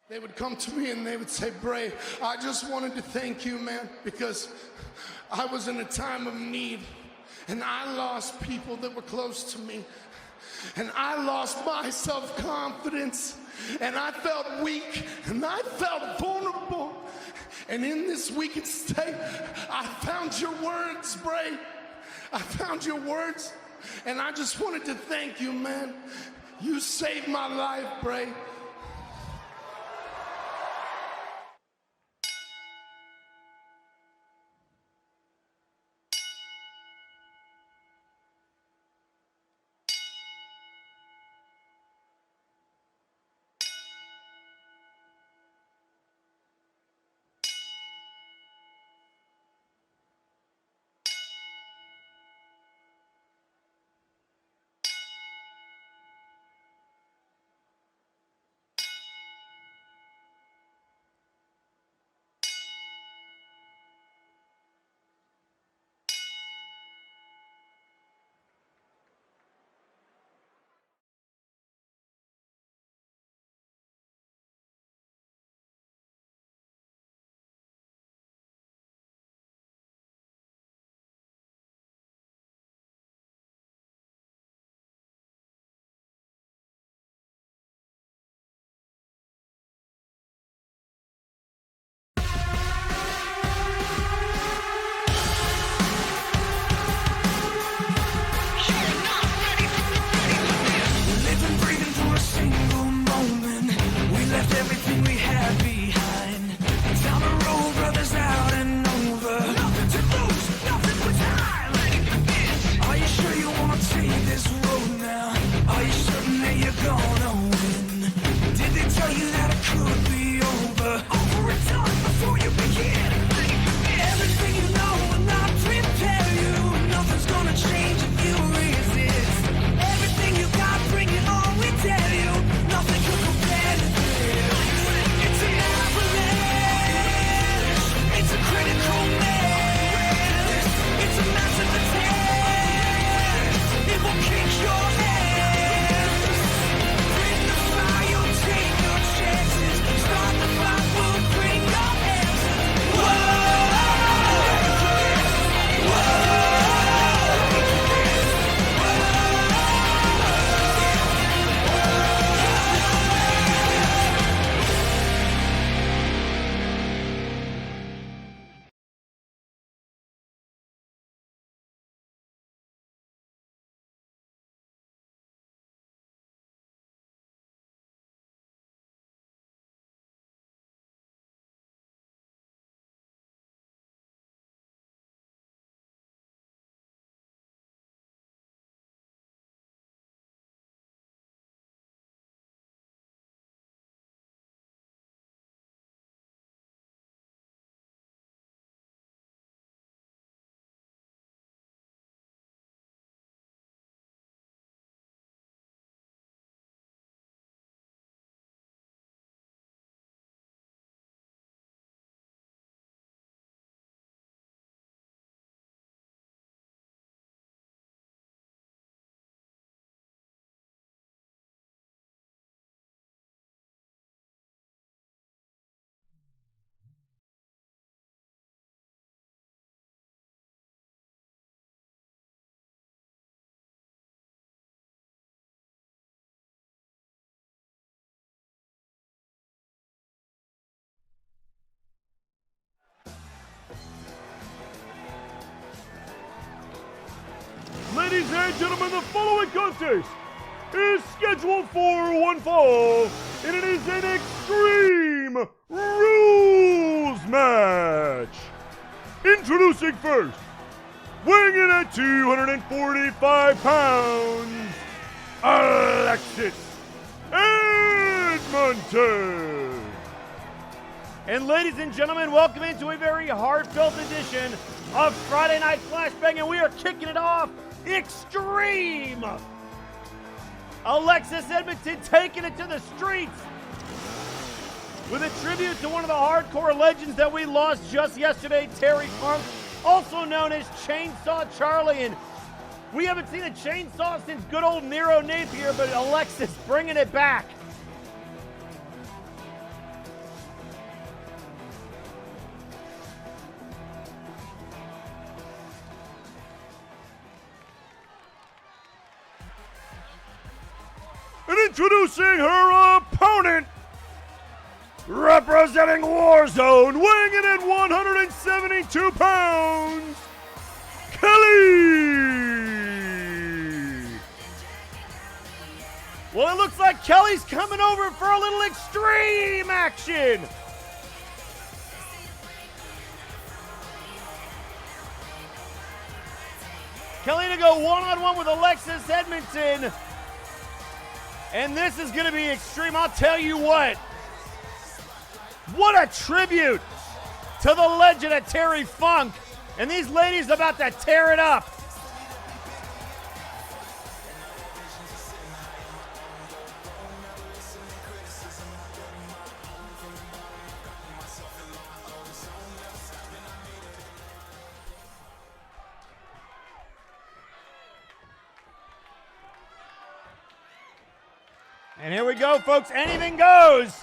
They would come to me and they would say, Bray, I just wanted to thank you, man, because I was in a time of need and I lost people that were close to me and I lost my self-confidence and I felt weak and I felt vulnerable. And in this weakened state, I found your words, Bray. I found your words and I just wanted to thank you, man. You saved my life, Bray. Ladies and gentlemen, the following contest is scheduled for one fall, and it is an Extreme Rules match. Introducing first, weighing in at 245 pounds, Alexis Edmonton. And ladies and gentlemen, welcome into a very heartfelt edition of Friday Night Flashbang, and we are kicking it off extreme. Alexis Edmonton taking it to the streets with a tribute to one of the hardcore legends that we lost just yesterday, Terry Funk, also known as Chainsaw Charlie. And we haven't seen a chainsaw since good old Nero Napier, but Alexis bringing it back. introducing her opponent, representing Warzone, weighing in at 172 pounds, Kelly! Well, it looks like Kelly's coming over for a little extreme action. Kelly to go one-on-one with Alexis Edmonton. And this is going to be extreme. I'll tell you what. What a tribute to the legend of Terry Funk. And these ladies about to tear it up. And here we go, folks. Anything goes.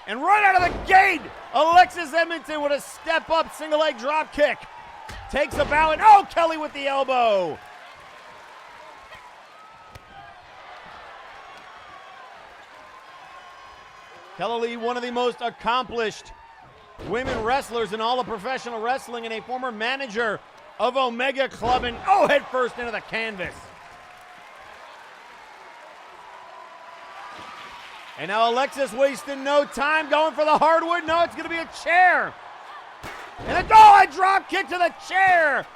And right out of the gate, Alexis Edmonton with a step-up single-leg drop kick. Takes a bow, and oh, Kelly with the elbow. Kelly, one of the most accomplished women wrestlers in all of professional wrestling and a former manager of Omega Club, and oh, head first into the canvas. And now Alexis wasting no time, going for the hardwood. No, it's going to be a chair. And a drop kick to the chair.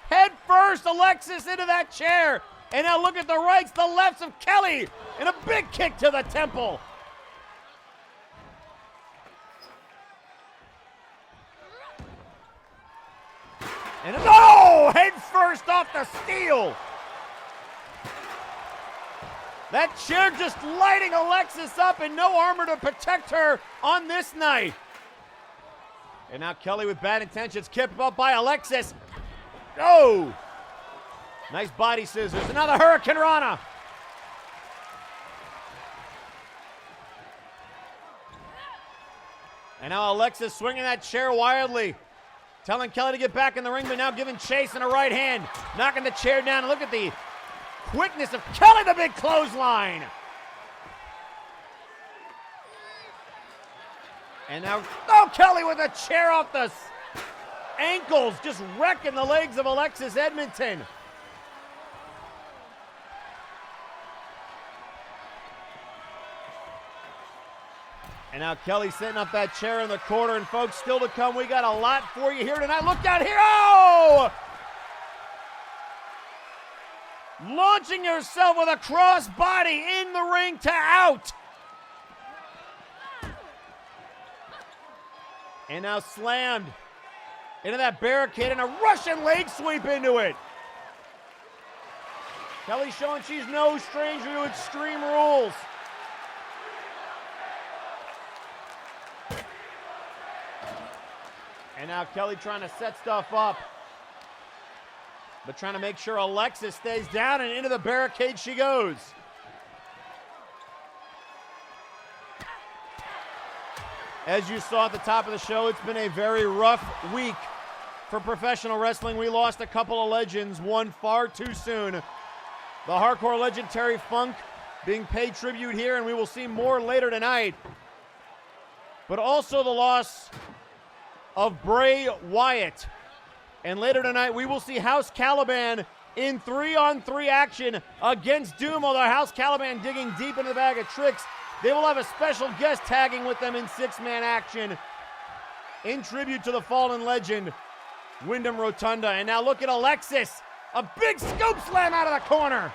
Head first, Alexis into that chair. And now look at the rights, the lefts of Kelly. And a big kick to the temple. And head first off the steel. That chair just lighting Alexis up, and no armor to protect her on this night. And now Kelly with bad intentions, kept up by Alexis. Oh! Nice body scissors. Another Hurricane Rana. And now Alexis swinging that chair wildly, telling Kelly to get back in the ring, but now giving chase in a right hand, knocking the chair down. And look at the quickness of Kelly, the big clothesline. And now, Kelly with a chair off the ankles, just wrecking the legs of Alexis Edmonton. And now Kelly setting up that chair in the corner, and folks, still to come, we got a lot for you here tonight. Look out here, launching herself with a crossbody in the ring to out. And now slammed into that barricade and a Russian leg sweep into it. Kelly showing she's no stranger to Extreme Rules. And now Kelly trying to set stuff up, but trying to make sure Alexis stays down, and into the barricade she goes. As you saw at the top of the show, it's been a very rough week for professional wrestling. We lost a couple of legends, one far too soon. The hardcore legend Terry Funk being paid tribute here, and we will see more later tonight. But also the loss of Bray Wyatt. And later tonight, we will see House Caliban in 3-on-3 action against Doom, although House Caliban digging deep into the bag of tricks. They will have a special guest tagging with them in 6-man action in tribute to the fallen legend, Wyndham Rotunda. And now look at Alexis, a big scoop slam out of the corner.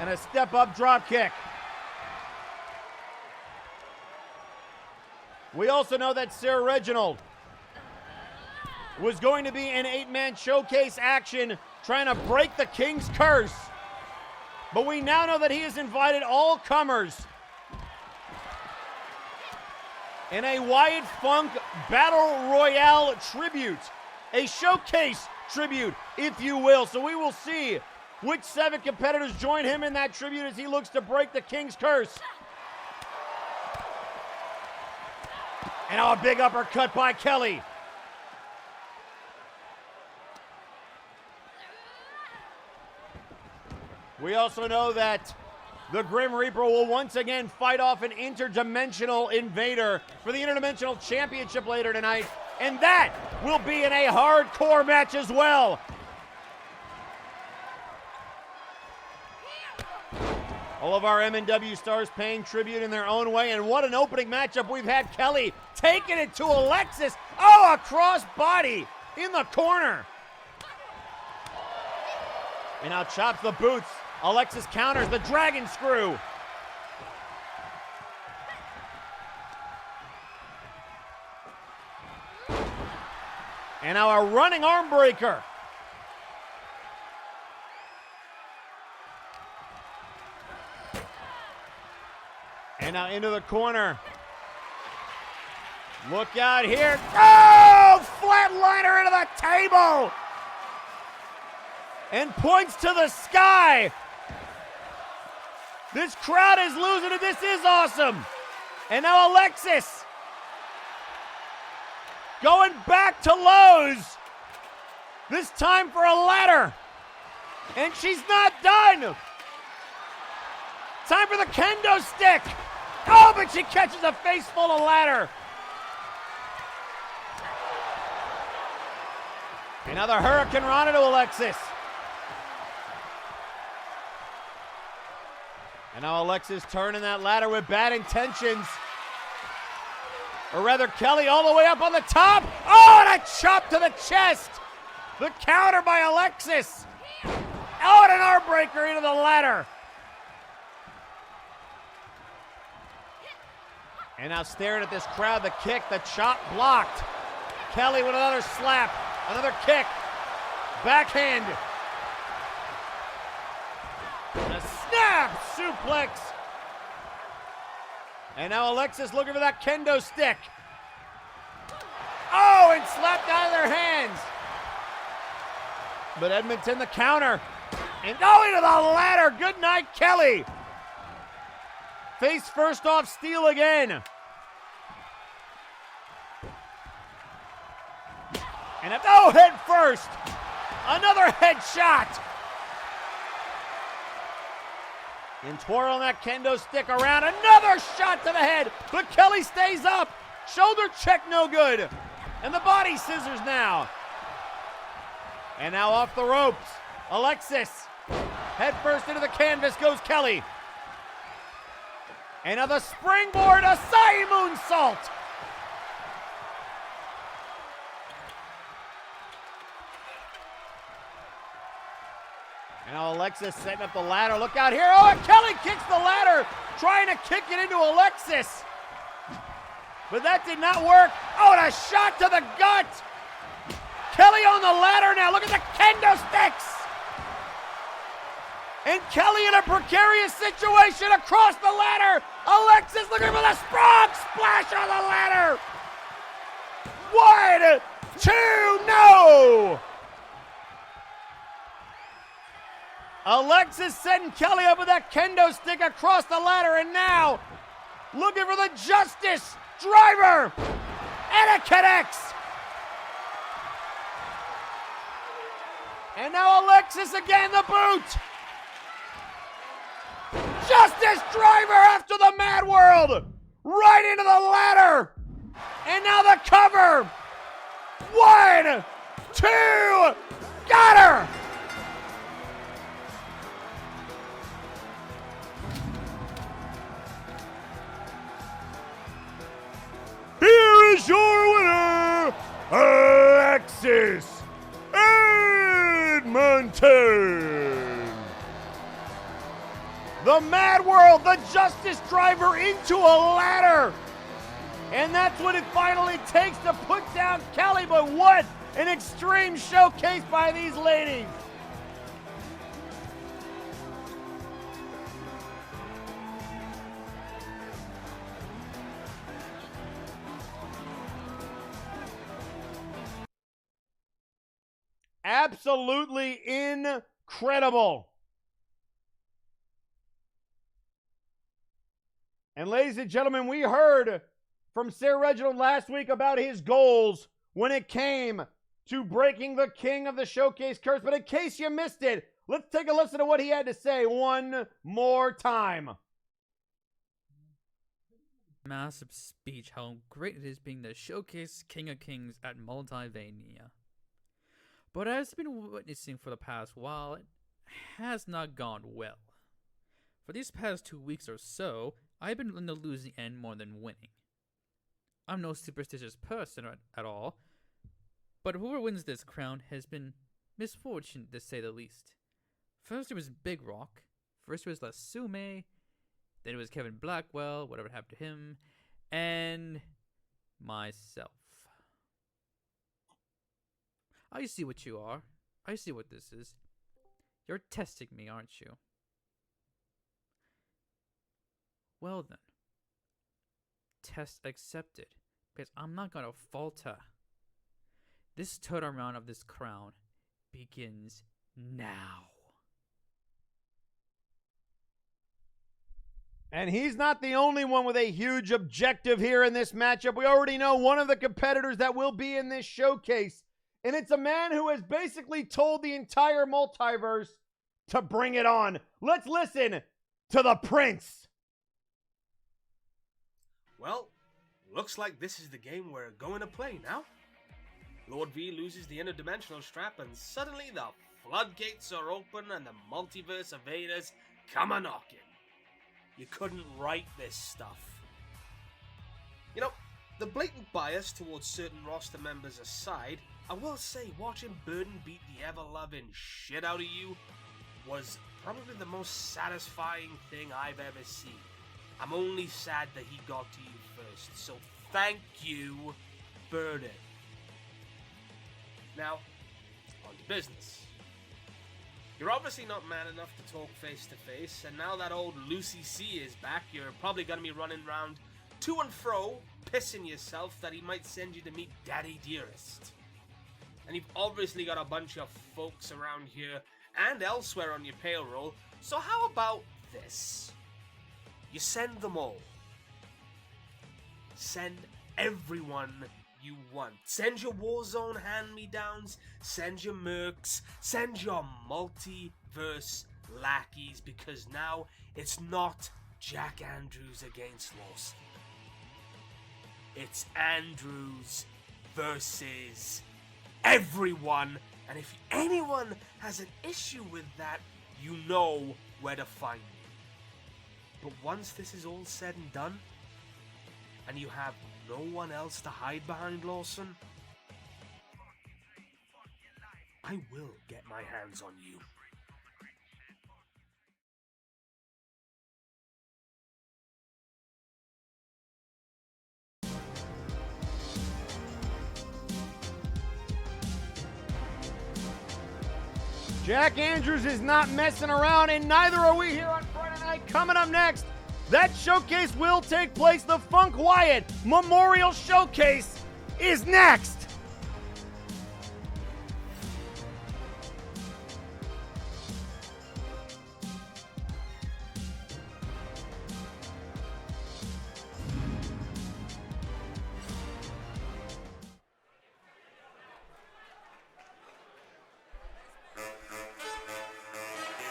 And a step-up drop kick. We also know that Sarah Reginald was going to be in 8-man showcase action trying to break the King's curse. But we now know that he has invited all comers in a Wyatt Funk Battle Royale tribute, a showcase tribute, if you will. So we will see which 7 competitors join him in that tribute as he looks to break the King's curse. And now a big uppercut by Kelly. We also know that the Grim Reaper will once again fight off an interdimensional invader for the Interdimensional Championship later tonight, and that will be in a hardcore match as well. All of our MNW stars paying tribute in their own way, and what an opening matchup we've had. Kelly taking it to Alexis. Oh, a cross body in the corner. And now chops the boots. Alexis counters the dragon screw. And now a running arm breaker. And now into the corner. Look out here. Oh! Flatliner into the table. And points to the sky. This crowd is losing it. This is awesome. And now Alexis going back to Lowe's. This time for a ladder. And she's not done. Time for the kendo stick. Oh, but she catches a face full of ladder. Another Hurricane Rana to Alexis. And now Alexis turning that ladder with bad intentions. Or rather, Kelly all the way up on the top. Oh, and a chop to the chest. The counter by Alexis. Oh, and an arm breaker into the ladder. And now staring at this crowd, the kick, the chop blocked. Kelly with another slap, another kick, backhand. And a snap suplex. And now Alexis looking for that kendo stick. Oh, and slapped out of their hands. But Edmonton the counter. And going to the ladder. Good night, Kelly. Face first off steel again. And head first. Another headshot. And twirling that kendo stick around. Another shot to the head. But Kelly stays up. Shoulder check no good. And the body scissors now. And now off the ropes. Alexis. Head first into the canvas goes Kelly. And now the springboard, Asai moonsault. And now Alexis setting up the ladder. Look out here. Oh, and Kelly kicks the ladder, trying to kick it into Alexis. But that did not work. Oh, and a shot to the gut. Kelly on the ladder now. Look at the kendo sticks. And Kelly in a precarious situation across the ladder. Alexis looking for the sprung splash on the ladder. 1, 2, no. Alexis setting Kelly up with that kendo stick across the ladder, and now looking for the Justice driver. And it connects. And now Alexis again, the boot. Justice driver after the Mad World. Right into the ladder. And now the cover. 1, 2, got her. Here is your winner, Alexis Edmonton. The Mad World, the Justice driver into a ladder. And that's what it finally takes to put down Kelly. But what an extreme showcase by these ladies. Absolutely incredible. And ladies and gentlemen, we heard from Sir Reginald last week about his goals when it came to breaking the King of the Showcase curse. But in case you missed it, Let's take a listen to what he had to say one more time. Massive speech how great it is being the showcase King of Kings at Multivania. But as I've been witnessing for the past while, it has not gone well. For these past 2 weeks or so, I've been in the losing end more than winning. I'm no superstitious person at all, but whoever wins this crown has been misfortune to say the least. First it was Big Rock, first it was Lasume, then it was Kevin Blackwell, whatever happened to him, and myself. I see what you are. I see what this is. You're testing me, aren't you? Well then. Test accepted, because I'm not gonna falter. This turnaround of this crown begins now. And he's not the only one with a huge objective here in this matchup. We already know one of the competitors that will be in this showcase. And it's a man who has basically told the entire multiverse to bring it on. Let's listen to the Prince. Well, looks like this is the game we're going to play now. Lord V loses the interdimensional strap and suddenly the floodgates are open and the multiverse invaders come a-knocking. You couldn't write this stuff. You know, the blatant bias towards certain roster members aside, I will say watching Burden beat the ever-loving shit out of you was probably the most satisfying thing I've ever seen. I'm only sad that he got to you first, so thank you, Burden. Now, on to business. You're obviously not man enough to talk face to face, and now that old Lucy C is back, you're probably gonna be running around to and fro, pissing yourself that he might send you to meet Daddy Dearest. And you've obviously got a bunch of folks around here and elsewhere on your payroll, so how about this? You send them all. Send everyone you want. Send your Warzone hand-me-downs, send your mercs, send your multiverse lackeys, because now it's not Jack Andrews against Lawson. It's Andrews versus everyone, and if anyone has an issue with that, you know where to find me. But once this is all said and done, and you have no one else to hide behind, Lawson, I will get my hands on you. Jack Andrews is not messing around, and neither are we here on Friday night. Coming up next, that showcase will take place. The Funk Wyatt Memorial Showcase is next.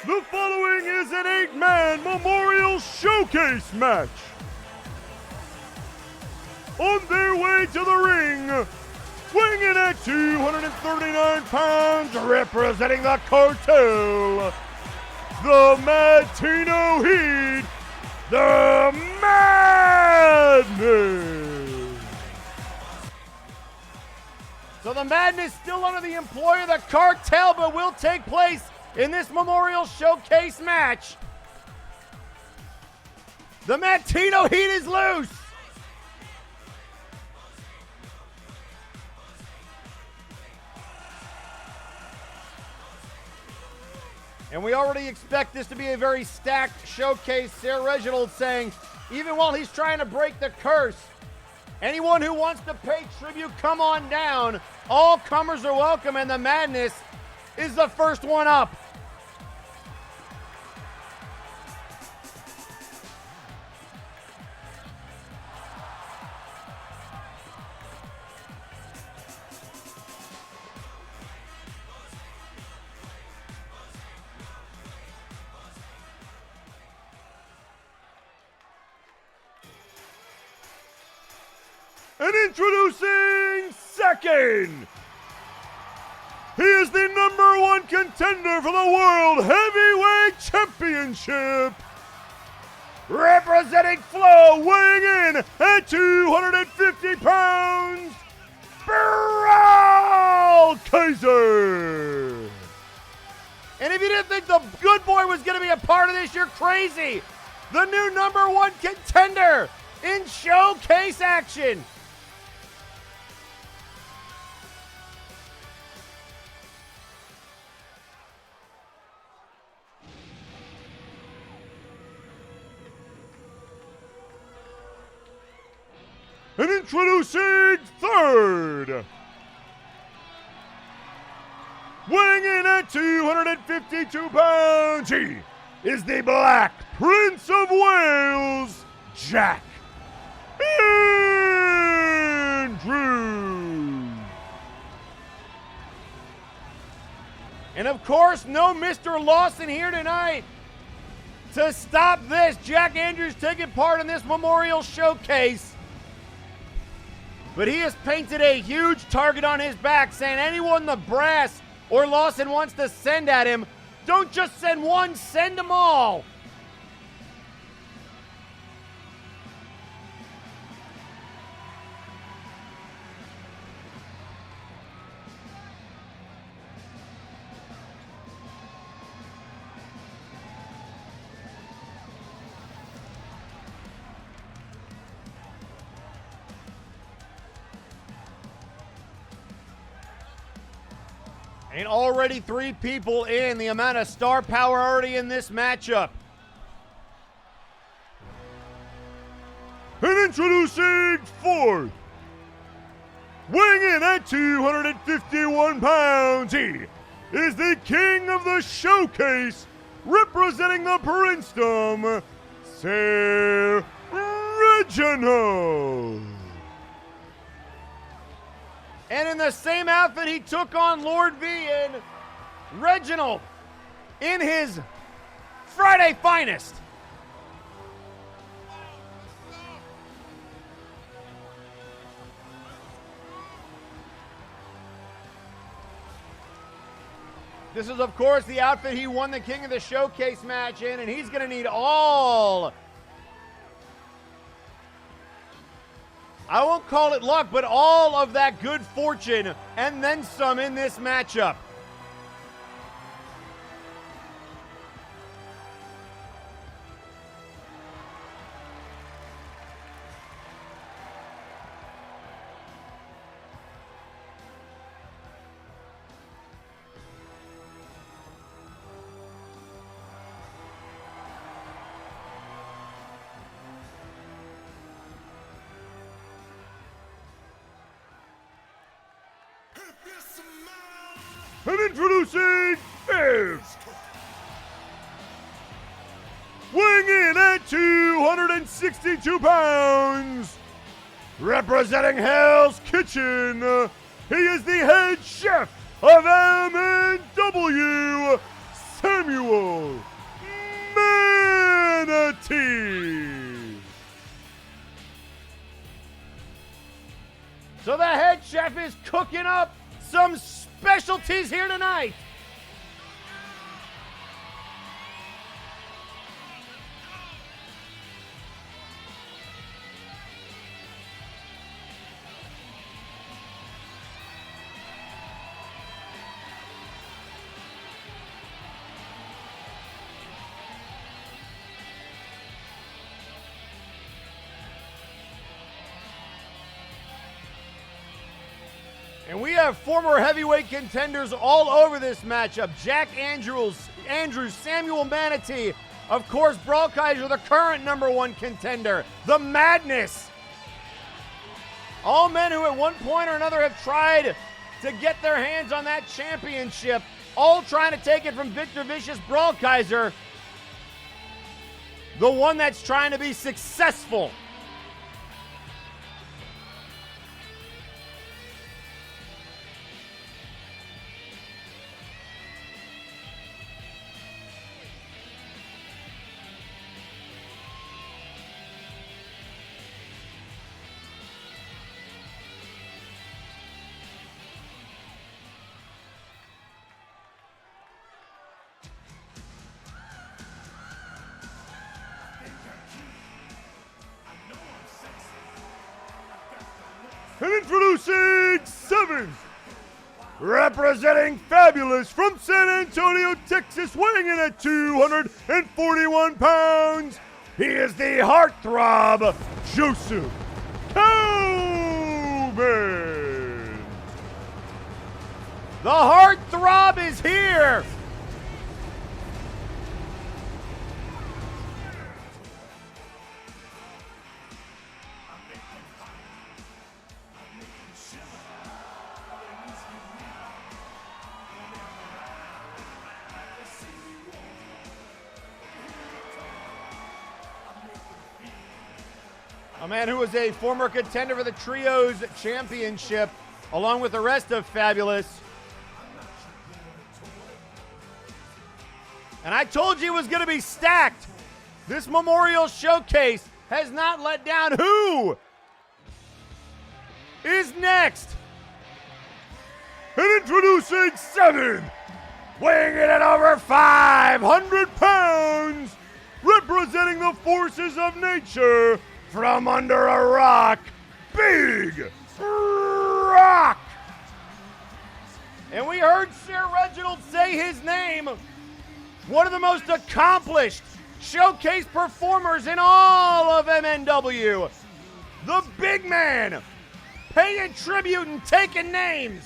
The following is an 8-man Memorial Showcase match. On their way to the ring, weighing in at 239 pounds, representing the cartel, the Latino Heat, the Madness. So the Madness still under the employ of the cartel, but will take place in this Memorial Showcase match. The Latino Heat is loose. And we already expect this to be a very stacked showcase. Sarah Reginald saying, even while he's trying to break the curse, anyone who wants to pay tribute, come on down. All comers are welcome, and the Madness is the first one up. And introducing second, he is the #1 contender for the World Heavyweight Championship. Representing Flow, weighing in at 250 pounds, Brawl Kaiser. And if you didn't think the good boy was going to be a part of this, you're crazy. The new #1 contender in showcase action. And introducing third, weighing in at 252 pounds, he is the Black Prince of Wales, Jack Andrews. And of course, no Mr. Lawson here tonight. To stop this, Jack Andrews taking part in this memorial showcase. But he has painted a huge target on his back, saying anyone the Brass or Lawson wants to send at him, don't just send one, send them all. And already 3 people in, the amount of star power already in this matchup. And introducing fourth, weighing in at 251 pounds, he is the king of the showcase, representing the Princedom, Sir Reginald. And in the same outfit he took on Lord V in, Reginald in his Friday finest. This is, of course, the outfit he won the King of the Showcase match in, and he's going to need all, I won't call it luck, but all of that good fortune and then some in this matchup. And introducing fifth, weighing in at 262 pounds, representing Hell's Kitchen, he is the head chef of MNW, Samuel Manatee. So the head chef is cooking up some specialties here tonight. And we have former heavyweight contenders all over this matchup. Jack Andrews, Samuel Manatee, of course, Brawl Kaiser, the current #1 contender, the Madness. All men who at one point or another have tried to get their hands on that championship, all trying to take it from Victor Vicious Brawl Kaiser, the one that's trying to be successful. wins. Representing Fabulous from San Antonio, Texas, weighing in at 241 pounds, he is the heartthrob, Joseph Coleman. The heartthrob is here. A man who was a former contender for the Trios Championship, along with the rest of Fabulous. And I told you it was going to be stacked. This Memorial Showcase has not let down. Who is next? And introducing seventh, weighing in at over 500 pounds, representing the forces of nature, from under a rock, Big Rock. And we heard Sir Reginald say his name. One of the most accomplished showcase performers in all of MNW. The big man, paying tribute and taking names.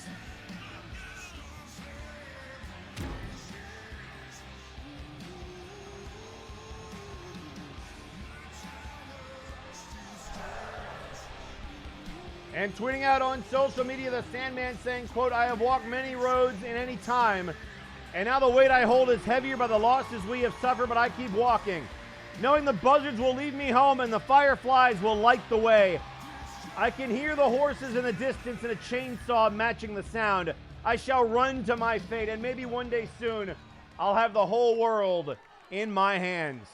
And tweeting out on social media, the Sandman saying, quote, "I have walked many roads in any time, and now the weight I hold is heavier by the losses we have suffered, but I keep walking. Knowing the buzzards will lead me home and the fireflies will light the way. I can hear the horses in the distance and a chainsaw matching the sound. I shall run to my fate, and maybe one day soon, I'll have the whole world in my hands."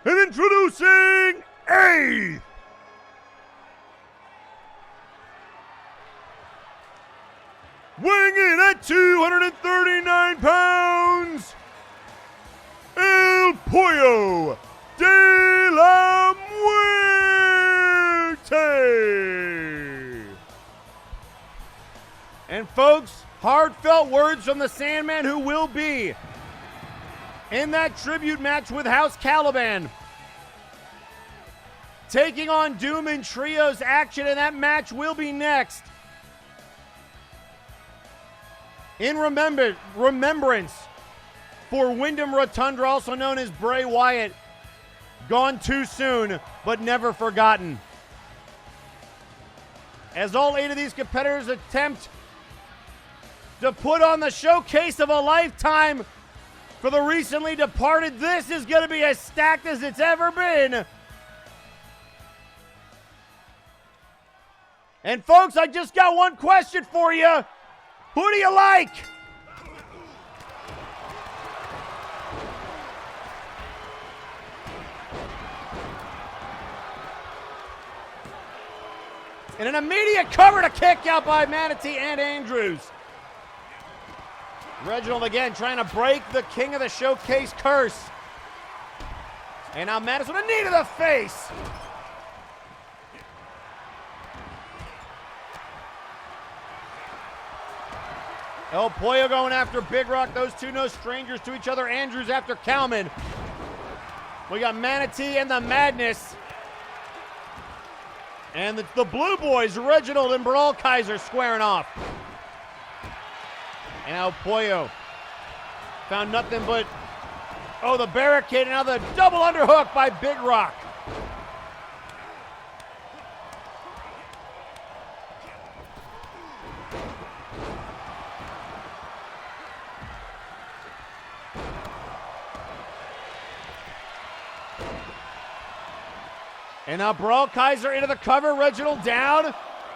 And introducing eighth, weighing in at 239 pounds, El Pollo de la Muerte. And folks, heartfelt words from the Sandman, who will be in that tribute match with House Caliban, taking on Doom in trios action, and that match will be next. In remembrance for Wyndham Rotundra, also known as Bray Wyatt, gone too soon, but never forgotten. As all 8 of these competitors attempt to put on the showcase of a lifetime for the recently departed, this is going to be as stacked as it's ever been. And folks, I just got one question for you. Who do you like? And an immediate cover to kick out by Manatee and Andrews. Reginald again trying to break the King of the Showcase curse. And now Manatee with a knee to the face. El Pollo going after Big Rock. Those two no strangers to each other. Andrews after Kalman. We got Manatee and the Madness. And the Blue Boys, Reginald and Brawl Kaiser, squaring off. And El Pollo found nothing but, the barricade. And now the double underhook by Big Rock. And now Brawl Kaiser into the cover. Reginald down.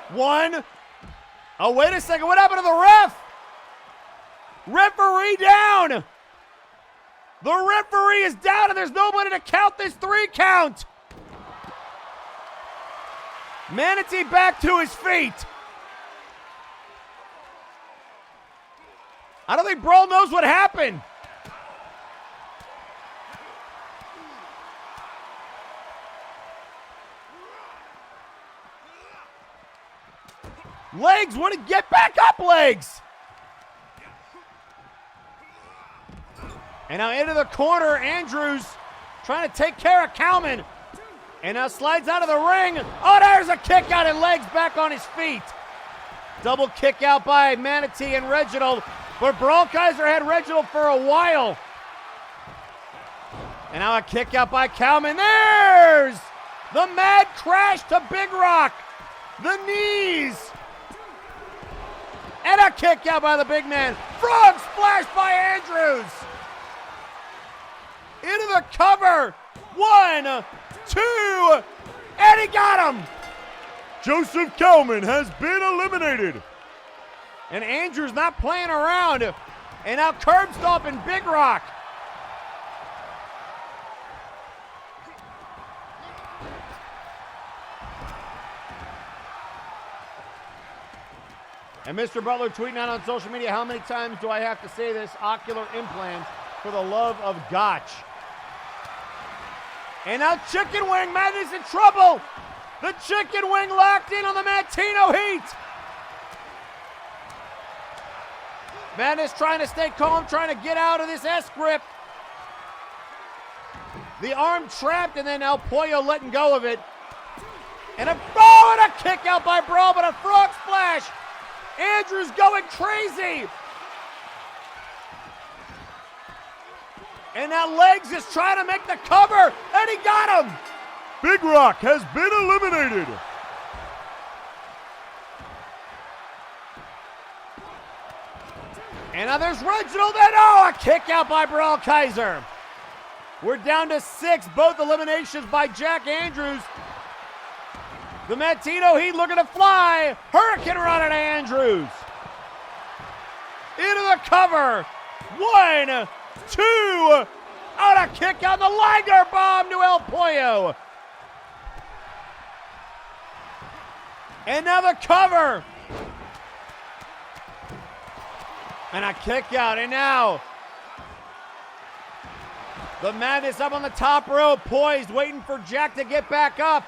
1. Oh, wait a second. What happened to the ref? Referee down. The referee is down, and there's nobody to count this 3 count. Manatee back to his feet. I don't think Brawl knows what happened. Legs, want to get back up, Legs. And now into the corner, Andrews trying to take care of Kalman. And now slides out of the ring. Oh, there's a kick out and Legs back on his feet. Double kick out by Manatee and Reginald. But Brawlkaiser had Reginald for a while. And now a kick out by Kalman. There's the mad crash to Big Rock. The knees. And a kick out by the big man. Frog splash by Andrews. Into the cover. 1, 2, and he got him. Joseph Kalman has been eliminated. And Andrews not playing around. And now curb stomping Big Rock. And Mr. Butler tweeting out on social media, how many times do I have to say this? Ocular implant for the love of Gotch. And now Chicken Wing, Madness in trouble. The Chicken Wing locked in on the Mantino Heat. Madness trying to stay calm, trying to get out of this S-grip. The arm trapped, and then El Pollo letting go of it. And a kick out by Brawl, but a frog splash. Andrews going crazy. And now Legs is trying to make the cover, and he got him. Big Rock has been eliminated. And now there's Reginald, and a kick out by Brawlkaiser. We're down to 6, both eliminations by Jack Andrews. The Mantino Heat looking to fly. Hurricane run at Andrews. Into the cover. 1, 2. Out a kick out the Liger bomb to El Pollo. And now the cover. And a kick out. And now the Madness up on the top rope, poised, waiting for Jack to get back up.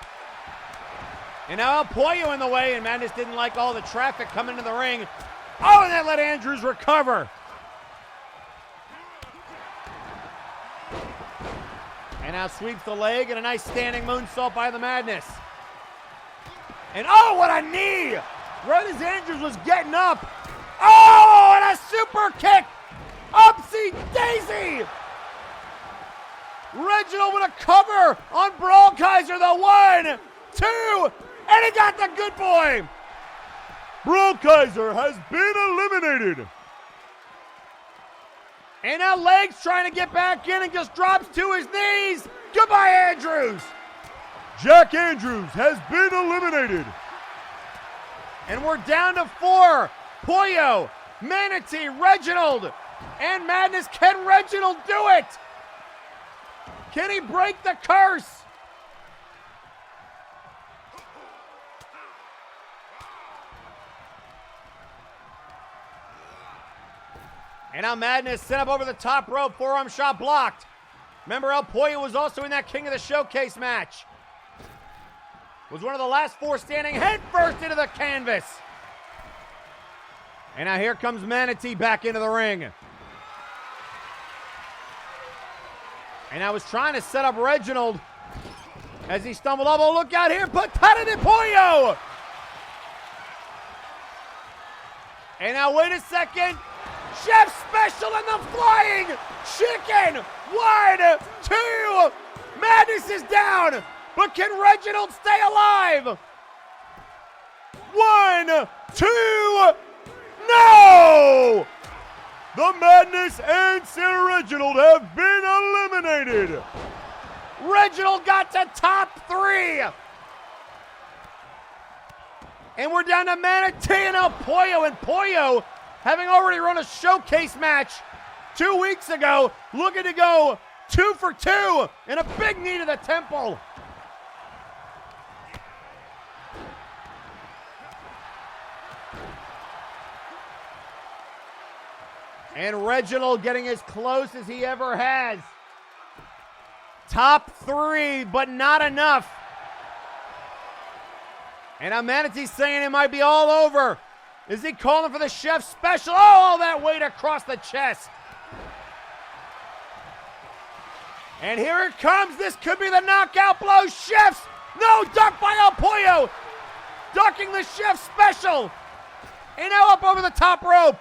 And now El Pollo in the way, and Madness didn't like all the traffic coming to the ring. Oh, and that let Andrews recover. And now sweeps the leg, and a nice standing moonsault by the Madness. And oh, what a knee! Right as Andrews was getting up. Oh, and a super kick! Upsy daisy! Reginald with a cover on Brawlkaiser, the 1, 2, and he got the good boy! Brawlkaiser has been eliminated. And now Legs trying to get back in and just drops to his knees. Goodbye, Andrews! Jack Andrews has been eliminated. And we're down to 4. Pollo, Manatee, Reginald, and Madness. Can Reginald do it? Can he break the curse? And now Madness set up over the top rope, forearm shot blocked. Remember, El Pollo was also in that King of the Showcase match. Was one of the last 4 standing head first into the canvas. And now here comes Manatee back into the ring. And I was trying to set up Reginald as he stumbled up. Oh, look out here, Patada de Pollo! And now wait a second. Chef Special and the Flying Chicken. 1, 2. Madness is down. But can Reginald stay alive? 1, 2. No! The Madness and Sir Reginald have been eliminated. Reginald got to top 3. And we're down to Manatee and El Pollo. And Pollo, having already run a showcase match 2 weeks ago, looking to go 2 for 2 and a big knee to the temple. And Reginald getting as close as he ever has. Top 3, but not enough. And now Manatee's saying it might be all over. Is he calling for the chef special? Oh, all that weight across the chest. And here it comes. This could be the knockout blow. Chefs. No, duck by El Pollo. Ducking the chef special. And now up over the top rope.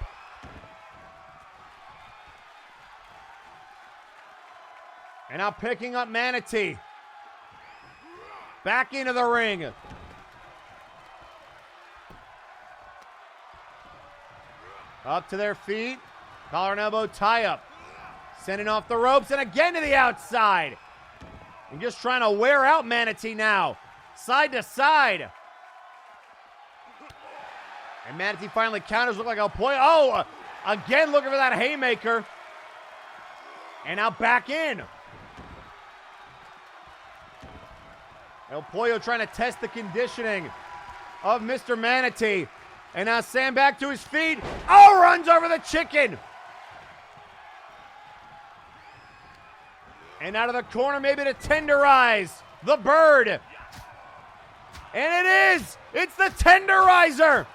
And now picking up Manatee. Back into the ring. Up to their feet. Collar and elbow tie up. Sending off the ropes and again to the outside. And just trying to wear out Manatee now. Side to side. And Manatee finally counters. Look like El Pollo. Oh, again looking for that haymaker. And now back in. El Pollo trying to test the conditioning of Mr. Manatee. And now Sam back to his feet. Oh, runs over the chicken. And out of the corner, maybe to tenderize the bird. And it is. It's the tenderizer.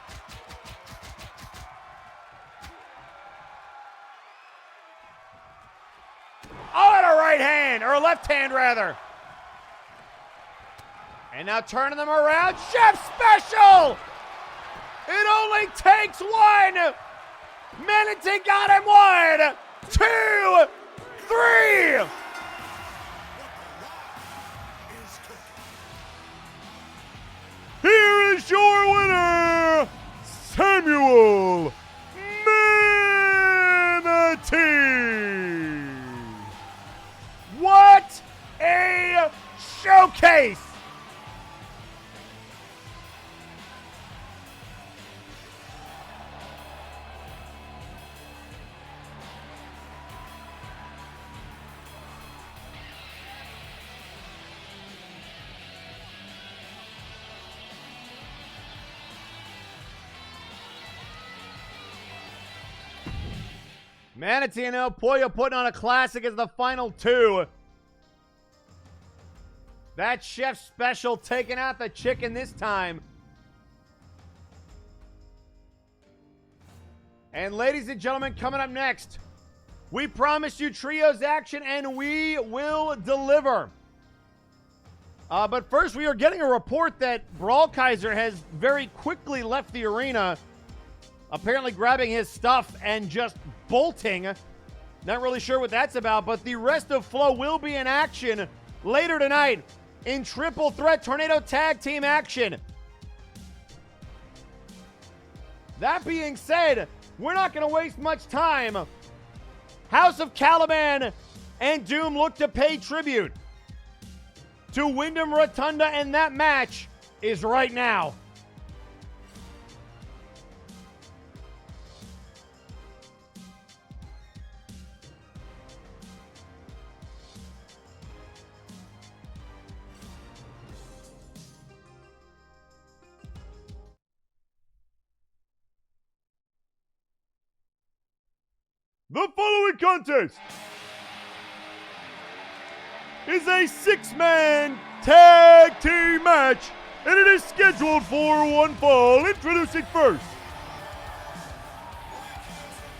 Oh, and a right hand, or a left hand rather. And now turning them around. Chef special. It only takes one. Manatee got him. 1, 2, 3. Here is your winner, Samuel Manatee. What a showcase. Manatee and El Pollo putting on a classic as the final two. That chef special taking out the chicken this time. And ladies and gentlemen, coming up next, we promised you trios action and we will deliver. But first, we are getting a report that Brawl Kaiser has very quickly left the arena, apparently grabbing his stuff and just bolting. Not really sure what that's about, but the rest of Flow will be in action later tonight in triple threat tornado tag team action. That being said, we're not going to waste much time. House of Caliban and Doom look to pay tribute to Wyndham Rotunda, and that match is right now. The following contest is a 6-man tag team match, and it is scheduled for one fall. Introducing first,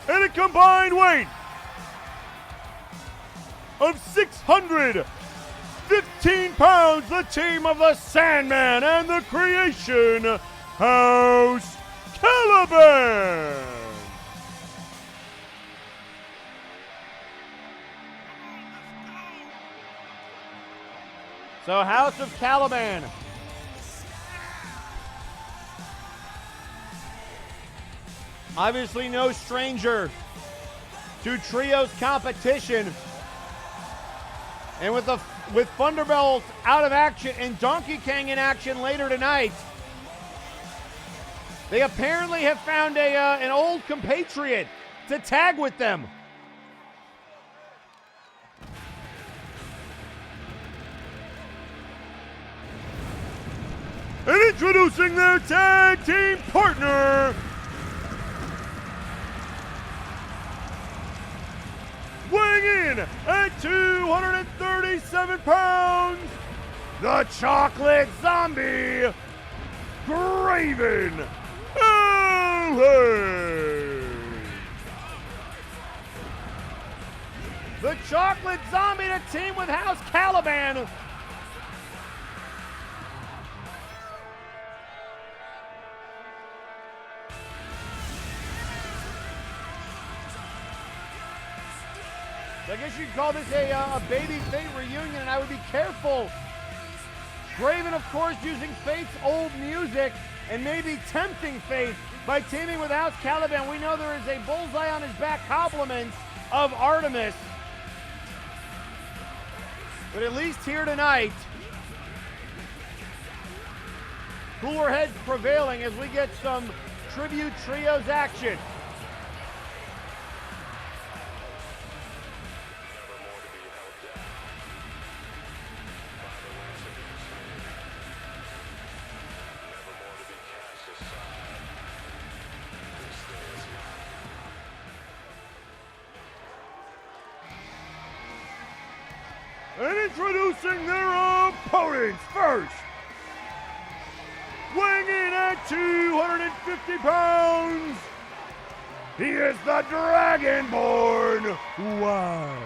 at a combined weight of 615 pounds, the team of the Sandman and the Creation, House Caliban. So House of Caliban obviously no stranger to trios competition. And with Thunderbolt out of action and Donkey Kong in action later tonight, they apparently have found an old compatriot to tag with them. And introducing their tag team partner, weighing in at 237 pounds, the Chocolate Zombie, Graven Allen. The Chocolate Zombie to team with House Caliban. I guess you'd call this a Baby Fate reunion, and I would be careful. Graven, of course, using Fate's old music and maybe tempting Fate by teaming with House Caliban. We know there is a bullseye on his back, compliments of Artemis. But at least here tonight, cooler heads prevailing as we get some tribute trios action. And introducing their opponents first, weighing in at 250 pounds, he is the Dragonborn Wow.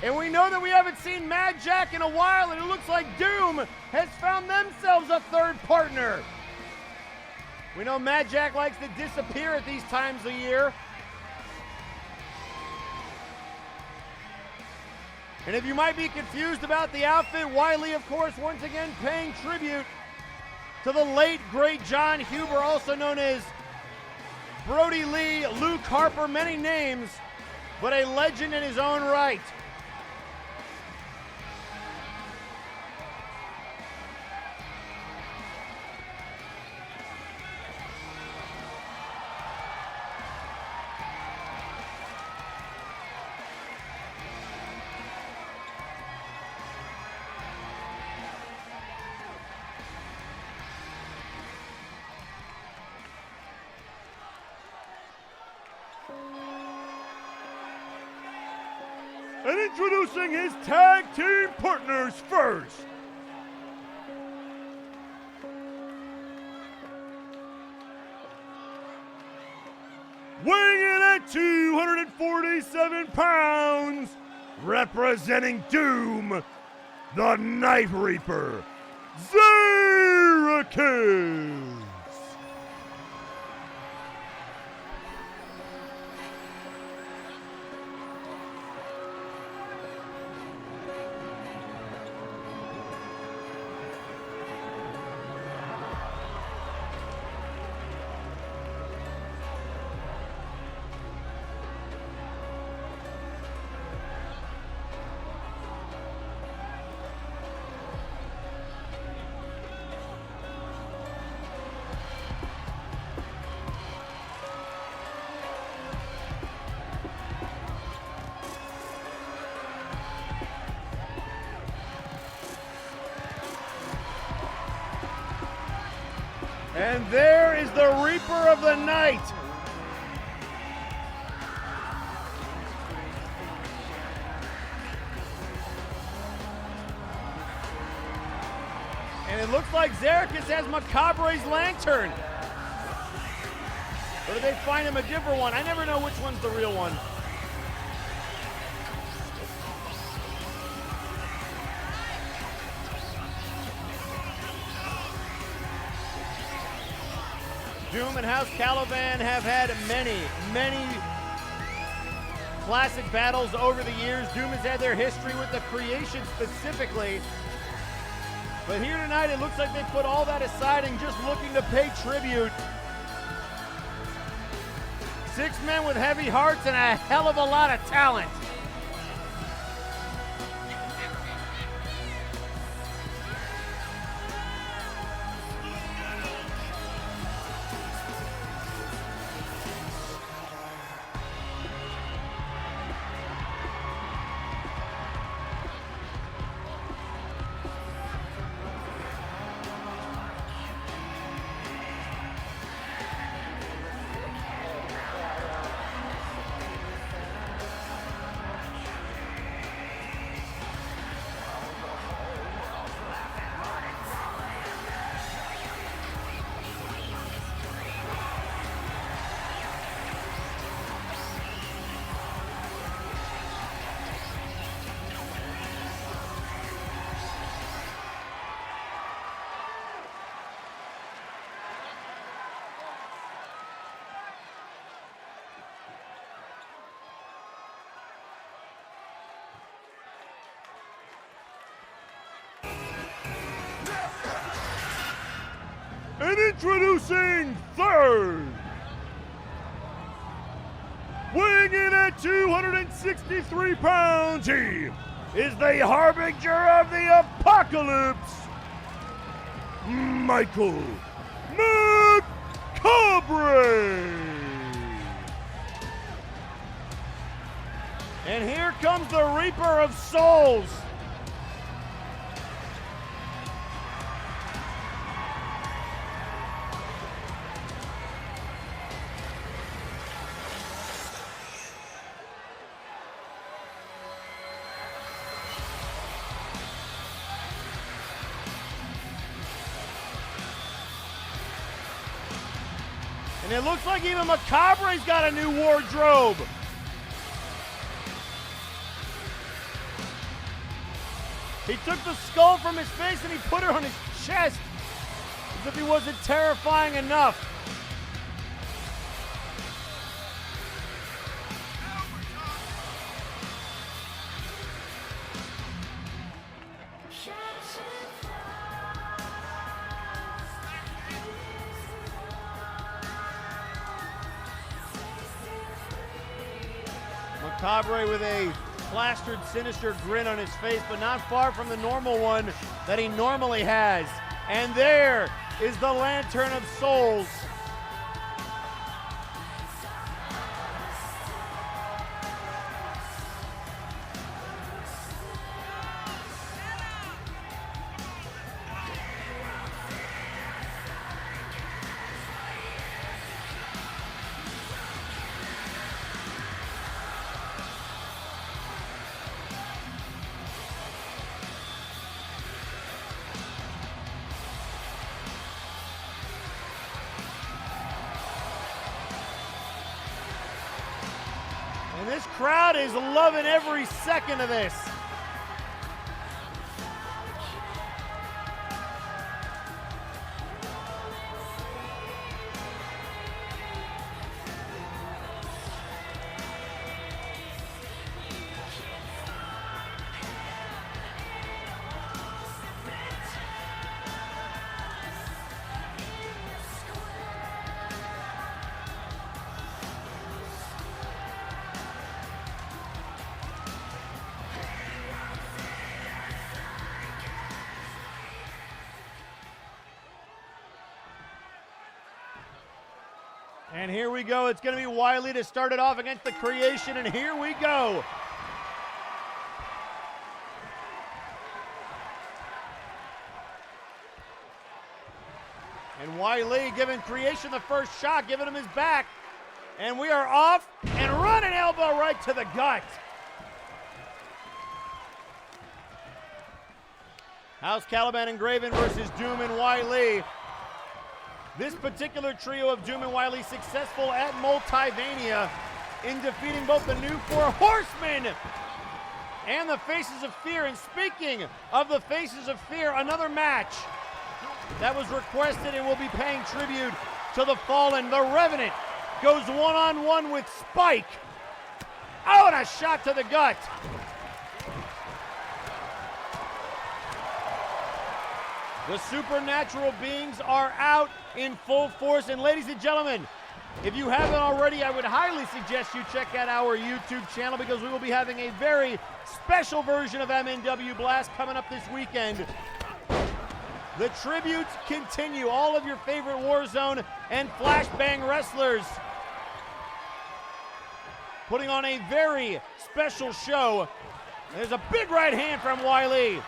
And we know that we haven't seen Mad Jack in a while, and it looks like Doom has found themselves a third partner. We know Mad Jack likes to disappear at these times of year. And if you might be confused about the outfit, Wiley, of course, once again paying tribute to the late, great John Huber, also known as Brody Lee, Luke Harper, many names, but a legend in his own right. And introducing his tag team partners first, weighing in at 247 pounds, representing Doom, the Night Reaper, Zeracus. And there is the Reaper of the Night. And it looks like Zeracus has Macabre's lantern. Or did they find him a different one? I never know which one's the real one. Doom and House Caliban have had many classic battles over the years. Doom has had their history with the Creation specifically. But here tonight, it looks like they put all that aside and just looking to pay tribute. 6 men with heavy hearts and a hell of a lot of talent. And introducing third, weighing in at 263 pounds, he is the harbinger of the apocalypse, Michael McCabre. And here comes the Reaper of Souls. And it looks like even Macabre's got a new wardrobe. He took the skull from his face and he put it on his chest as if he wasn't terrifying enough. Macabre with a plastered, sinister grin on his face, but not far from the normal one that he normally has. And there is the Lantern of Souls. And this crowd is loving every second of this. And here we go. It's going to be Wiley to start it off against the Creation, and here we go. And Wiley giving Creation the first shot, giving him his back. And we are off and run an elbow right to the gut. House Caliban and Graven versus Doom and Wiley. This particular trio of Doom and Wiley successful at Multivania in defeating both the new Four Horsemen and the Faces of Fear. And speaking of the Faces of Fear, another match that was requested and will be paying tribute to the Fallen. The Revenant goes one-on-one with Spike. Oh, and a shot to the gut. The supernatural beings are out in full force. And ladies and gentlemen, if you haven't already, I would highly suggest you check out our YouTube channel because we will be having a very special version of MNW Blast coming up this weekend. The tributes continue. All of your favorite Warzone and Flashbang wrestlers putting on a very special show. There's a big right hand from Wiley.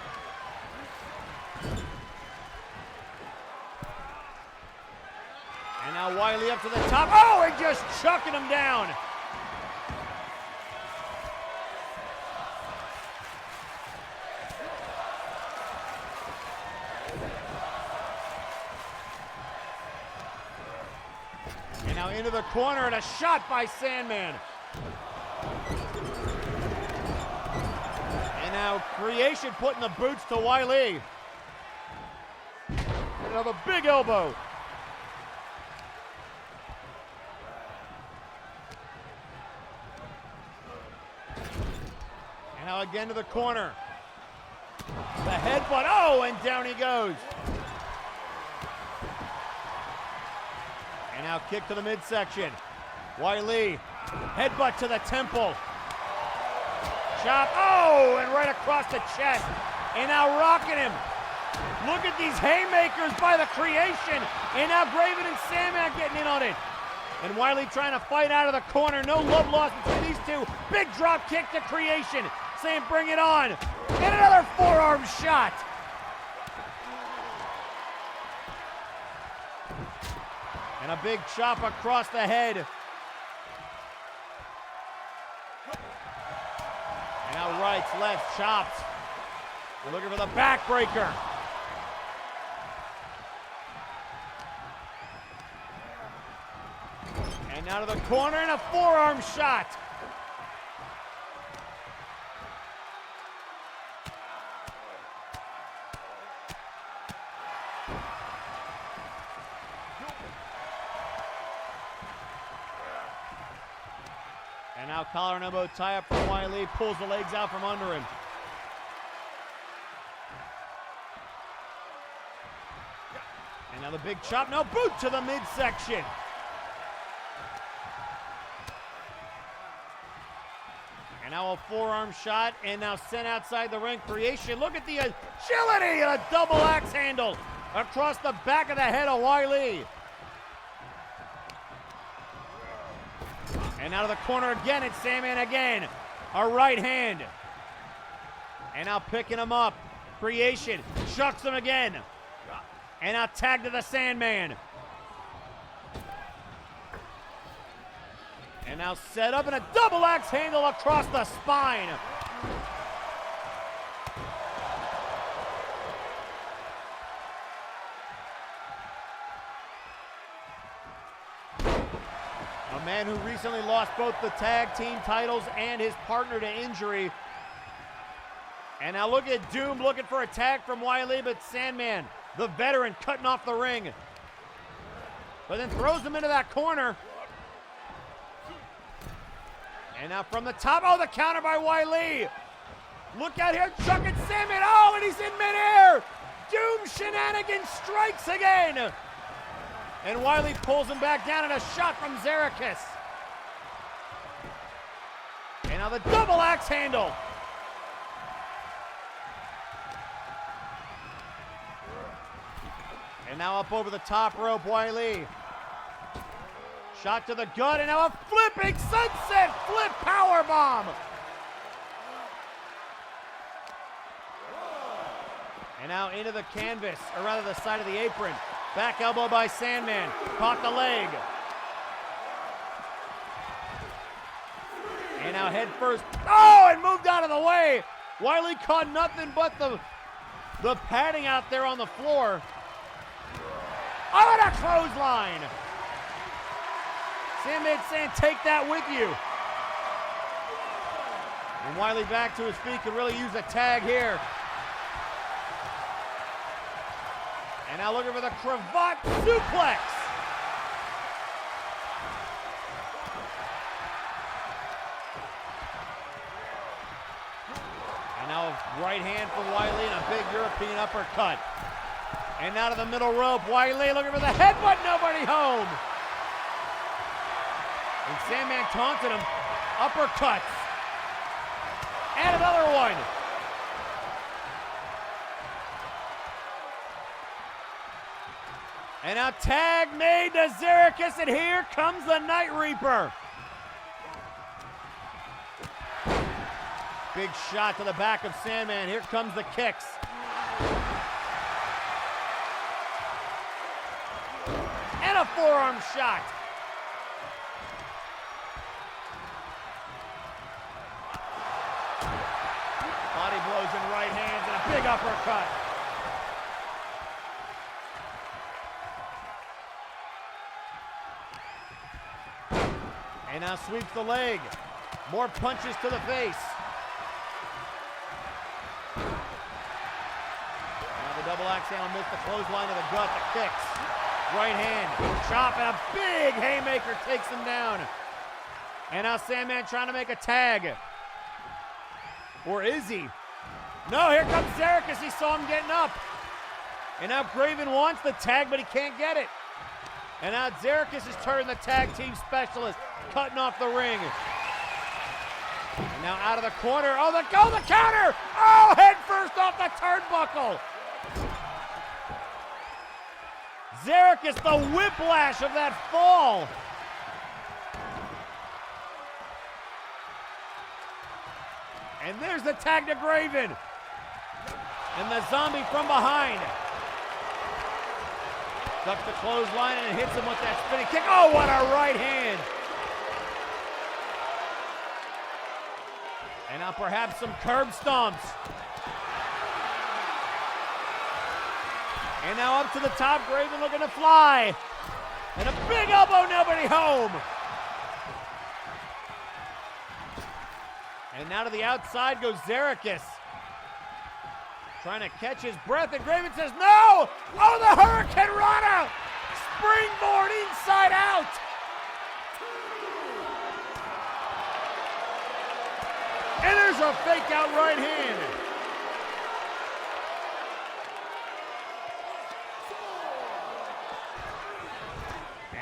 And now Wiley up to the top. Oh, and just chucking him down. And now into the corner and a shot by Sandman. And now Creation putting the boots to Wiley. Another big elbow. And now again to the corner. The headbutt, oh, and down he goes. now kick to the midsection. Wiley, headbutt to the temple. Chop, oh, and right across the chest. And now rocking him. Look at these haymakers by the creation. And now Graven and Sandman getting in on it. And Wiley trying to fight out of the corner. No love lost between these two. Big drop kick to creation. Saying bring it on. And another forearm shot. And a big chop across the head. And now rights, lefts, chops. We're looking for the backbreaker. And now to the corner and a forearm shot. And now collar and elbow tie up from Wiley, pulls the legs out from under him. And now the big chop, no, boot to the midsection. And now a forearm shot, and now sent outside the ring. Creation, look at the agility and a double axe handle across the back of the head of Wiley. And out of the corner again, it's Sandman again. A right hand. And now picking him up. Creation chucks him again. And now tag to the Sandman. And now set up and a double axe handle across the spine. A man who recently lost both the tag team titles and his partner to injury. And now look at Doom looking for a tag from Wiley, but Sandman, the veteran, cutting off the ring. But then throws him into that corner. And now from the top, oh, the counter by Wiley. Look out here, chucking Sandman, oh, and he's in midair. Doom shenanigans strikes again. And Wiley pulls him back down, and a shot from Zerikis. And now the double axe handle. And now up over the top rope, Wiley. Shot to the gut, and now a flipping sunset flip powerbomb. And now into the canvas, or rather the side of the apron. Back elbow by Sandman, caught the leg. And now head first, oh, and moved out of the way. Wiley caught nothing but the padding out there on the floor. Oh, and a clothesline. Sandman saying, take that with you. And Wiley back to his feet, could really use a tag here. And now looking for the cravat suplex. And now a right hand from Wiley and a big European uppercut. And now to the middle rope, Wiley looking for the headbutt, nobody home. And Sandman taunted him, uppercuts. And another one. And now tag made to Zerikis, and here comes the Night Reaper. Big shot to the back of Sandman. Here comes the kicks. And a forearm shot. Body blows and right hands and a big uppercut. And now sweeps the leg. More punches to the face. Now the double axe handle missed the clothesline to the gut, the kicks. Right hand, chop, and a big haymaker takes him down. And now Sandman trying to make a tag. Or is he? No, here comes Zerikis. He saw him getting up. And now Graven wants the tag, but he can't get it. And now Zerkis has turned the tag team specialist, cutting off the ring. And now out of the corner. Oh, the counter! Oh, head first off the turnbuckle. Zerkis, the whiplash of that fall. And there's the tag to Graven. And the zombie from behind. Ducks the clothesline and hits him with that spinning kick. Oh, what a right hand. And now perhaps some curb stomps. And now up to the top, Graven looking to fly. And a big elbow, nobody home. And now to the outside goes Zerkis. Trying to catch his breath, and Graven says no! Oh, the Hurricane Rana! Springboard inside out! And there's a fake out right hand.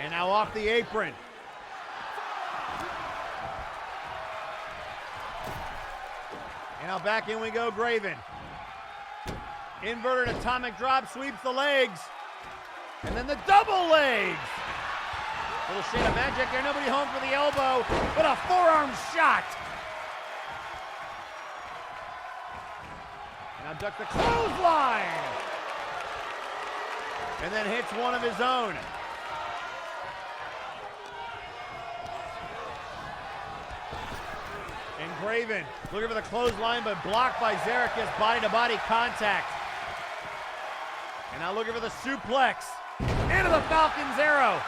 And now off the apron. And now back in we go, Graven. Inverted atomic drop, sweeps the legs. And then the double legs. Little shade of magic there, nobody home for the elbow, but a forearm shot. And now ducks the clothesline. And then hits one of his own. And Graven looking for the clothesline, but blocked by Zerkis, body-to-body contact. And now looking for the suplex. Into the Falcon's Arrow.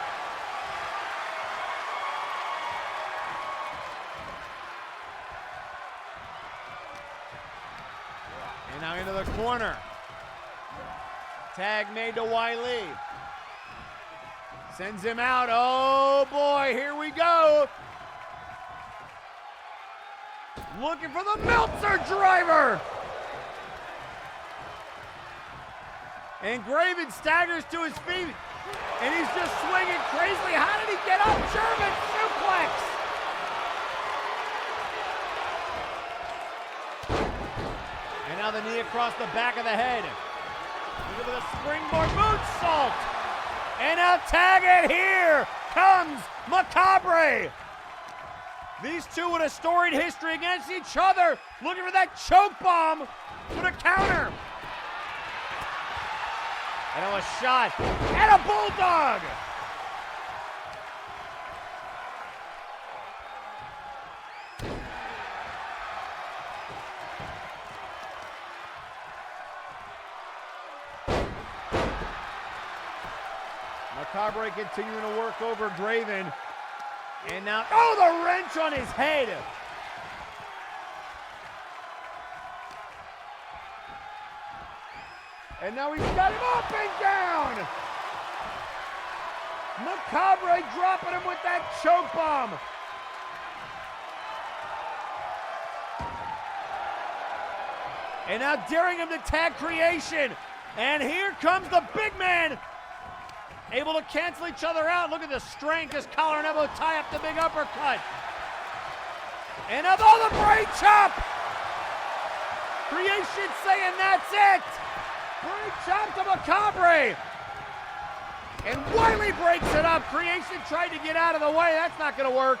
And now into the corner. Tag made to Wiley. Sends him out. Oh boy, here we go. Looking for the Meltzer driver. And Graven staggers to his feet. And he's just swinging crazily. How did he get up? German suplex. And now the knee across the back of the head. Look at the springboard moonsault. And now tag it. Here comes Macabre. These two with a storied history against each other. Looking for that choke bomb with a counter. And a shot. And a bulldog. Macabre continuing to work over Graven. And now, oh, the wrench on his head. And now he's got him up and down. Macabre dropping him with that choke bomb. And now daring him to tag creation. And here comes the big man. Able to cancel each other out. Look at the strength as collar and elbow tie up the big uppercut. And up, oh, the brain chop. Creation saying that's it. Brain chop to Macabre. And Wiley breaks it up. Creation tried to get out of the way. That's not going to work.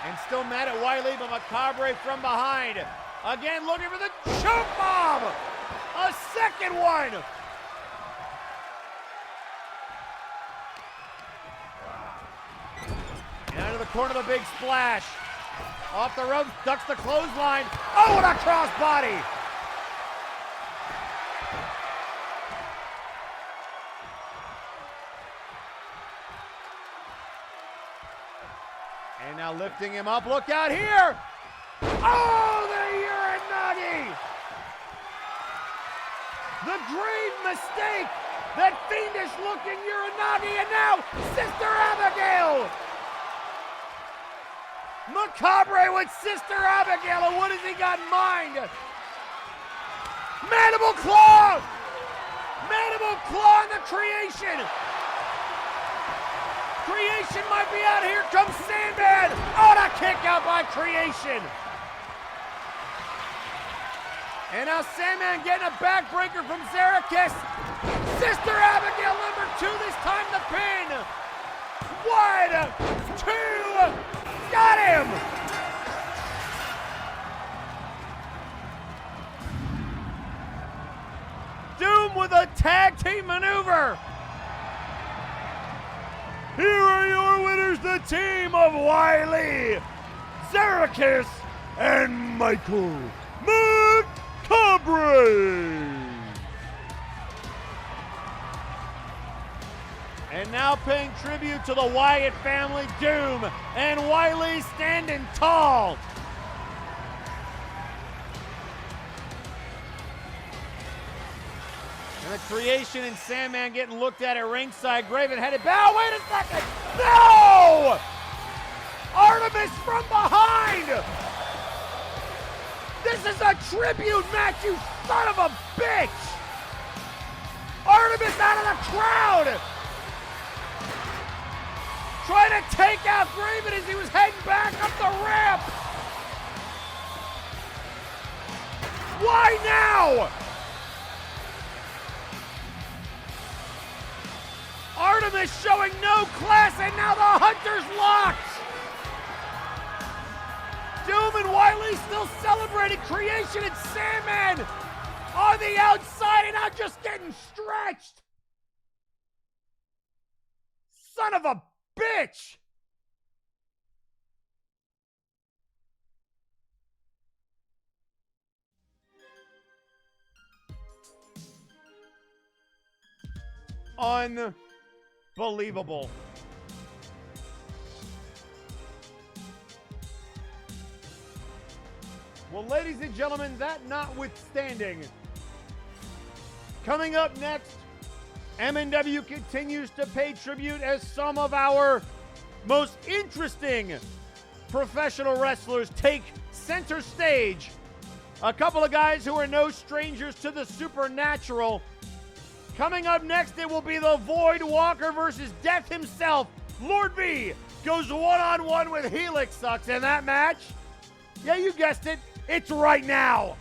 And still mad at Wiley, but Macabre from behind. Again, looking for the choke bomb. A second one. And out of the corner, the big splash. Off the rope, ducks the clothesline. Oh, and a crossbody. And now lifting him up. Look out here. Oh, the Uranagi. The grave mistake. That fiendish-looking Uranagi, and now Sister Abigail. Macabre with Sister Abigail, and what has he got in mind? Mandible Claw! Mandible Claw in the Creation! Creation might be out. Here comes Sandman! Oh, the kick out by Creation! And now Sandman getting a backbreaker from Zarakis. Sister Abigail #2, this time the pin. 1, 2, got him! Doom with a tag team maneuver. Here are your winners, the team of Wiley, Zarakis, and Michael McCabre. And now paying tribute to the Wyatt family, Doom and Wiley standing tall. And the Creation and Sandman getting looked at ringside. Graven headed back. Oh, wait a second. No! Artemis from behind. This is a tribute match, you son of a bitch. Artemis out of the crowd. Trying to take out Graven as he was heading back up the ramp. Why now? Artemis showing no class, and now the Hunter's locked. Doom and Wiley still celebrating. Creation and Sandman on the outside and out, just getting stretched. Son of a bitch! Unbelievable. Well, ladies and gentlemen, that notwithstanding, coming up next, MNW continues to pay tribute as some of our most interesting professional wrestlers take center stage. A couple of guys who are no strangers to the supernatural. Coming up next, it will be the Void Walker versus Death himself. Lord V goes one-on-one with Helix Sucks in that match. Yeah, you guessed it. It's right now.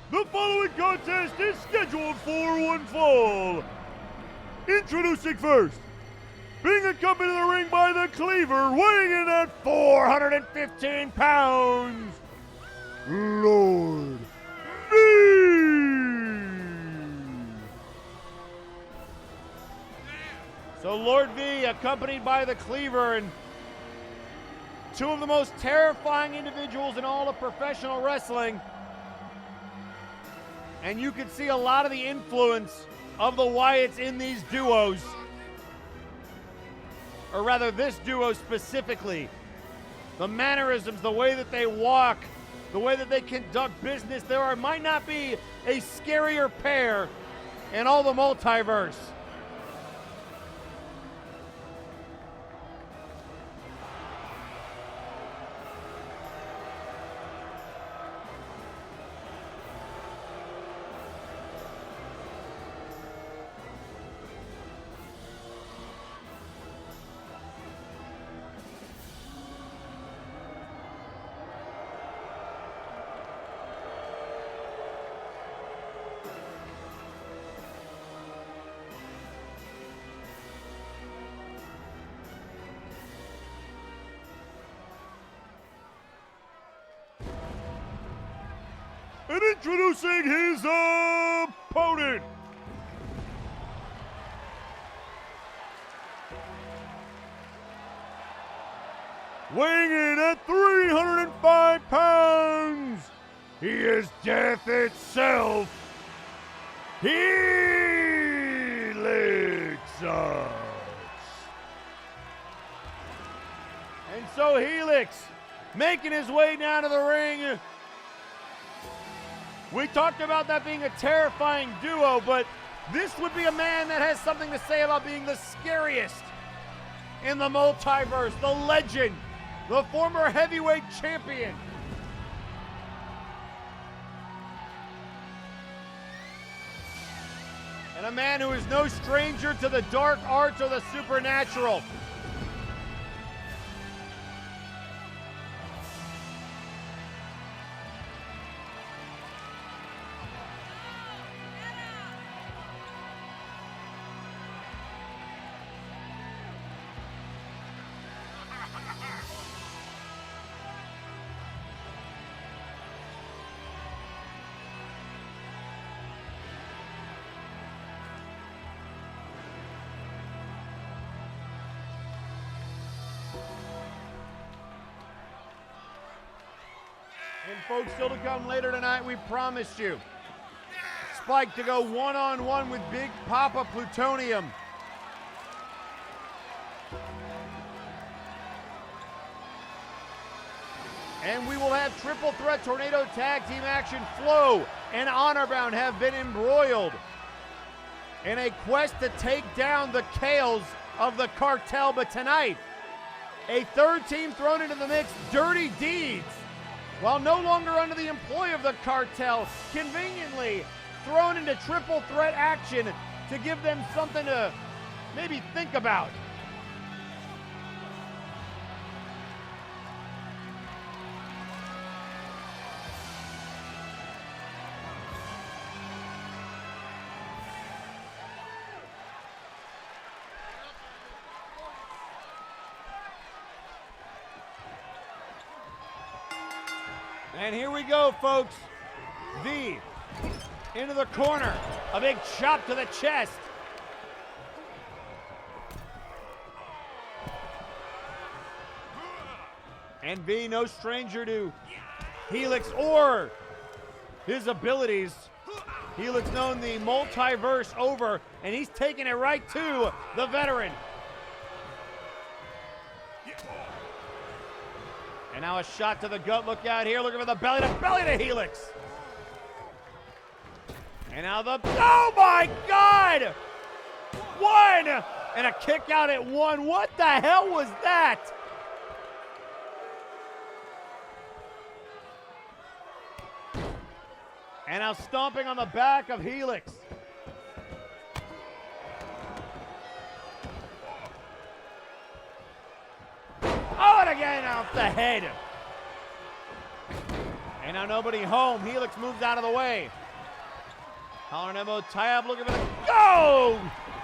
The following contest is scheduled for one fall. Introducing first, being accompanied to the ring by the Cleaver, weighing in at 415 pounds, Lord V. So Lord V accompanied by the Cleaver, and two of the most terrifying individuals in all of professional wrestling. And you can see a lot of the influence of the Wyatts in these duos. Or rather, this duo specifically. The mannerisms, the way that they walk, the way that they conduct business. Might not be a scarier pair in all the multiverse. And introducing his opponent, weighing in at 305 pounds, He is death itself. Helix. And so Helix making his way down to the ring. We talked about that being a terrifying duo, but this would be a man that has something to say about being the scariest in the multiverse, the legend, the former heavyweight champion. And a man who is no stranger to the dark arts or the supernatural. And folks, still to come later tonight, we promised you. Spike to go one-on-one with Big Papa Plutonium. And we will have triple threat tornado tag team action. Flow and Honorbound have been embroiled in a quest to take down the Kales of the cartel. But tonight, a third team thrown into the mix, Dirty Deeds, while no longer under the employ of the cartel, conveniently thrown into triple threat action to give them something to maybe think about. And here we go, folks. V into the corner. A big chop to the chest. And V, no stranger to Helix or his abilities. Helix known the multiverse over, and he's taking it right to the veteran. And now a shot to the gut. Look out here. Looking for the belly to Helix. And now the, oh my God! One! And a kick out at one. What the hell was that? And now stomping on the back of Helix. Oh, and again off the head. And now nobody home. Helix moves out of the way. Collar and Emo tie up, looking for the go!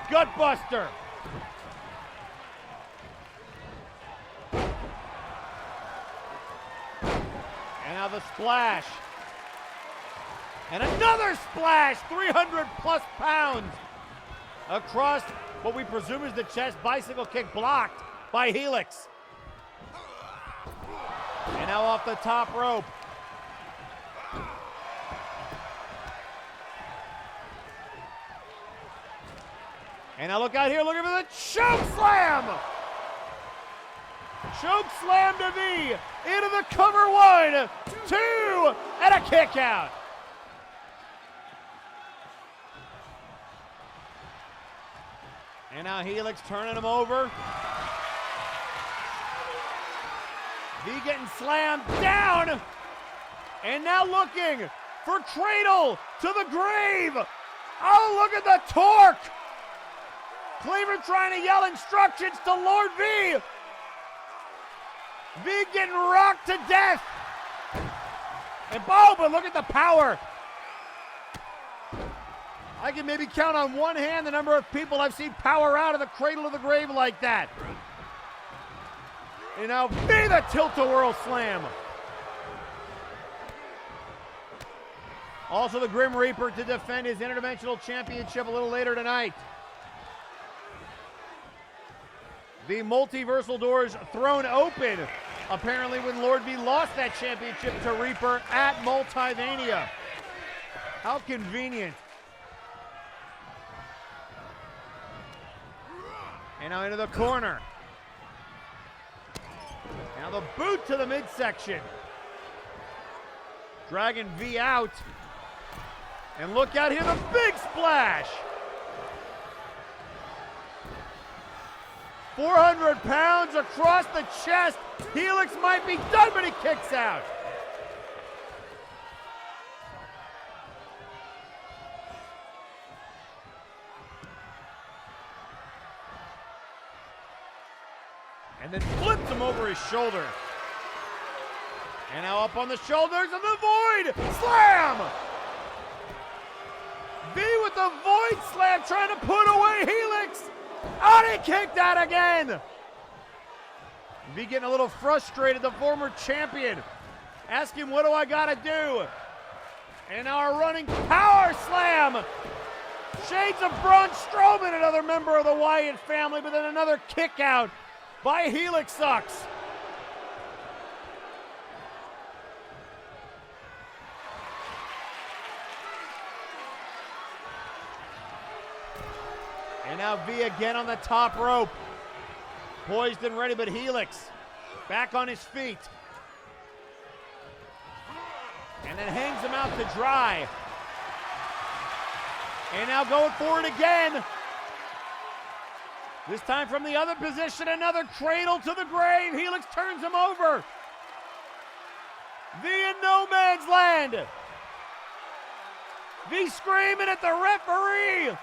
Gutbuster. And now the splash. And another splash, 300 plus pounds across what we presume is the chest. Bicycle kick blocked by Helix. And now off the top rope. And now look out here, looking for the choke slam! Choke slam to V, into the cover, 1, 2, and a kick out. And now Helix turning him over. V getting slammed down. And now looking for cradle to the grave. Oh, look at the torque. Cleaver trying to yell instructions to Lord V. V getting rocked to death. And oh, but look at the power. I can maybe count on one hand the number of people I've seen power out of the cradle of the grave like that. And now V the tilt-a-whirl slam. Also the Grim Reaper to defend his Interdimensional Championship a little later tonight. The multiversal doors thrown open Apparently when Lord V lost that championship to Reaper at Multivania. How convenient. And now into the corner. Now the boot to the midsection. Dragging V out. And look out here, the big splash. 400 pounds across the chest. Helix might be done, but he kicks out. And then flips him over his shoulder. And now up on the shoulders of the Void. Slam! V with the Void Slam trying to put away Helix. Oh, he kicked out again. V getting a little frustrated, the former champion. Asking, what do I gotta do? And now our running power slam. Shades of Braun Strowman, another member of the Wyatt family, but then another kick out by Helix Sucks. And now V again on the top rope. Poised and ready, but Helix back on his feet. And then hangs him out to dry. And now going forward again. This time from the other position, another cradle to the grave. Helix turns him over. V in no man's land. V screaming at the referee.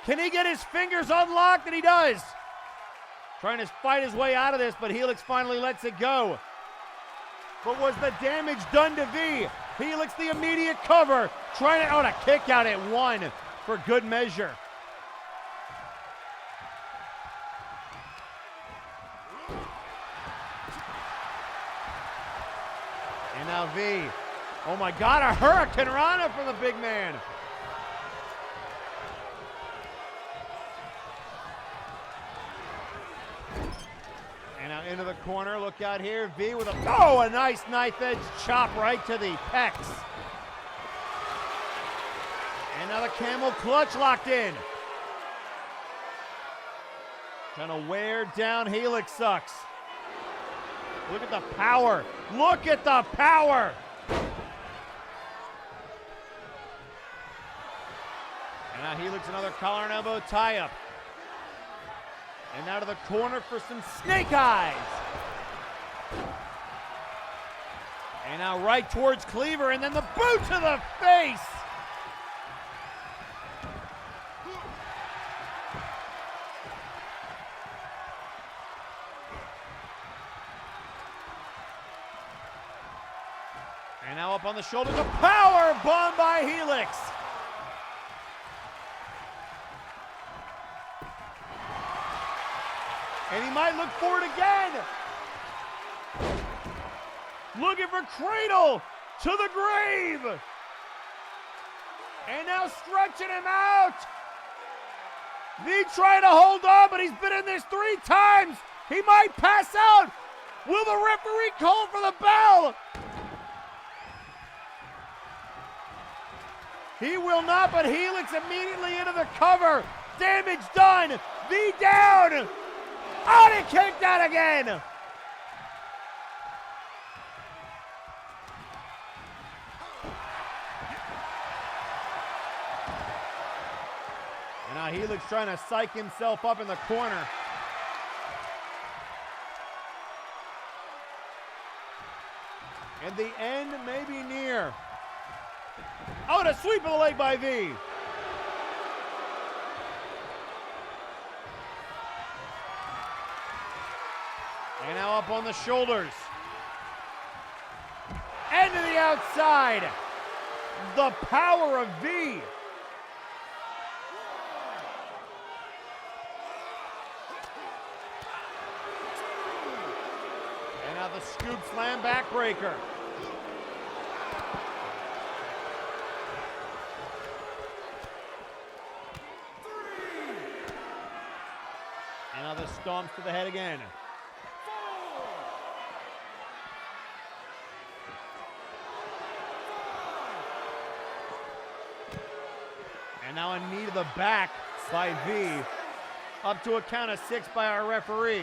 Can he get his fingers unlocked? And he does. Trying to fight his way out of this, but Helix finally lets it go. But was the damage done to V? Helix the immediate cover. Trying to, a kick out at one for good measure. And now V. Oh my God, a Hurricane Rana from the big man. Into the corner, look out here, V with a nice knife edge chop right to the pecs. And now the camel clutch locked in. Trying to wear down Helix Sucks. Look at the power. Look at the power. And now Helix another collar and elbow tie-up. And now to the corner for some snake eyes. And now right towards Cleaver, and then the boot to the face. And now up on the shoulders, a power bomb by Helix. And he might look for it again. Looking for cradle to the grave. And now stretching him out. V trying to hold on, but he's been in this 3 times. He might pass out. Will the referee call for the bell? He will not, but Helix immediately into the cover. Damage done. V down. Oh, he kicked out again! And now Helix trying to psych himself up in the corner. And the end may be near. Oh, and a sweep of the leg by V. And now up on the shoulders. And to the outside. The power of V. And now the scoop slam backbreaker. stomps to the head again. And now a knee to the back by V. Up to a count of 6 by our referee.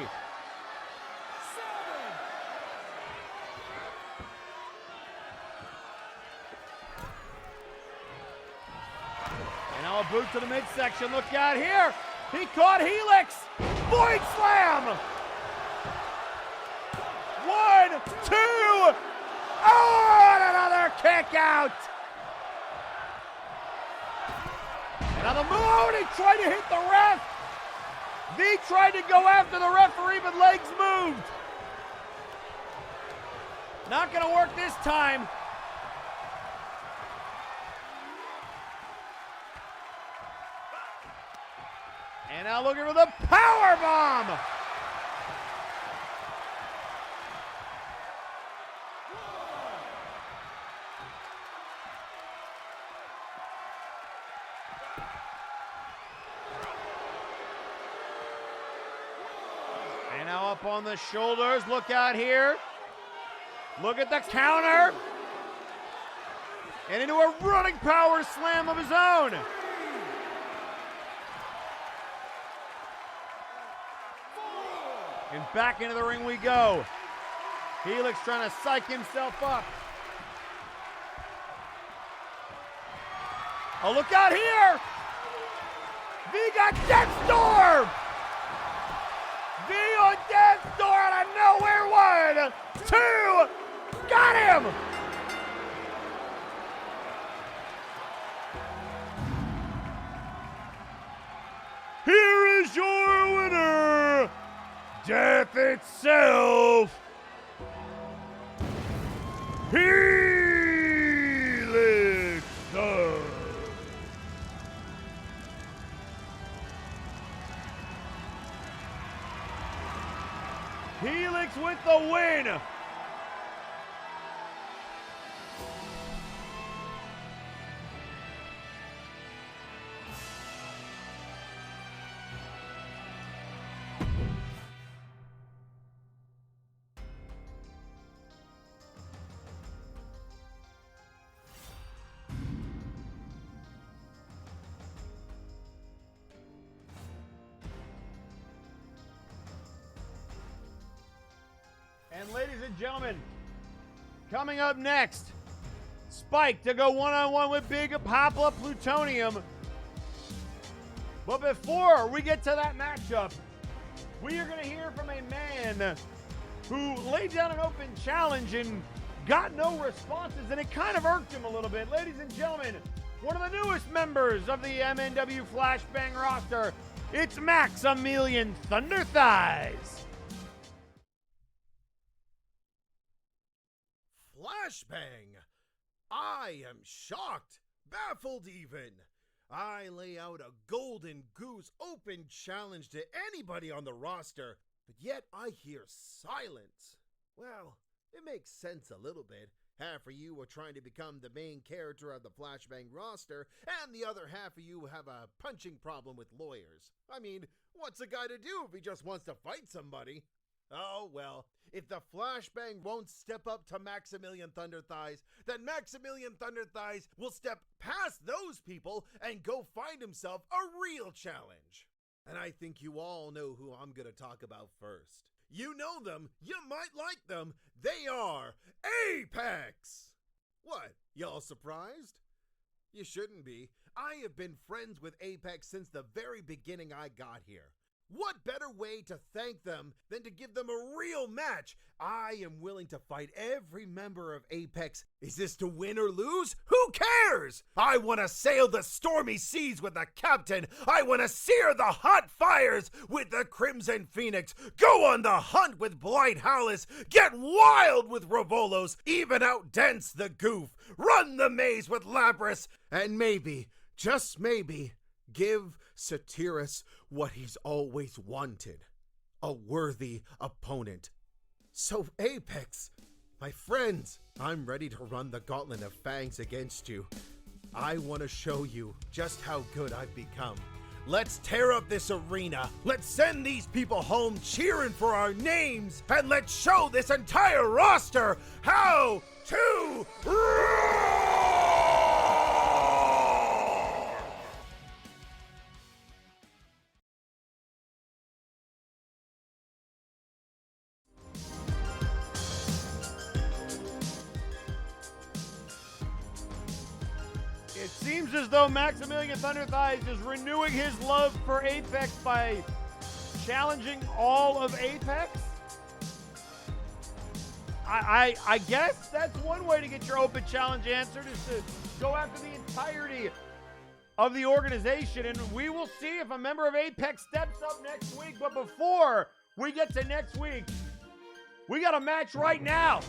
And now a boot to the midsection. Look out here. He caught Helix. Void slam. 1, 2. Oh, and another kick out. Now the move, he tried to hit the ref. V tried to go after the referee, but legs moved. Not gonna work this time. And now looking for the power bomb. And now up on the shoulders. Look out here. Look at the counter. And into a running power slam of his own. And back into the ring we go. Helix trying to psych himself up. Oh, look out here! V got Death's Door! V on Death's Door out of nowhere. 1, 2, got him! Here is your winner, Death itself, Helix. Helix with the win. And ladies and gentlemen, coming up next, Spike to go one-on-one with Big Papa Plutonium. But before we get to that matchup, we are going to hear from a man who laid down an open challenge and got no responses, and it kind of irked him a little bit. Ladies and gentlemen, one of the newest members of the MNW Flashbang roster, it's Maximilian Thunder Thighs. Flashbang! I am shocked, baffled even. I lay out a golden goose open challenge to anybody on the roster, but yet I hear silence. Well, it makes sense a little bit. Half of you are trying to become the main character of the Flashbang roster, and the other half of you have a punching problem with lawyers. I mean, what's a guy to do if he just wants to fight somebody? Oh, well, if the Flashbang won't step up to Maximilian Thunder Thighs, then Maximilian Thunder Thighs will step past those people and go find himself a real challenge. And I think you all know who I'm going to talk about first. You know them, you might like them, they are Apex! What, y'all surprised? You shouldn't be. I have been friends with Apex since the very beginning I got here. What better way to thank them than to give them a real match? I am willing to fight every member of Apex. Is this to win or lose? Who cares? I want to sail the stormy seas with the captain. I want to sear the hot fires with the Crimson Phoenix. Go on the hunt with Blight Howlis. Get wild with Revolos. Even outdance the Goof. Run the maze with Labras. And maybe, just maybe, give Satyrus what he's always wanted, a worthy opponent. So Apex, my friends, I'm ready to run the gauntlet of fangs against you. I want to show you just how good I've become. Let's tear up this arena. Let's send these people home cheering for our names. And let's show this entire roster how to roar! It seems as though Maximilian Thunderthighs is renewing his love for Apex by challenging all of Apex. I guess that's one way to get your open challenge answered, is to go after the entirety of the organization, and we will see if a member of Apex steps up next week. But before we get to next week, we got a match right now.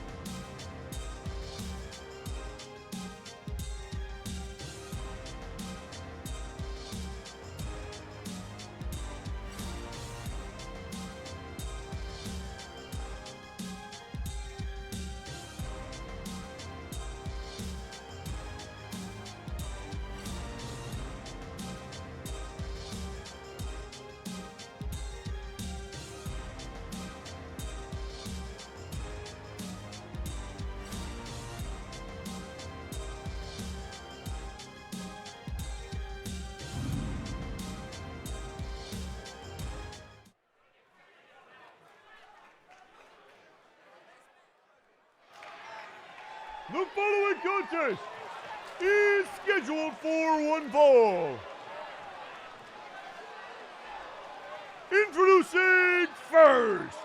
The following contest is scheduled for one fall. Introducing first,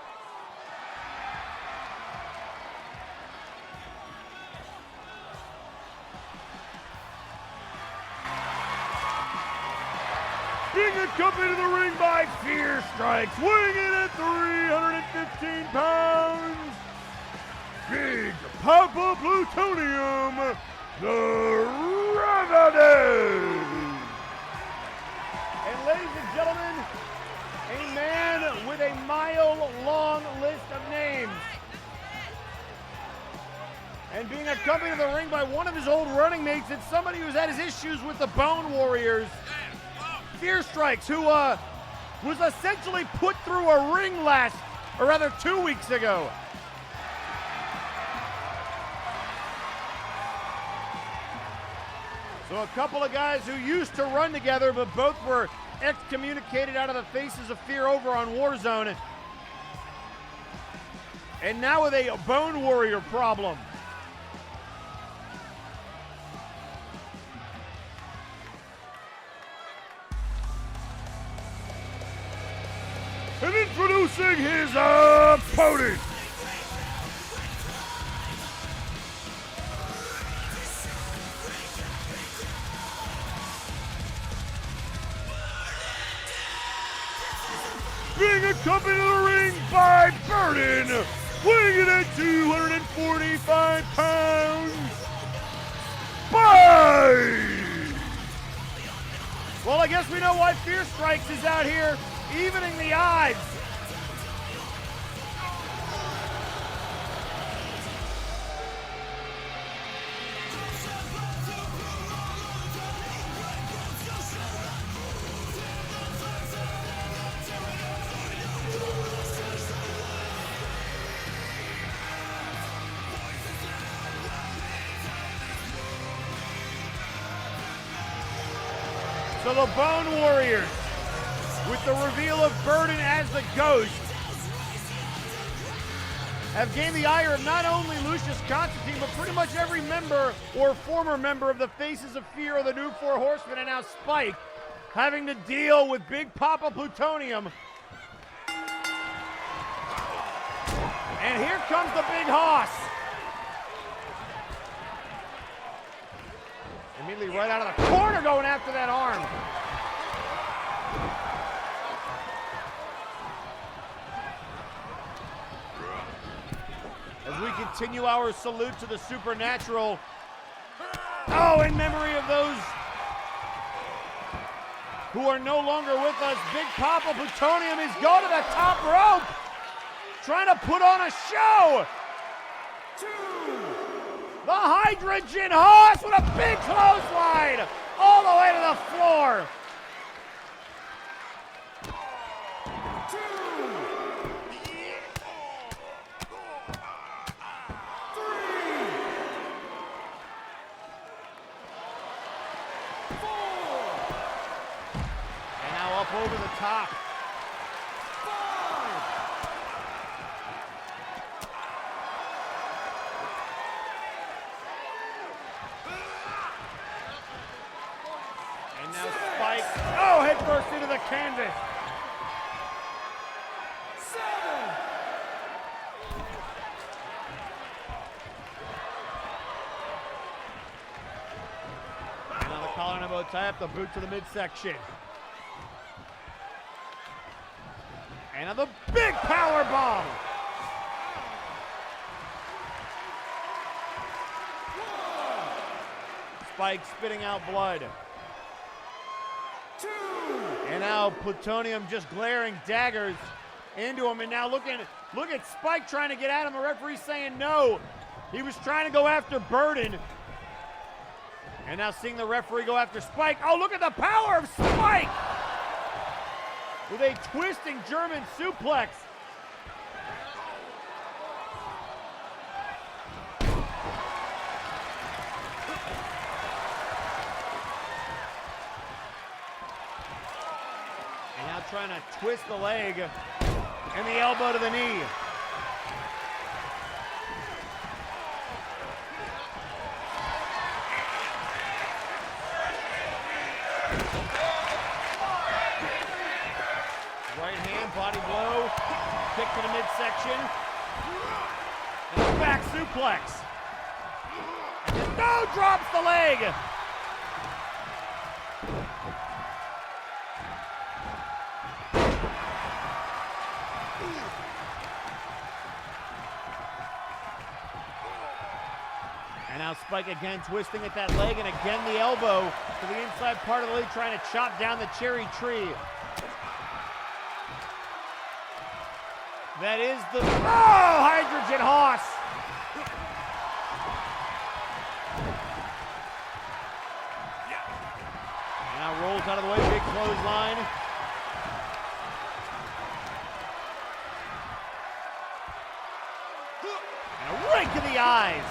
being accompanied to the ring by Fear Strikes, weighing in at 315 pounds. Big Papa Plutonium, the Revenant. And ladies and gentlemen, a man with a mile-long list of names. And being accompanied to the ring by one of his old running mates, and somebody who's had his issues with the Bone Warriors, Fear Strikes, who was essentially put through a ring 2 weeks ago. So a couple of guys who used to run together, but both were excommunicated out of the Faces of Fear over on Warzone. And now with a Bone Warrior problem. And introducing his opponent, being accompanied to the ring by Burden, weighing in at 245 pounds. Bye! Well, I guess we know why Fear Strikes is out here evening the odds. So the Bone Warriors, with the reveal of Burden as the Ghost, have gained the ire of not only Lucius Constantine, but pretty much every member or former member of the Faces of Fear, or the New Four Horsemen, and now Spike, having to deal with Big Papa Plutonium. And here comes the Big Hoss. Immediately right out of the corner, going after that arm. As we continue our salute to the Supernatural. Oh, in memory of those who are no longer with us, Big Papa Plutonium is going to the top rope, trying to put on a show. The Hydrogen Hoss with a big clothesline all the way to the floor. And now up over the top. And now Spike. Oh, head first into the canvas. And on the collar and elbow tie-up, the boot to the midsection. And on the big power bomb. Spike spitting out blood. And now Plutonium just glaring daggers into him. And now look at Spike trying to get at him. The referee saying no. He was trying to go after Burden. And now seeing the referee go after Spike. Oh, look at the power of Spike! With a twisting German suplex. And now trying to twist the leg and the elbow to the knee. Right hand, body blow, kick to the midsection, and a back suplex. And no, drops the leg. And now Spike again twisting at that leg, and again the elbow to the inside part of the leg, trying to chop down the cherry tree. That is the, hydrogen horse. And now rolls out of the way, big clothesline. And a rake in the eyes.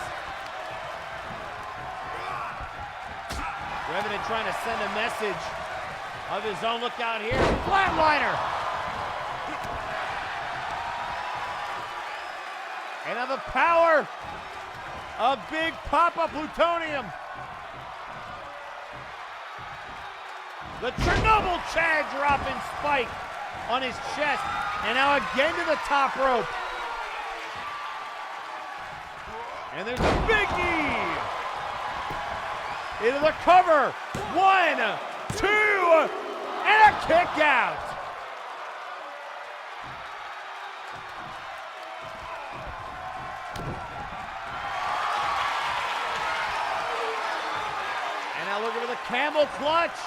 Revenant trying to send a message of his own. Look out here, flatliner. And now the power of Big Papa Plutonium. The Chernobyl Chad dropping Spike on his chest. And now again to the top rope. And there's a big knee. Into the cover. 1, 2, and a kick out. Looking for the camel clutch.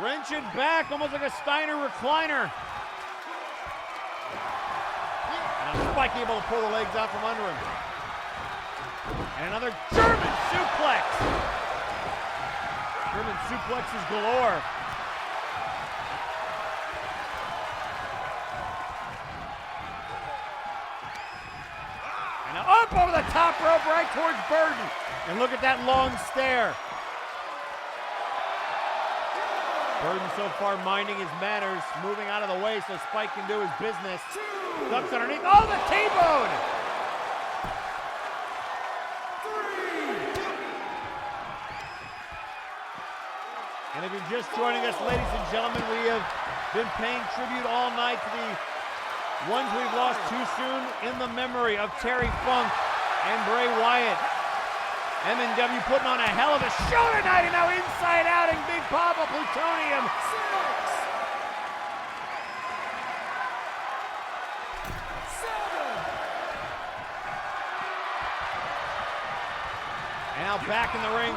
Wrench it back, almost like a Steiner recliner. And now Spike able to pull the legs out from under him. And another German suplex. German suplexes galore. And now up over the top rope right towards Burden. And look at that long stare. Burden so far minding his manners, moving out of the way so Spike can do his business. Ducks underneath. Oh, the T-bone! 3. And if you're just joining us, ladies and gentlemen, we have been paying tribute all night to the ones we've lost too soon in the memory of Terry Funk and Bray Wyatt. MNW putting on a hell of a show tonight, and now inside outing Big Papa Plutonium. 6, 7. And now back in the ring,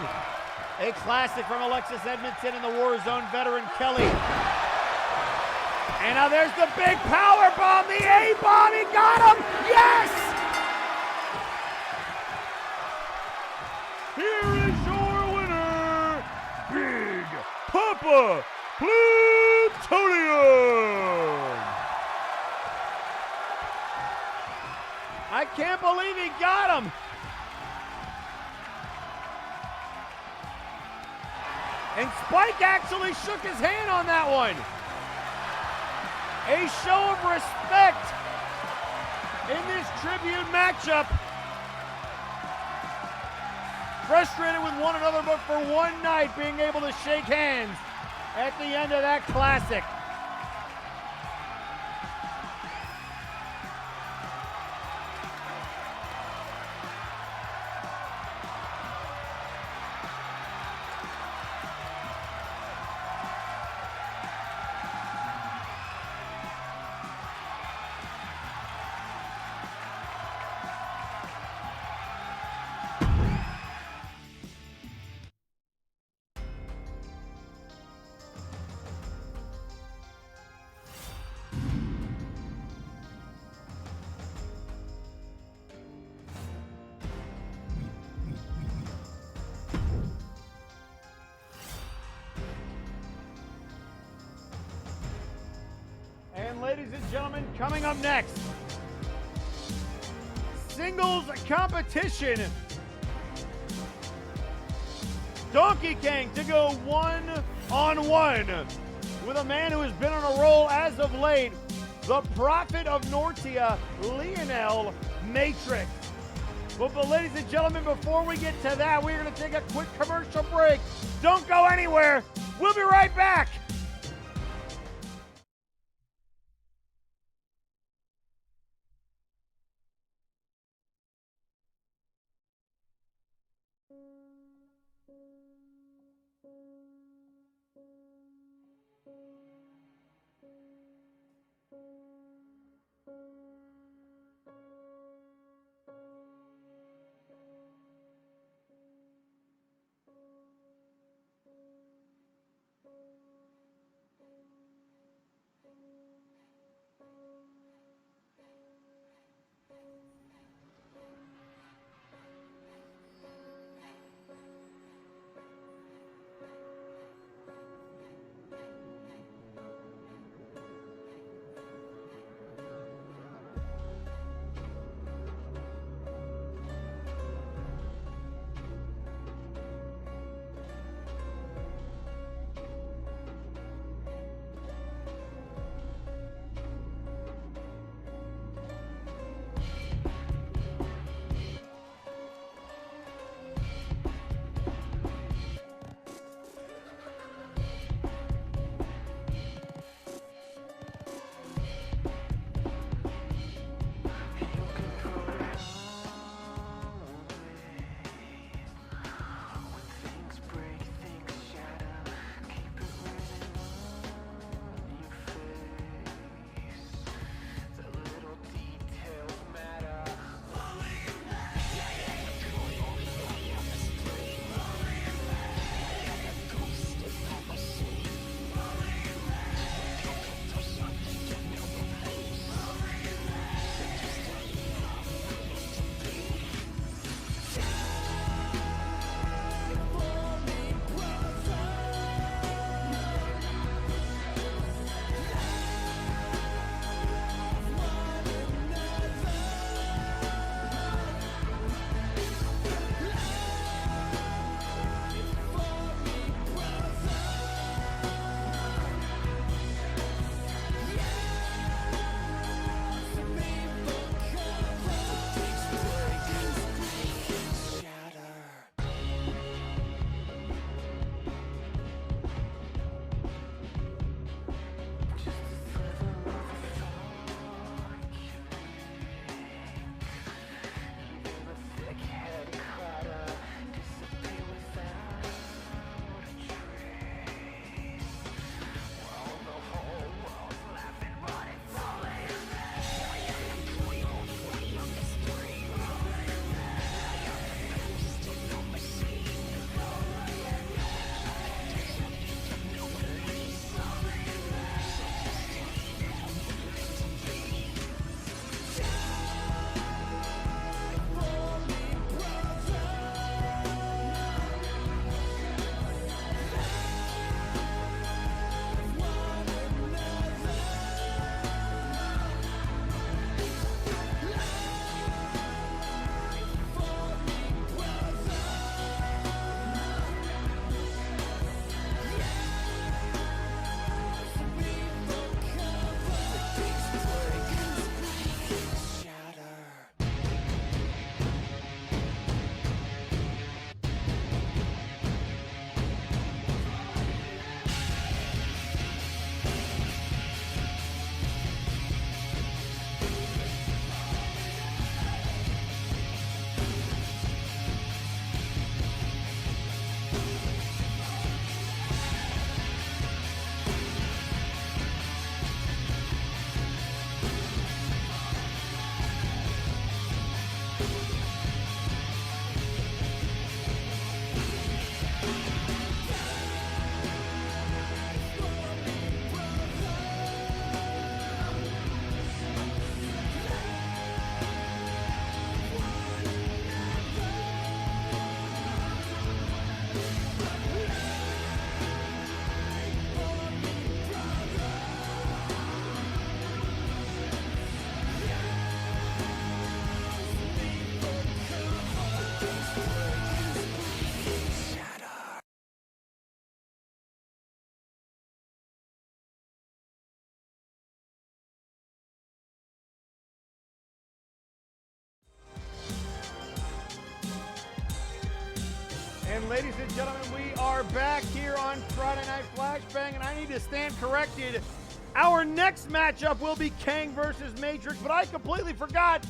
a classic from Alexis Edmondson and the Warzone veteran Kelly. And now there's the big power bomb, the A-bomb, he got him, yes! Here is your winner, Big Papa Plutonium! I can't believe he got him! And Spike actually shook his hand on that one. A show of respect in this tribute matchup. Frustrated with one another, but for one night being able to shake hands at the end of that classic. And ladies and gentlemen, coming up next, singles competition. Donkey Kong to go one-on-one with a man who has been on a roll as of late, the Prophet of Nortia, Lionel Matrix. But ladies and gentlemen, before we get to that, we're going to take a quick commercial break. Don't go anywhere. We'll be right back. ladies and gentlemen, we are back here on Friday Night Flashbang, and I need to stand corrected. Our next matchup will be Kang versus Matrix, but I completely forgot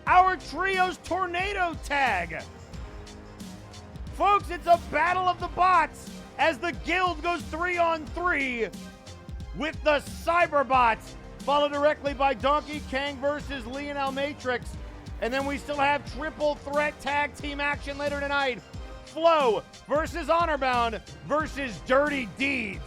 our Trios Tornado Tag. Folks, it's a battle of the bots as the guild goes 3-on-3 with the Cyberbots, followed directly by Donkey Kang versus Lionel Matrix. And then we still have triple threat tag team action later tonight. Flo versus Honorbound versus Dirty Deeds.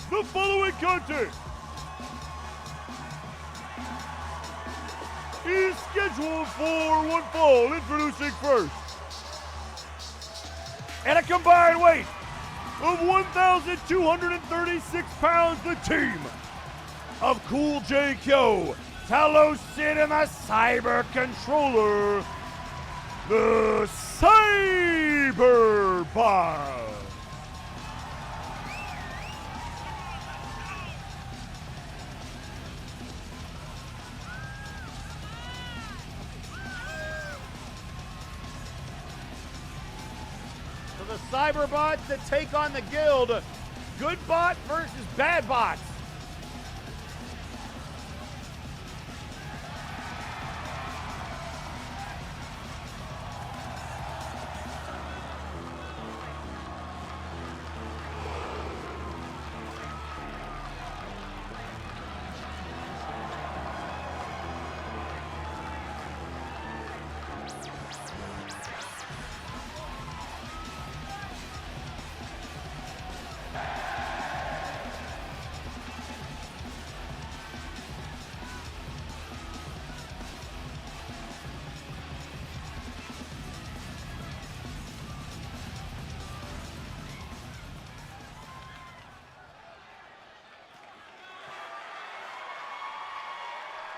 The following content is scheduled for one fall. Introducing first, at a combined weight of 1,236 pounds, the team of Cool J Kyo, Talos Sid, and the Cyber Controller, the Cyberbot. The Cyberbots that take on the guild. Good bot versus bad bots.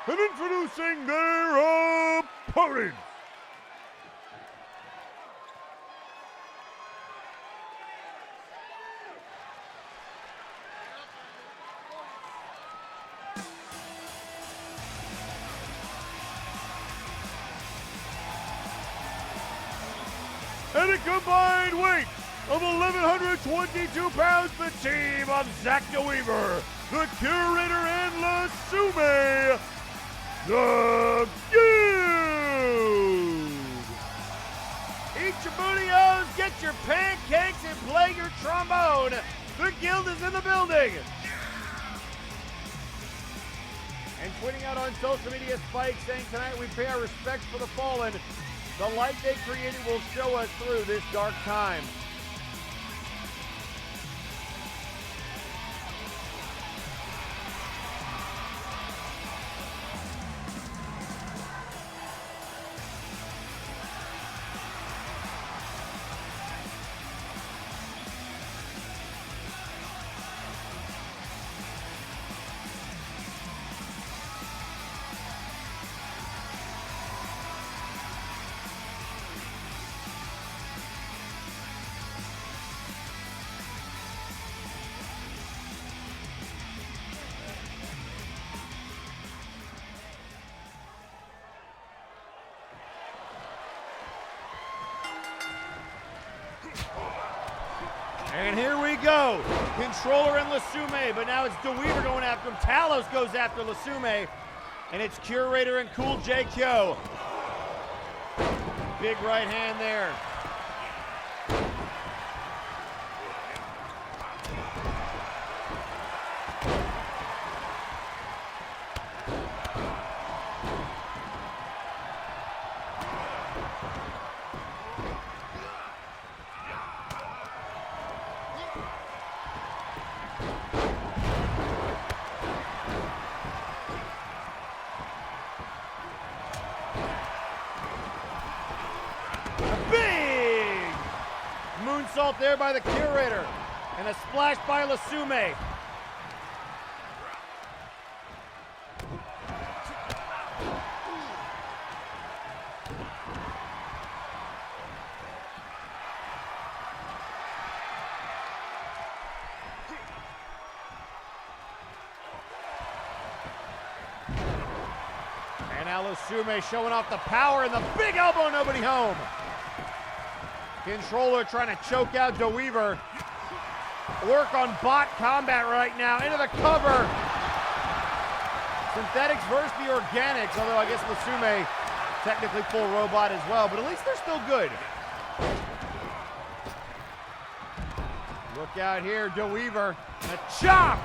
And introducing their opponents, at a combined weight of 1,122 pounds, the team of Zack DeWeaver, the Curator, and Lasume, the Guild. Eat your booty-os, get your pancakes, and play your trombone. The Guild is in the building. And tweeting out on social media, Spike saying, tonight we pay our respects for the fallen. The light they created will show us through this dark time. And here we go. Controller and Lasume, but now it's DeWeaver going after him. Talos goes after Lasume, and it's Curator and Cool J Kyo. Big right hand there. Moonsault there by the Curator, and a splash by Lasume. Now Lusume showing off the power and the big elbow, nobody home. Controller trying to choke out DeWeaver. Work on bot combat right now, into the cover. Synthetics versus the organics, although I guess Lusume technically full robot as well, but at least they're still good. Look out here, DeWeaver, a chop!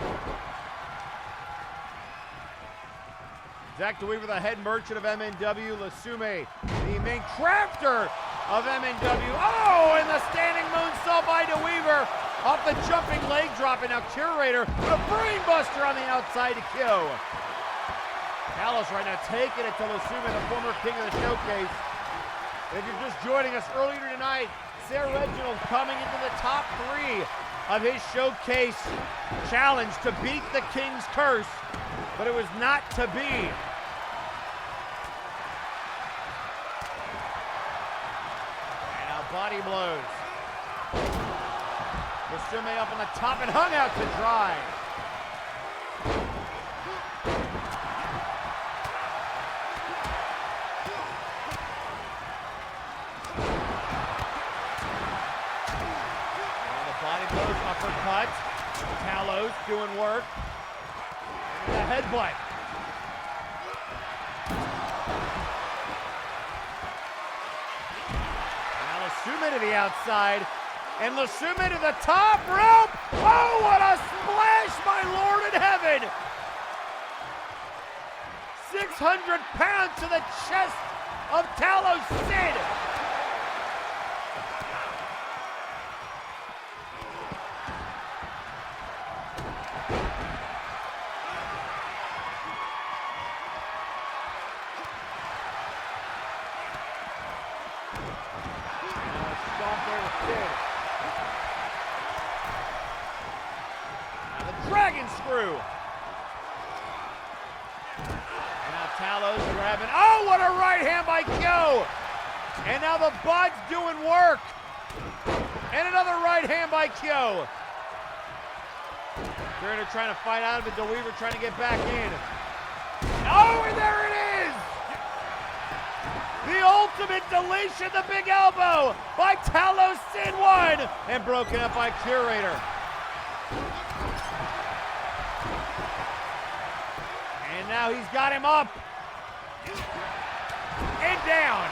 Zach DeWeaver, the head merchant of MNW. Lusume, the main crafter of MNW. Oh, and the standing moonsault by DeWeaver off the jumping leg drop, and now Curator with a brain buster on the outside to kill. Talos right now taking it to Lusume, the former king of the showcase. If you're just joining us earlier tonight, Sarah Reginald coming into the top 3 of his showcase challenge to beat the King's Curse, but it was not to be. And now body blows. Lusume up on the top and hung out to dry. Uppercut. Talos doing work. And a headbutt. Now Lusume to the outside. And Lusume to the top rope. Oh, what a splash, my Lord in heaven. 600 pounds to the chest of Talos Sid. Dragon screw. And now Talos grabbing. Oh, what a right hand by Kyo. And now the bot's doing work. And another right hand by Kyo. Curator trying to fight out of it. DeWeaver trying to get back in. Oh, and there it is. The ultimate deletion, the big elbow by Talos Sin 1. And broken up by Curator. And now he's got him up and down.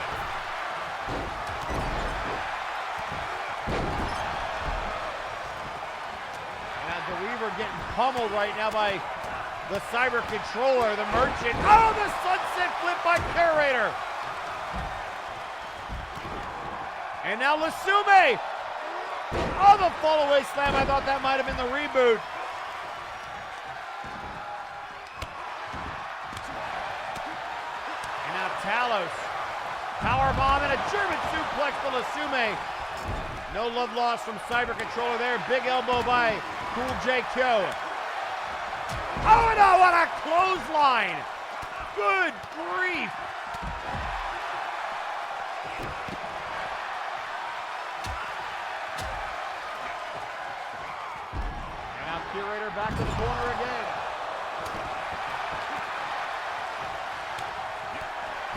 And now DeWeaver getting pummeled right now by the Cyber Controller, the Merchant. Oh, the sunset flip by Curator. And now Lusume. Oh, the fall away slam. I thought that might have been the reboot. Talos, powerbomb and a German suplex to Lusume. No love lost from Cyber Controller there. Big elbow by Cool J Kyo. Oh no, what a clothesline! Good grief! And now Curator back to the corner again.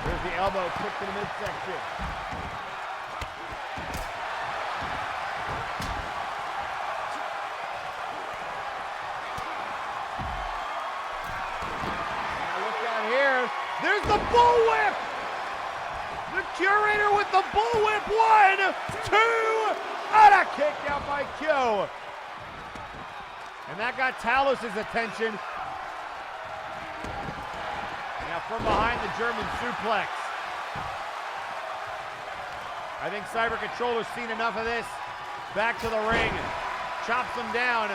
There's the elbow kick to the midsection. Now look out here. There's the bullwhip. The Curator with the bullwhip. 1, 2, and a kick out by Kyo. And that got Talos' attention. Now from behind the German suplex. I think Cyber Controller's seen enough of this. Back to the ring. Chops him down.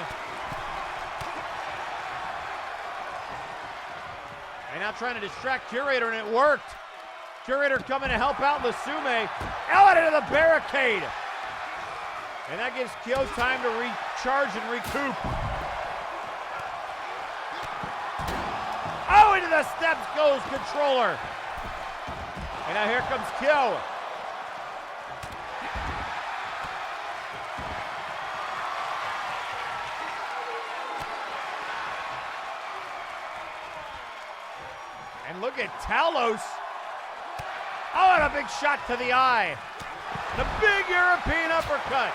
And now trying to distract Curator, and it worked. Curator coming to help out Lusume. Out into the barricade. And that gives Kyo time to recharge and recoup. Oh, into the steps goes Controller. And now here comes Kyo. And look at Talos Oh, and a big shot to the eye. The big European uppercut.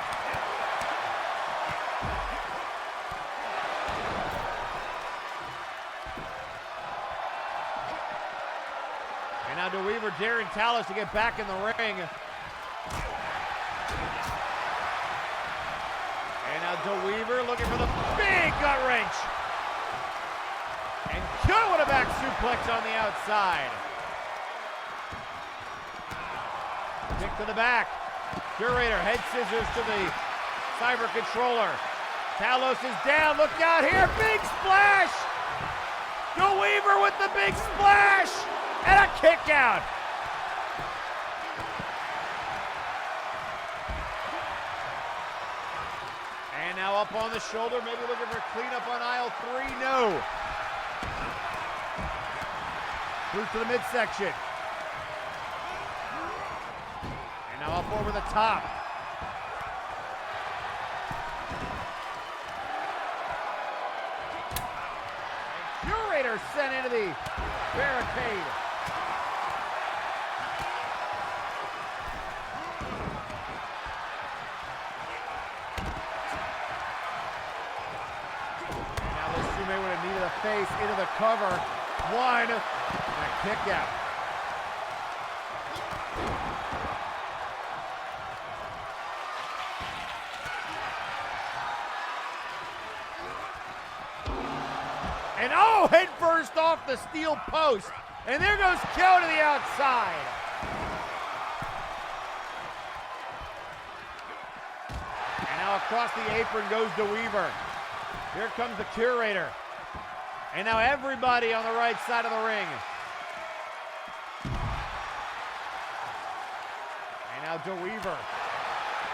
And now DeWeaver daring Talos to get back in the ring. And now DeWeaver looking for the big gut wrench. And Kyo with a back suplex on the outside. Kick to the back. Curator, head scissors to the Cyber Controller. Talos is down, look out here, big splash! DeWeaver with the big splash! And a kick out. And now up on the shoulder, maybe looking for cleanup on aisle 3, no. Through to the midsection. And now up over the top. And Curator sent into the barricade. And now Lusume would have needed a face into the cover. One, and a kick out. And oh, head first off the steel post. And there goes Kyo to the outside. And now across the apron goes DeWeaver. Here comes the Curator. And now everybody on the right side of the ring. And now DeWeaver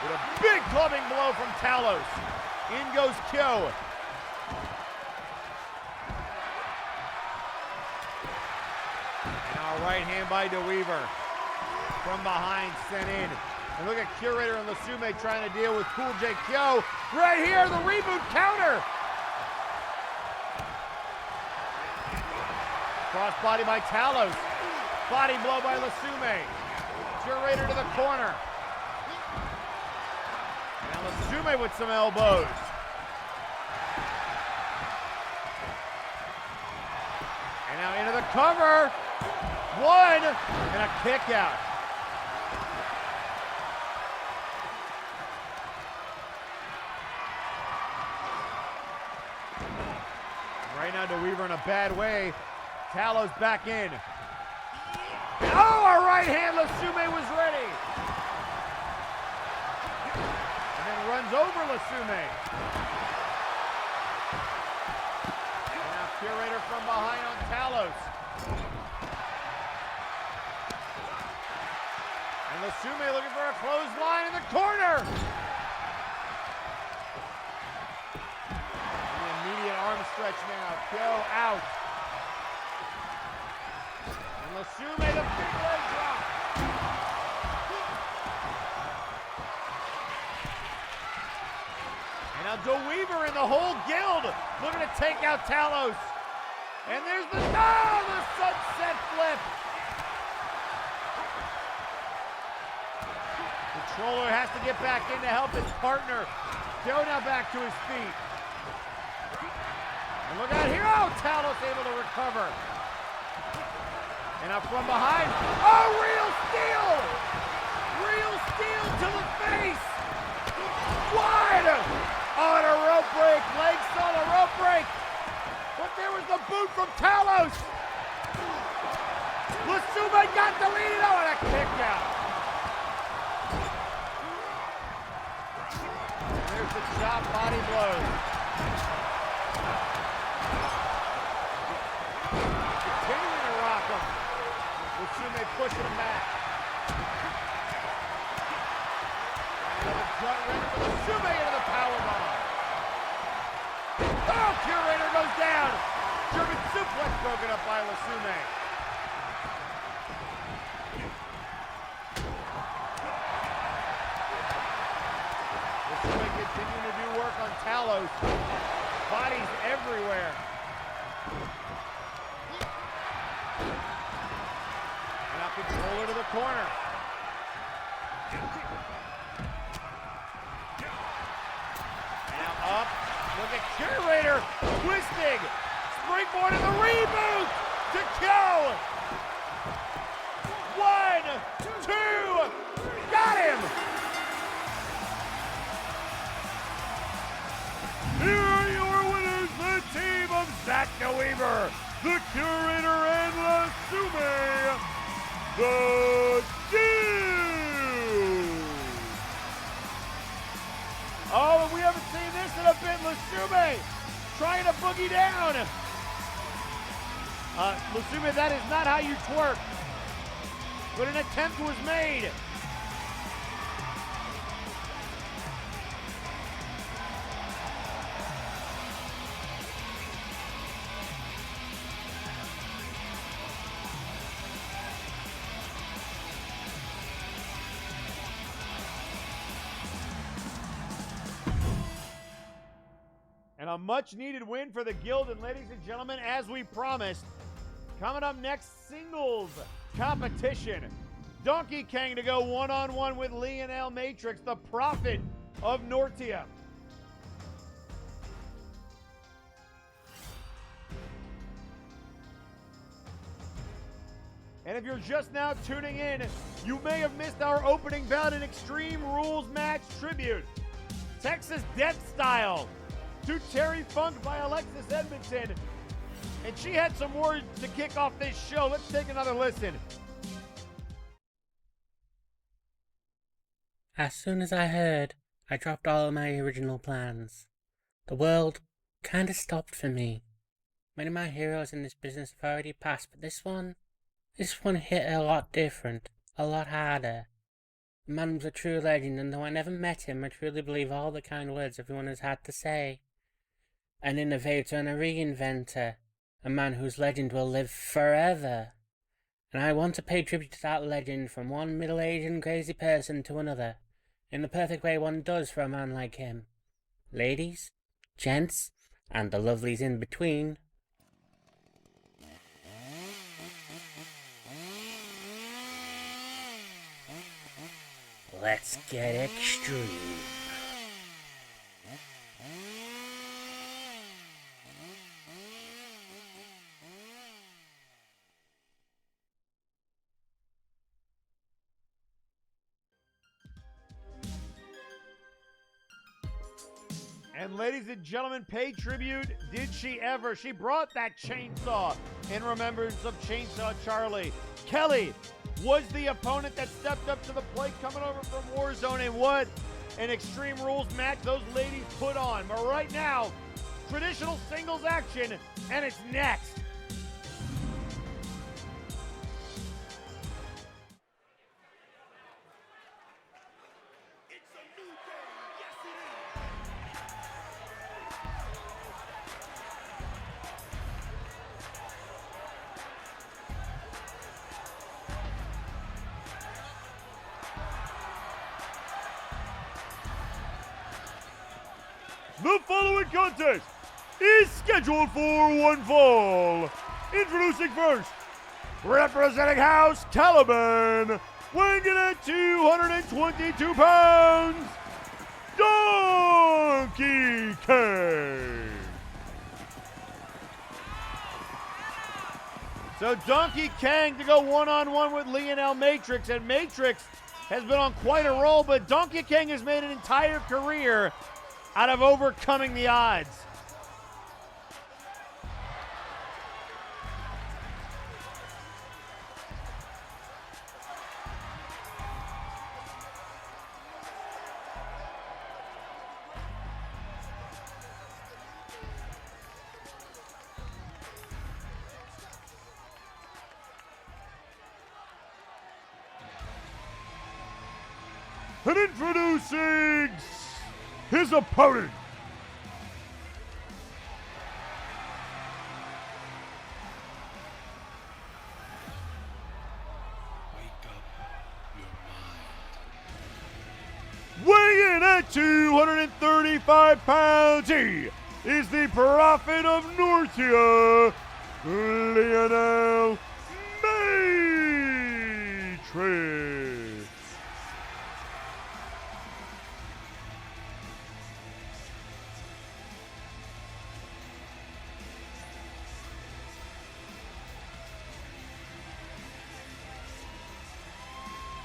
with a big clubbing blow from Talos. In goes Kyo. And now a right hand by DeWeaver. From behind, sent in. And look at Curator and Lusume trying to deal with Cool J Kyo. Right here, the reboot counter. Crossbody by Talos. Body blow by Lusume. Curator to the corner. And now Lusume with some elbows. And now into the cover. One, and a kick out. Right now, DeWeaver in a bad way. Talos back in. Oh, a right hand, Lusume was ready. And then runs over Lusume. And now Curator from behind on Talos. And Lusume looking for a clothesline in the corner. The immediate arm stretch now. Kyo out. And Lusume, the big leg drop. And now DeWeaver and the whole guild looking to take out Talos. And there's the sunset flip. Controller has to get back in to help his partner. Joe now back to his feet. And look out here. Oh, Talos able to recover. And up from behind. Oh, real steel! Real steel to the face! Wide! Oh, and a rope break. Legs saw the rope break. But there was the boot from Talos. Lusume got deleted. Oh, and a kick out. And there's the chop body blow. Continuing to rock him. Lusume pushing him back. Another front render for Lusume into the powerbomb. Oh, Curator goes down. German suplex broken up by Lusume. Lusume continuing to do work on Talos. Bodies everywhere. Controller to the corner. Now up. Look at Curator twisting. Springboard and the reboot to kill. 1, 2. Got him. Here are your winners, the team of Zach DeWeaver, the Curator, and Lasume, the Dude. Oh, and we haven't seen this in a bit. Lasume trying to boogie down. Lasume, that is not how you twerk. But an attempt was made. And a much-needed win for the Guild. And ladies and gentlemen, as we promised, coming up next, singles competition. Donkey Kong to go one-on-one with Lionel Matrix, the prophet of Nortia. And if you're just now tuning in, you may have missed our opening bout in Extreme Rules Match Tribute. Texas Death Style to Terry Funk by Alexis Edmonton. And she had some words to kick off this show. Let's take another listen. As soon as I heard, I dropped all of my original plans. The world kinda stopped for me. Many of my heroes in this business have already passed, but this one hit a lot different, a lot harder. The man was a true legend, and though I never met him, I truly believe all the kind words everyone has had to say. An innovator and a reinventor, a man whose legend will live forever. And I want to pay tribute to that legend from one middle-aged and crazy person to another, in the perfect way one does for a man like him. Ladies, gents, and the lovelies in between. Let's get extreme. And ladies and gentlemen, pay tribute. Did she ever? She brought that chainsaw in remembrance of Chainsaw Charlie. Kelly was the opponent that stepped up to the plate coming over from Warzone, and what an Extreme Rules match those ladies put on. But right now, traditional singles action, and it's next. The following contest is scheduled for one fall. Introducing first, representing House Caliban, weighing in at 222 pounds, Donkey Kong. So Donkey Kong to go one-on-one with Lionel Matrix, and Matrix has been on quite a roll, but Donkey Kong has made an entire career out of overcoming the odds. And introducing his opponent, weighing in at 235 pounds, he is the prophet of Nortia, Lionel Matrix.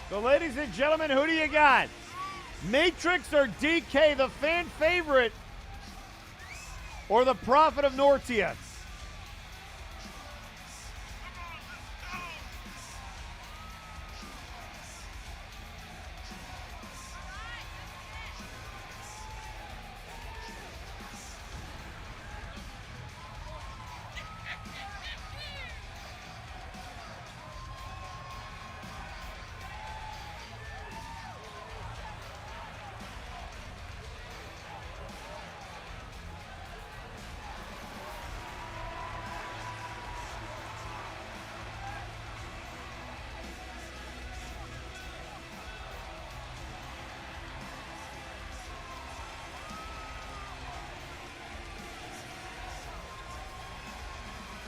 So, ladies and gentlemen, who do you got? Matrix or DK, the fan favorite, or the Prophet of Nortia?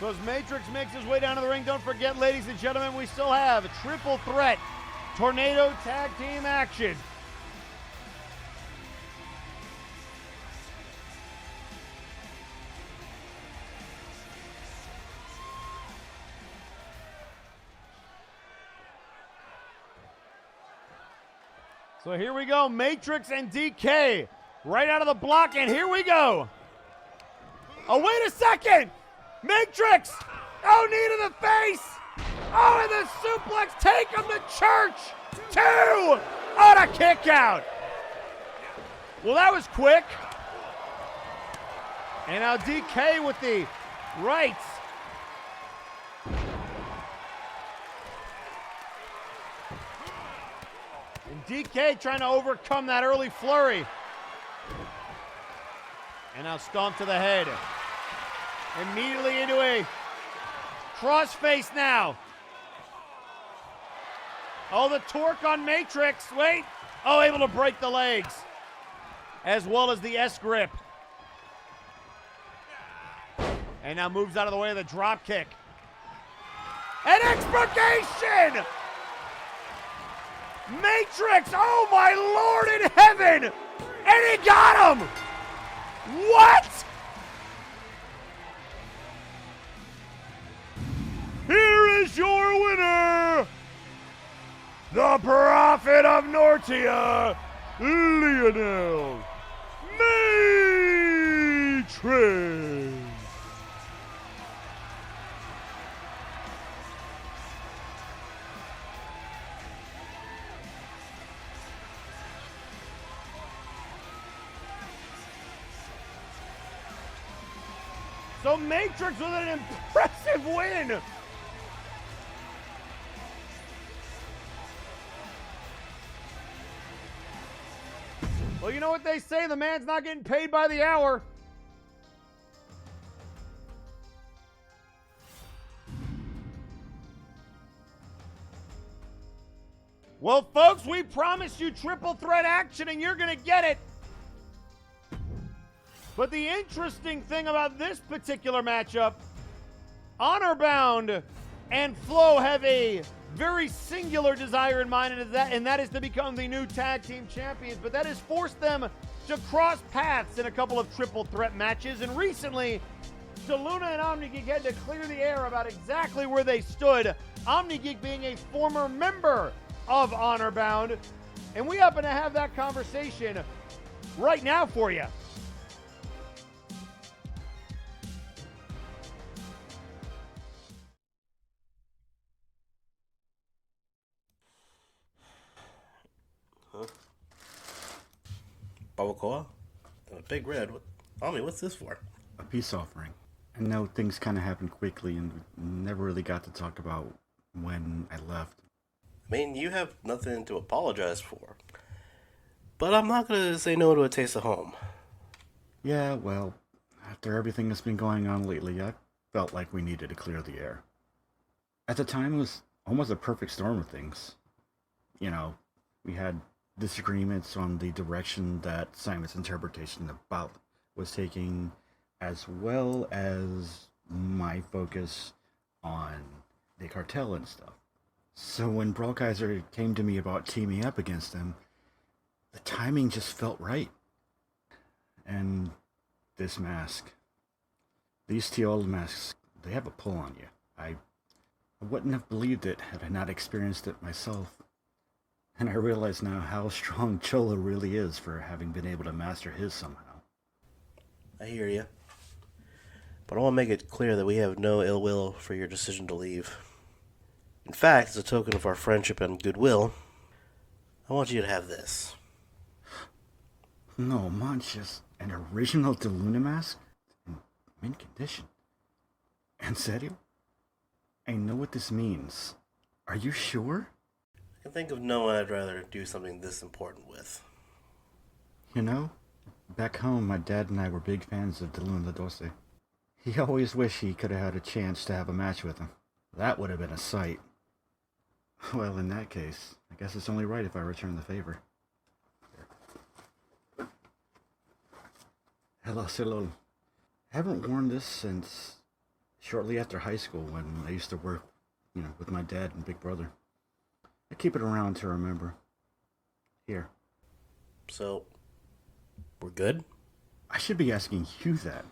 So as Matrix makes his way down to the ring, don't forget, ladies and gentlemen, we still have a triple threat tornado tag team action. So here we go, Matrix and DK right out of the block, and here we go. Oh, wait a second! Matrix! Oh, knee to the face! Oh, and the suplex, take him to church! 2! On a kick out! Well, that was quick. And now DK with the rights. And DK trying to overcome that early flurry. And now stomp to the head. Immediately into a crossface now. Oh, the torque on Matrix. Wait. Oh, able to break the legs. As well as the S-grip. And now moves out of the way of the drop kick. An expurgation! Matrix, oh my Lord in heaven! And he got him! What? Here is your winner, the Prophet of Nortia, Lionel Matrix. So Matrix with an impressive win. Well, you know what they say, the man's not getting paid by the hour. Well, folks, we promised you triple threat action, and you're going to get it. But the interesting thing about this particular matchup, Honorbound and Flo have a very singular desire in mind, and that is to become the new tag team champions. But that has forced them to cross paths in a couple of triple threat matches. And recently, DeLuna and OmniGeek had to clear the air about exactly where they stood. OmniGeek being a former member of Honorbound. And we happen to have that conversation right now for you. Barbacoa? Big Red. What's this for? A peace offering. I know things kind of happened quickly and we never really got to talk about when I left. I mean, you have nothing to apologize for. But I'm not going to say no to a taste of home. Yeah, well, after everything that's been going on lately, I felt like we needed to clear the air. At the time, it was almost a perfect storm of things. You know, we had disagreements on the direction that Simon's interpretation about was taking, as well as my focus on the cartel and stuff. So when Broadkaiser came to me about teaming up against him, the timing just felt right. And this mask. These two old masks, they have a pull on you. I wouldn't have believed it had I not experienced it myself. And I realize now how strong Cholo really is for having been able to master his somehow. I hear you. But I want to make it clear that we have no ill will for your decision to leave. In fact, as a token of our friendship and goodwill, I want you to have this. No manches, an original DeLuna mask? In mint condition. En serio? I know what this means. Are you sure? I can think of no one I'd rather do something this important with. You know, back home my dad and I were big fans of DeLuna Doce. He always wished he could have had a chance to have a match with him. That would have been a sight. Well, in that case, I guess it's only right if I return the favor. Hello, Silol. I haven't worn this since shortly after high school when I used to work, with my dad and big brother. I keep it around to remember. Here. So, we're good? I should be asking you that.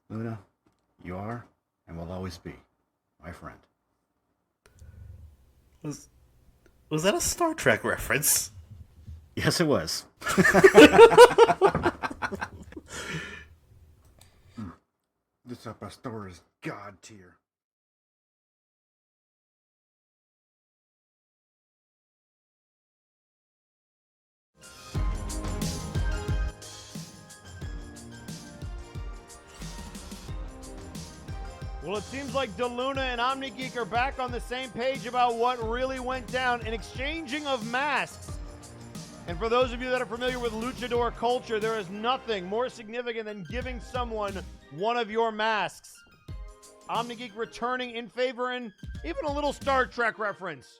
Luna, you are and will always be my friend. Was that a Star Trek reference? Yes, it was. This upper store is god tier. Well, it seems like DeLuna and OmniGeek are back on the same page about what really went down, an exchanging of masks. And for those of you that are familiar with luchador culture, there is nothing more significant than giving someone one of your masks. OmniGeek returning in favor and even a little Star Trek reference.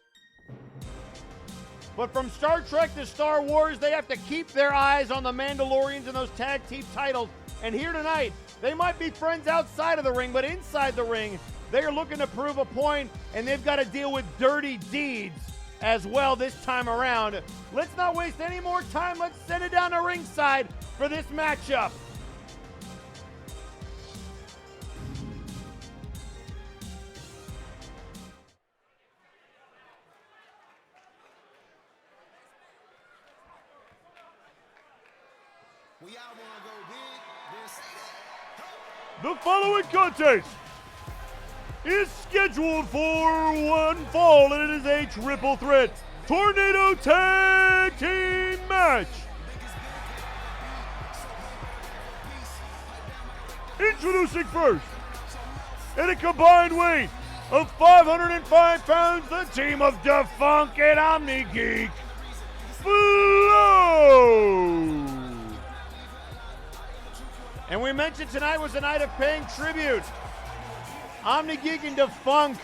But from Star Trek to Star Wars, they have to keep their eyes on the Mandalorians and those tag team titles. And here tonight, they might be friends outside of the ring, but inside the ring, they are looking to prove a point, and they've got to deal with dirty deeds as well this time around. Let's not waste any more time. Let's send it down to ringside for this matchup. The following contest is scheduled for one fall, and it is a triple threat tornado tag team match. Introducing first, at a combined weight of 505 pounds, the team of Defunk and OmniGeek, Flow. And we mentioned tonight was a night of paying tribute. OmniGeek and Defunk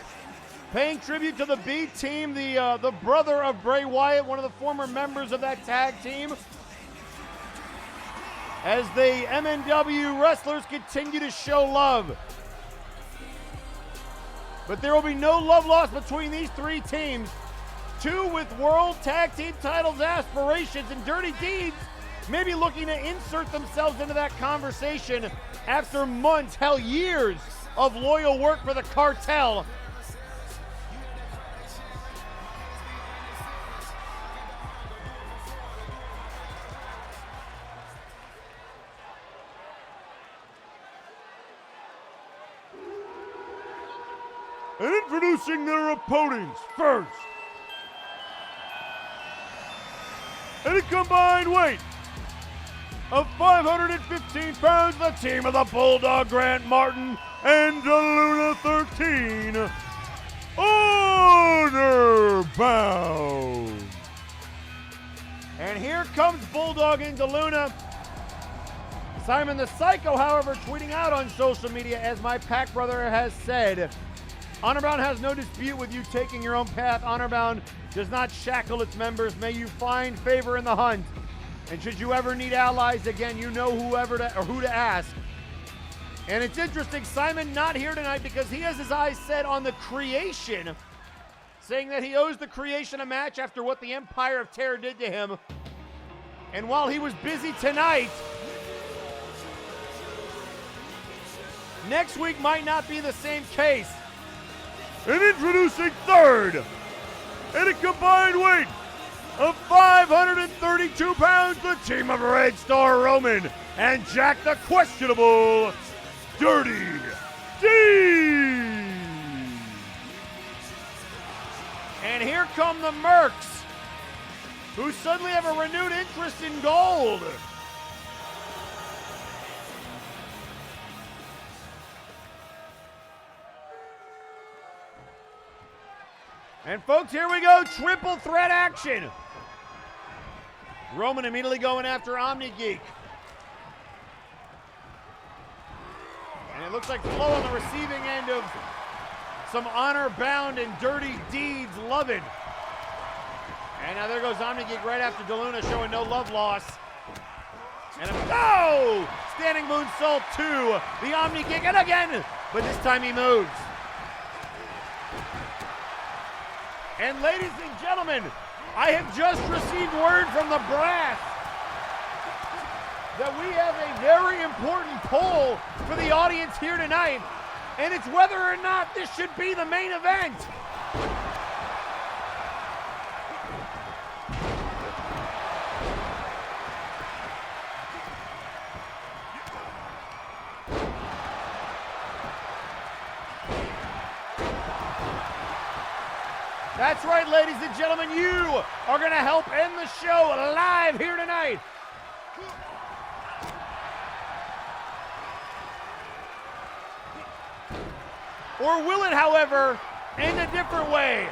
paying tribute to the B team, the brother of Bray Wyatt, one of the former members of that tag team. As the MNW wrestlers continue to show love. But there will be no love lost between these three teams. Two with World Tag Team Titles aspirations and Dirty Deeds maybe looking to insert themselves into that conversation after months, hell years, of loyal work for the cartel. And introducing their opponents first, at a combined weight of 515 pounds, the team of the Bulldog Grant Martin and DeLuna 13, Honor Bound. And here comes Bulldog and DeLuna. Simon the Psycho, however, tweeting out on social media, as my pack brother has said, Honorbound has no dispute with you taking your own path. Honorbound does not shackle its members. May you find favor in the hunt. And should you ever need allies again, you know who to ask. And it's interesting, Simon not here tonight because he has his eyes set on the creation saying that he owes the creation a match after what the Empire of Terror did to him. And while he was busy tonight, next week might not be the same case. And introducing third, in a combined weight of 532 pounds, the team of Red Star Roman and Jack the Questionable Dirty D. And here come the Mercs, who suddenly have a renewed interest in gold. And folks, here we go, triple threat action. Roman immediately going after OmniGeek. And it looks like Flo on the receiving end of some honor-bound and dirty deeds loving. And now there goes OmniGeek right after DeLuna, showing no love lost. And standing moonsault to the OmniGeek, and again, but this time he moves. And ladies and gentlemen, I have just received word from the brass that we have a very important poll for the audience here tonight, and it's whether or not this should be the main event. That's right, ladies and gentlemen, you are going to help end the show live here tonight. Or will it, however, end a different way?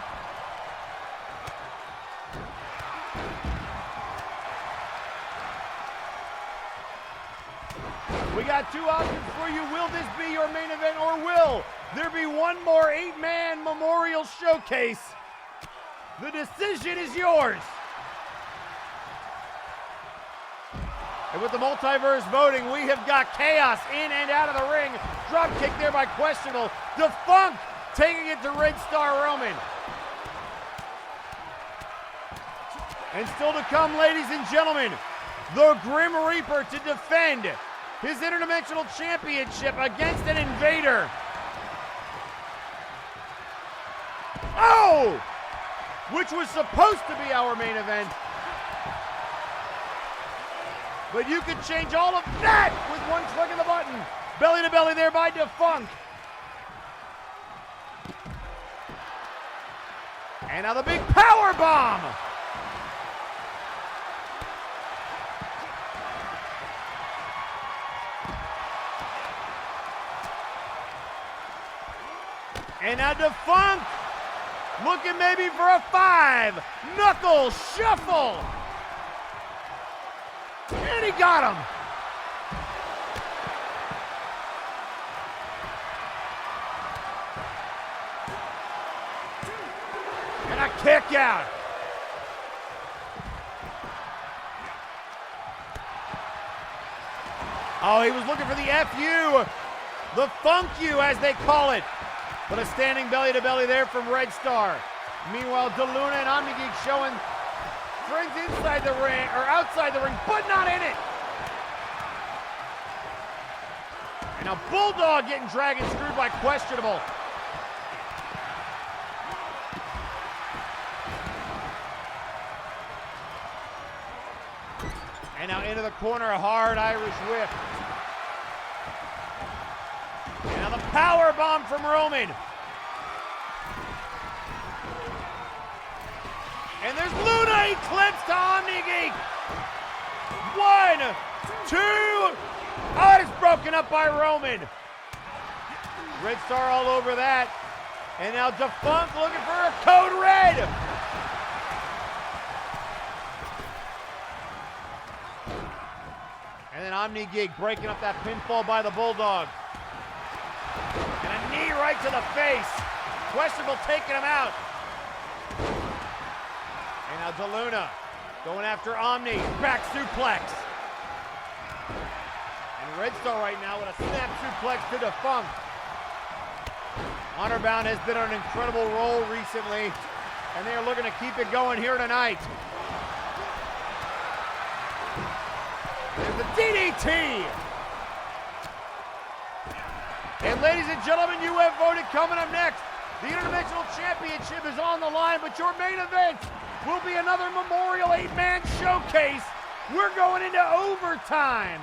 We got two options for you. Will this be your main event, or will there be one more 8-man memorial showcase? The decision is yours. And with the Multiverse voting, we have got Chaos in and out of the ring. Drop kick there by Questionable. Defunct taking it to Red Star Roman. And still to come, ladies and gentlemen, the Grim Reaper to defend his Interdimensional Championship against an Invader. Oh! Which was supposed to be our main event. But you can change all of that with one click of the button. Belly to belly there by Defunct. And now the big power bomb. And now Defunct looking maybe for a 5-knuckle shuffle. And he got him. And a kick out. Oh, he was looking for the FU, the funk you as they call it. But a standing belly to belly there from Red Star. Meanwhile, DeLuna and OmniGeek showing strength inside the ring, or outside the ring, but not in it. And now Bulldog getting dragged and screwed by Questionable. And now into the corner, a hard Irish whip. And now the power bomb from Roman. And there's Luna Eclipse to OmniGeek. 1, 2. Oh, it's broken up by Roman. Red Star all over that. And now Defunct looking for a code red. And then OmniGeek breaking up that pinfall by the Bulldog. And a knee right to the face. Questionable taking him out. And now DeLuna going after Omni. Back suplex. And Red Star right now with a snap suplex to Defunct. Honorbound has been on an incredible roll recently. And they are looking to keep it going here tonight. There's the DDT. And ladies and gentlemen, you have voted. Coming up next, the Interdimensional Championship is on the line, but your main event will be another Memorial 8-man showcase. We're going into overtime.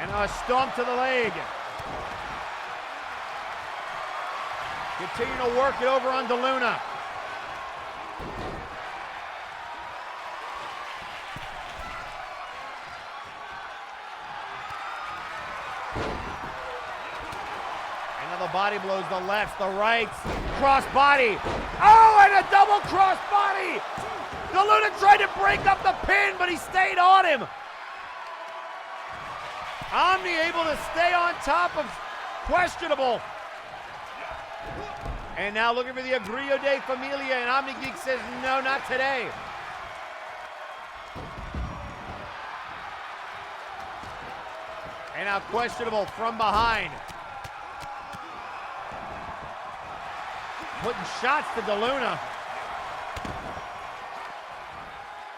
And a stomp to the leg. Continue to work it over on DeLuna. The body blows, the lefts, the rights, cross body. Oh, and a double cross body. DeLuna tried to break up the pin, but he stayed on him. Omni able to stay on top of Questionable. And now looking for the Agrio de Familia, and Omni Geek says, no, not today. And now Questionable from behind. Putting shots to DeLuna.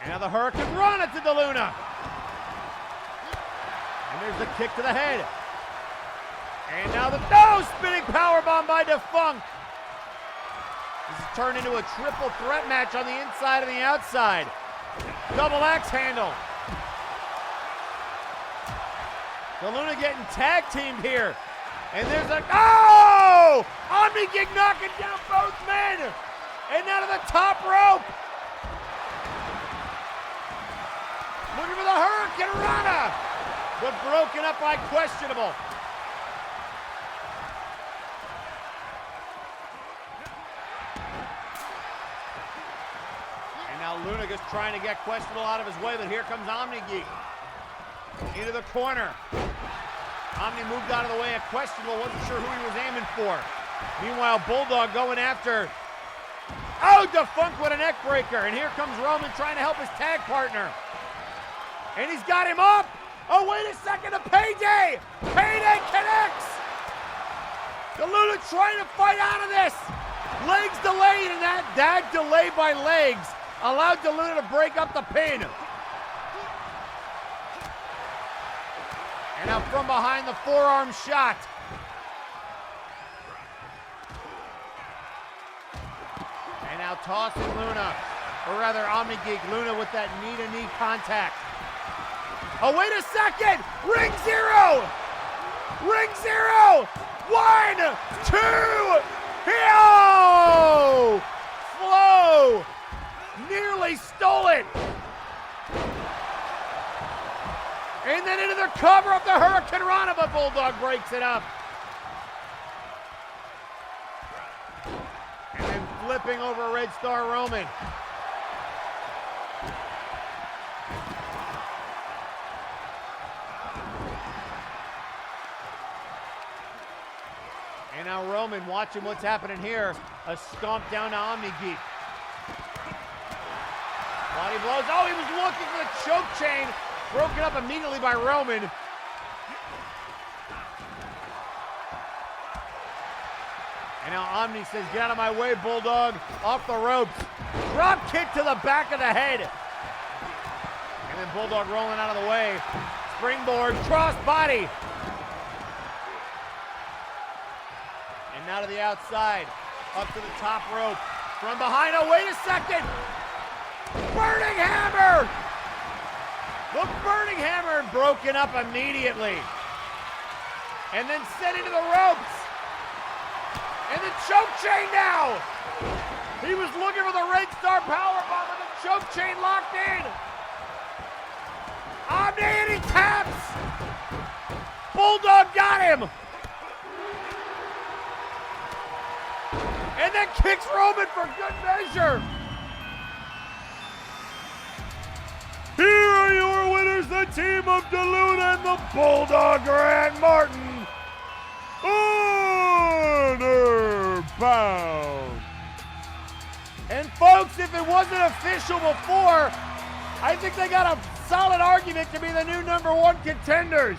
And now the Hurricane Rana to DeLuna. And there's the kick to the head. And now the spinning powerbomb by Defunct. This has turned into a triple threat match on the inside and the outside. Double axe handle. DeLuna getting tag teamed here. And there's a, Omni Geek knocking down both men. And now to the top rope. Looking for the Hurricane Rana. But broken up by Questionable. And now Luna just trying to get Questionable out of his way, but here comes Omni Geek. Into the corner. Omni moved out of the way of Questionable, wasn't sure who he was aiming for. Meanwhile, Bulldog going after, Defunct with a neck breaker. And here comes Roman trying to help his tag partner. And he's got him up. Oh, wait a second, a Payday. Payday connects. DeLuna trying to fight out of this. Legs delayed, and that delay by legs allowed DeLuna to break up the pin. And now from behind, the forearm shot. And now tossing Luna, or rather Omni Geek, Luna with that knee-to-knee contact. Oh, wait a second! Ring zero! Ring zero! 1, 2, Heo! Flow! Nearly stole it! And then into the cover of the Hurricane Rana, but Bulldog breaks it up. And then flipping over Red Star Roman. And now Roman watching what's happening here. A stomp down to Omni Geek. Body blows. Oh, he was looking for the choke chain. Broken up immediately by Roman. And now Omni says, get out of my way, Bulldog. Off the ropes. Drop kick to the back of the head. And then Bulldog rolling out of the way. Springboard, cross body. And now to the outside. Up to the top rope. From behind, oh, wait a second. Burning Hammer. The Burning Hammer broken up immediately. And then sent into the ropes. And the choke chain now. He was looking for the Red Star Powerbomb and the choke chain locked in. Omni and he taps. Bulldog got him. And then kicks Roman for good measure. Here are your winners, the team of DeLuna and the Bulldog Grant Martin. Honor bound. And folks, if it wasn't official before, I think they got a solid argument to be the new #1 contenders.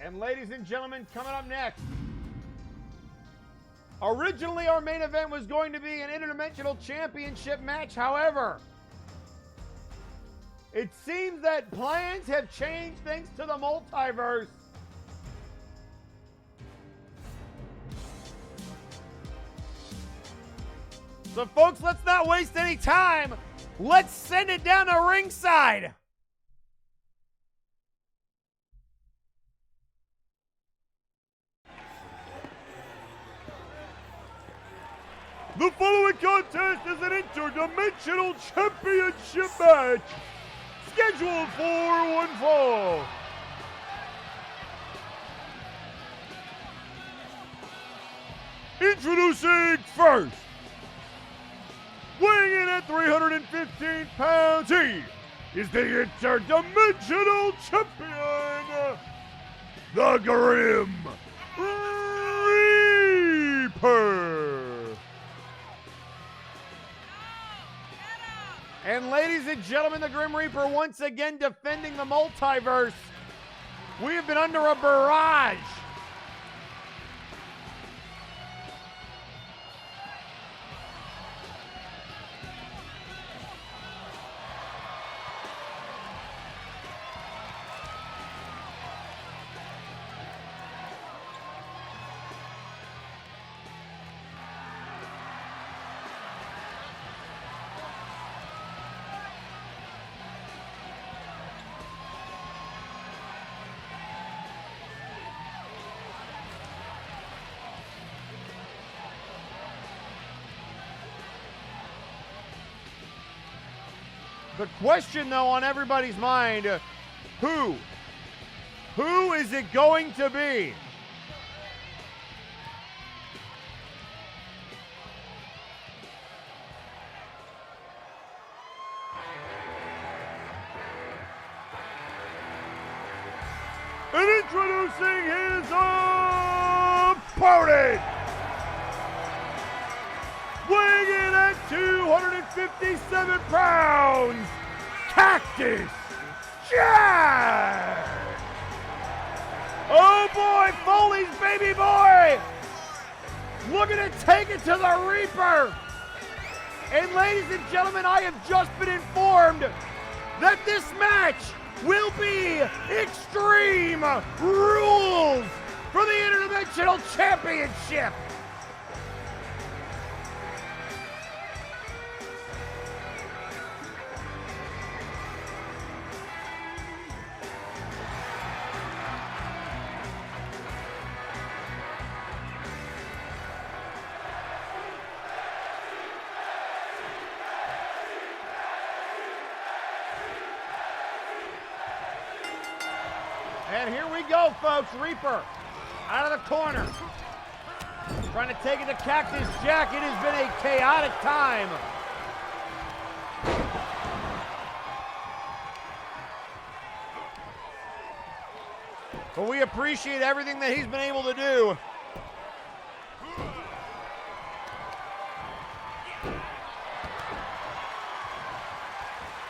And ladies and gentlemen, coming up next. Originally, our main event was going to be an interdimensional championship match. However, it seems that plans have changed thanks to the multiverse. So, folks, let's not waste any time. Let's send it down to ringside. The following contest is an interdimensional championship match scheduled for one fall. Introducing first, weighing in at 315 pounds, he is the interdimensional champion, the Grim Reaper. And ladies and gentlemen, the Grim Reaper once again defending the multiverse. We have been under a barrage. The question, though, on everybody's mind, who? Who is it going to be? And introducing his opponent, weighing in at 257 pounds, Cactus Jack! Oh boy, Foley's baby boy! Looking to take it to the Reaper! And ladies and gentlemen, I have just been informed that this match will be Extreme Rules for the Interdimensional Championship! And here we go, folks. Reaper out of the corner. Trying to take it to Cactus Jack. It has been a chaotic time. But we appreciate everything that he's been able to do.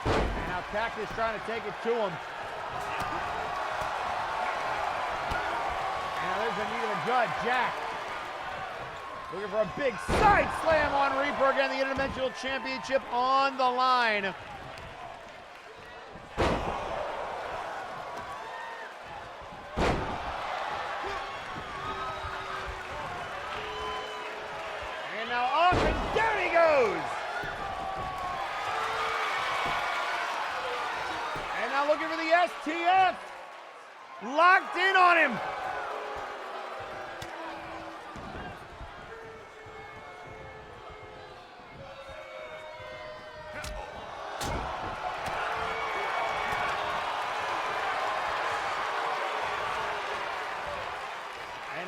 And now Cactus trying to take it to him. There's a knee to the gut. Jack looking for a big side slam on Reaper. Again, the Interdimensional Championship on the line. And now off and down he goes. And now looking for the STF. Locked in on him.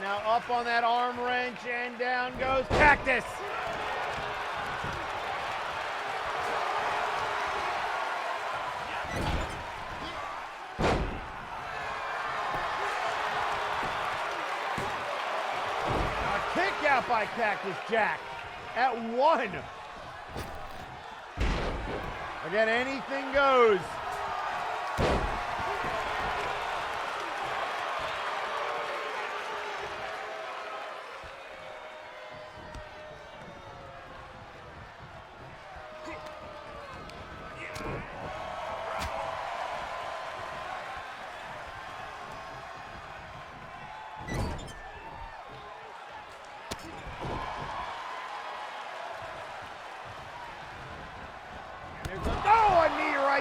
Now up on that arm wrench and down goes Cactus. A kick out by Cactus Jack at 1. Again, anything goes.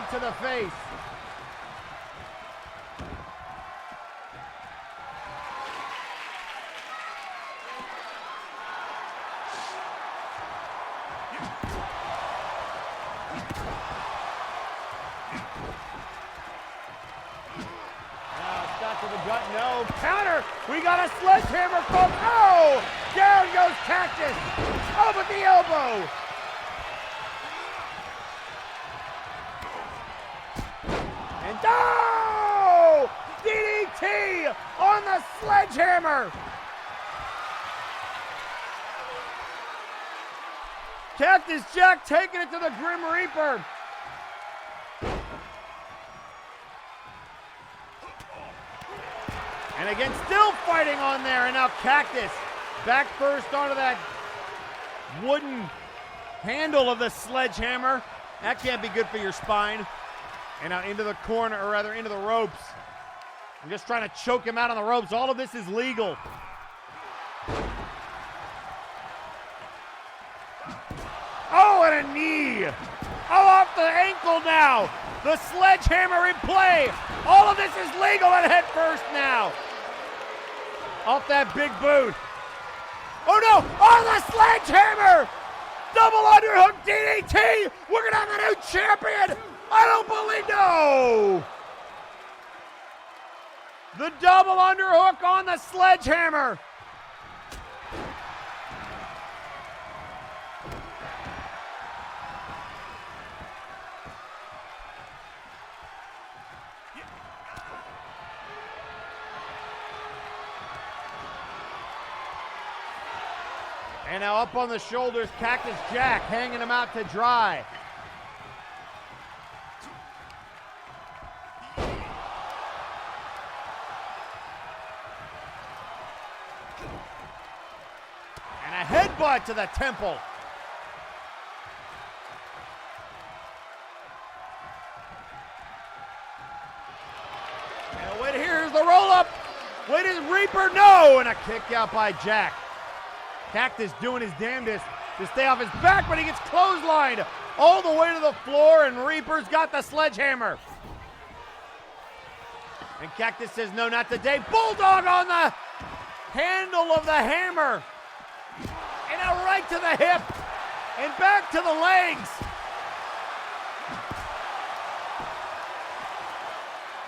right to the face. Shot to the gut, no. Counter! We got a sledgehammer from, oh! Down goes Cactus! Oh, but the elbow! And oh! DDT on the sledgehammer! Cactus Jack taking it to the Grim Reaper. And again, still fighting on there. And now Cactus back first onto that wooden handle of the sledgehammer. That can't be good for your spine. And now into the corner, or rather into the ropes. I'm just trying to choke him out on the ropes. All of this is legal. Oh, and a knee. Oh, off the ankle now. The sledgehammer in play. All of this is legal and head first now. Off that big boot. Oh no! Oh, the sledgehammer! Double underhook DDT! We're gonna have a new champion! I don't believe, no! The double underhook on the sledgehammer. And now up on the shoulders, Cactus Jack hanging him out to dry. And a headbutt to the temple. And wait, here's the roll up. Wait, is Reaper? No! And a kick out by Jack. Cactus doing his damnedest to stay off his back, but he gets clotheslined all the way to the floor, and Reaper's got the sledgehammer. And Cactus says, no, not today. Bulldog on the handle of the hammer. And now right to the hip, and back to the legs.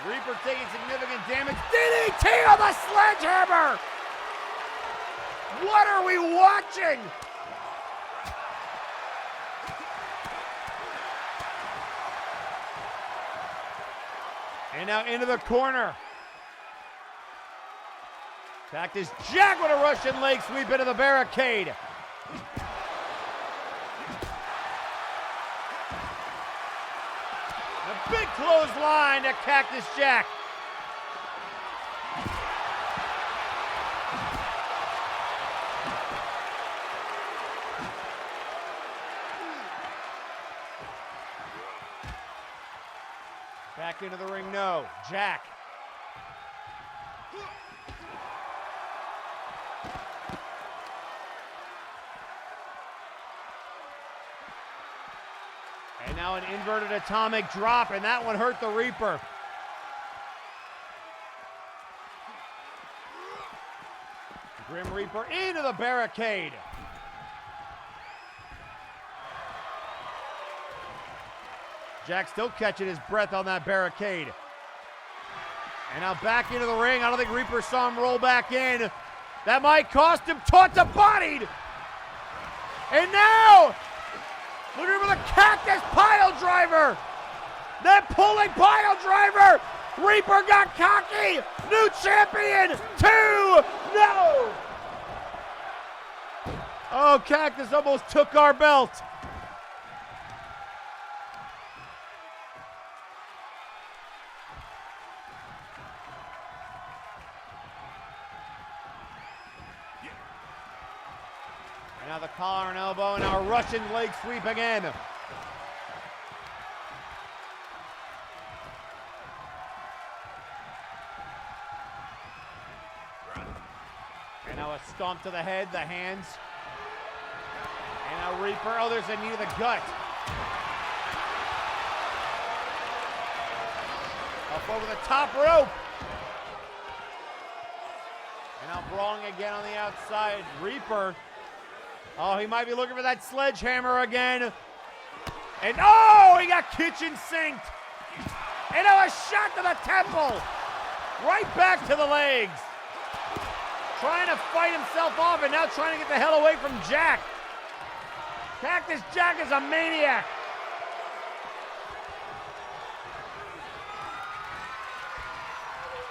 Reaper taking significant damage. DDT on the sledgehammer! What are we watching? And now into the corner. Cactus Jack with a Russian leg sweep into the barricade. A big clothesline to Cactus Jack. Back into the ring, no. Jack. And now an inverted atomic drop, and that one hurt the Reaper. Grim Reaper into the barricade. Jack still catching his breath on that barricade. And now back into the ring. I don't think Reaper saw him roll back in. That might cost him. Taunts bodied. And now, looking for the Cactus pile driver. That pulling pile driver. Reaper got cocky. New champion. 2. No. Oh, Cactus almost took our belt. Now the collar and elbow, and now a Russian leg sweep again. And now a stomp to the head, the hands. And now Reaper, oh, there's a knee to the gut. Up over the top rope. And now brawling again on the outside. Reaper. Oh, he might be looking for that sledgehammer again. And oh, he got kitchen sinked. And now a shot to the temple. Right back to the legs. Trying to fight himself off and now trying to get the hell away from Jack. Cactus Jack is a maniac.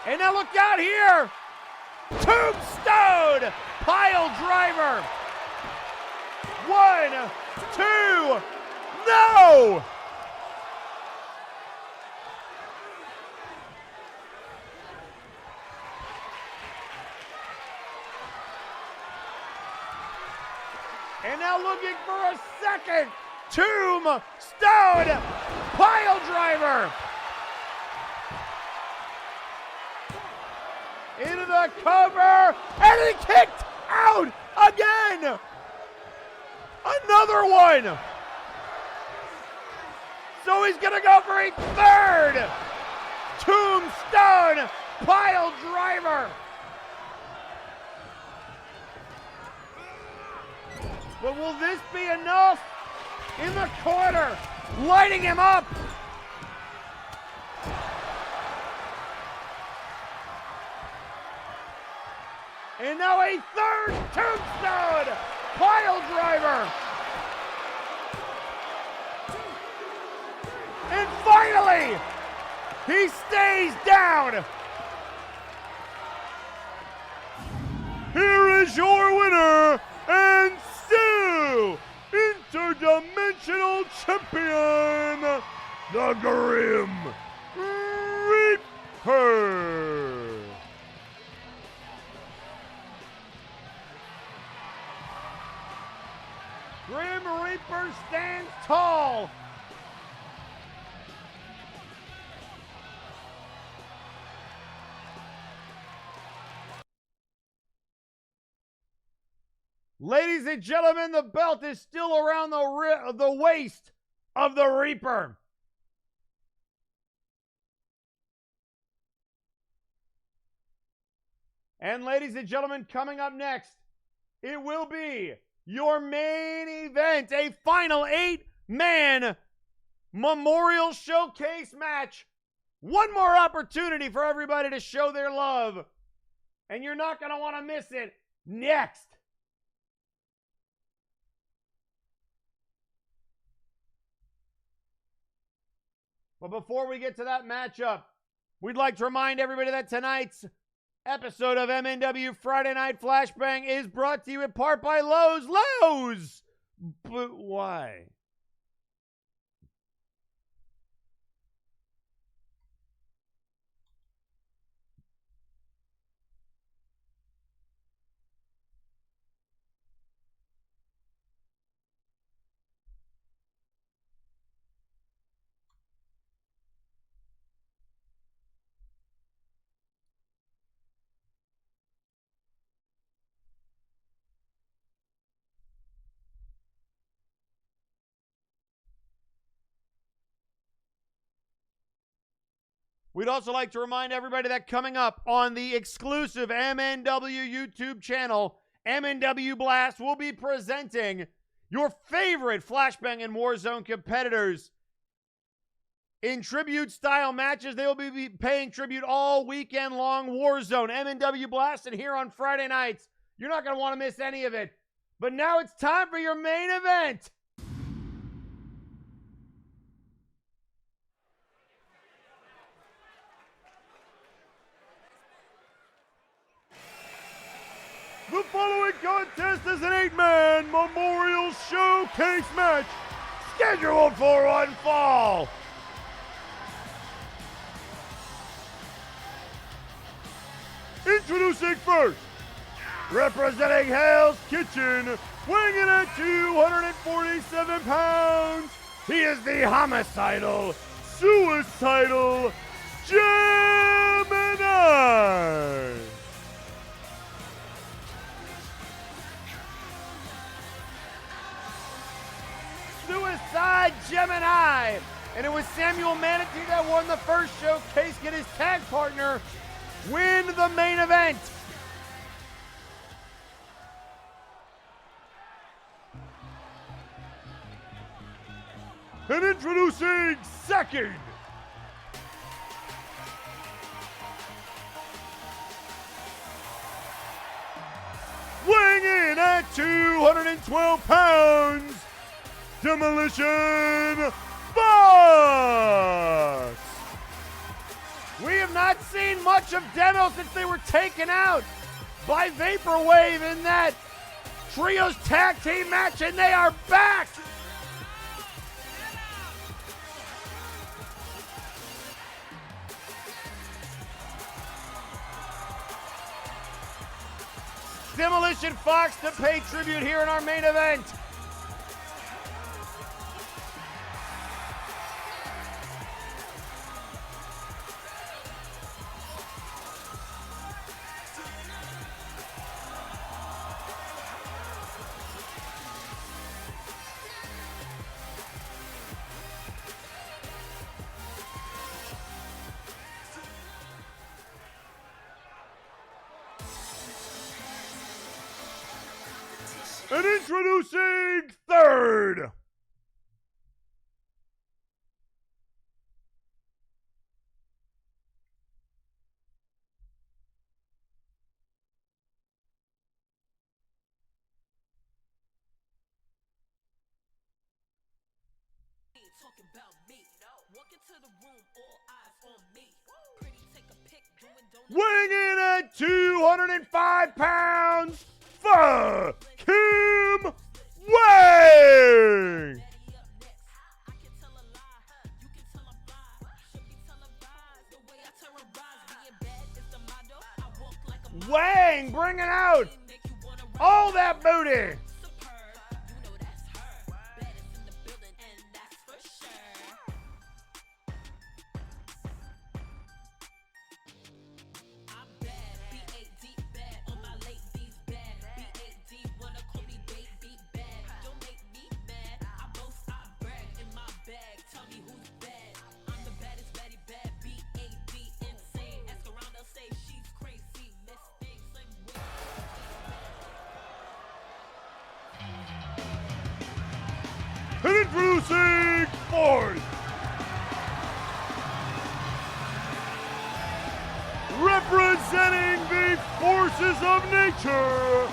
And now look out here. Tombstone pile driver. 1, 2, no! And now looking for a second Tombstone pile driver. Into the cover, and he kicked out again. Another one. So he's gonna go for a third Tombstone pile driver. But will this be enough? In the corner, lighting him up. And now a third Tombstone pile driver. And finally, he stays down. Here is your winner and still interdimensional champion, the Grim Reaper. Grim Reaper stands tall. Ladies and gentlemen, the belt is still around the waist of the Reaper. And ladies and gentlemen, coming up next, it will be your main event, a final 8-man Memorial Showcase match. One more opportunity for everybody to show their love. And you're not going to want to miss it next. But before we get to that matchup, we'd like to remind everybody that tonight's episode of MNW Friday Night Flashbang is brought to you in part by Lowe's. Lowe's! But why? We'd also like to remind everybody that coming up on the exclusive MNW YouTube channel, MNW Blast will be presenting your favorite Flashbang and Warzone competitors in tribute-style matches. They will be paying tribute all weekend long. Warzone, MNW Blast, and here on Friday nights. You're not going to want to miss any of it. But now it's time for your main event. The following contest is an 8-man Memorial Showcase match scheduled for one fall. Introducing first, representing Hell's Kitchen, weighing in at 247 pounds, he is the homicidal, suicidal Gemini. Suicide Gemini And it was Samuel Manatee that won the first showcase, get his tag partner win the main event. And introducing second, weighing in at 212 pounds, Demolition Fox. We have not seen much of Demo since they were taken out by Vaporwave in that Trios tag team match, and they are back. Demolition Fox to pay tribute here in our main event. And introducing third, talking about me. Walk into the room, all eyes on me. Pretty, take a pic, doing donuts. weighing in at 205 pounds, Kim Wang. Wang bringing out all that booty. And introducing fourth, representing the forces of nature,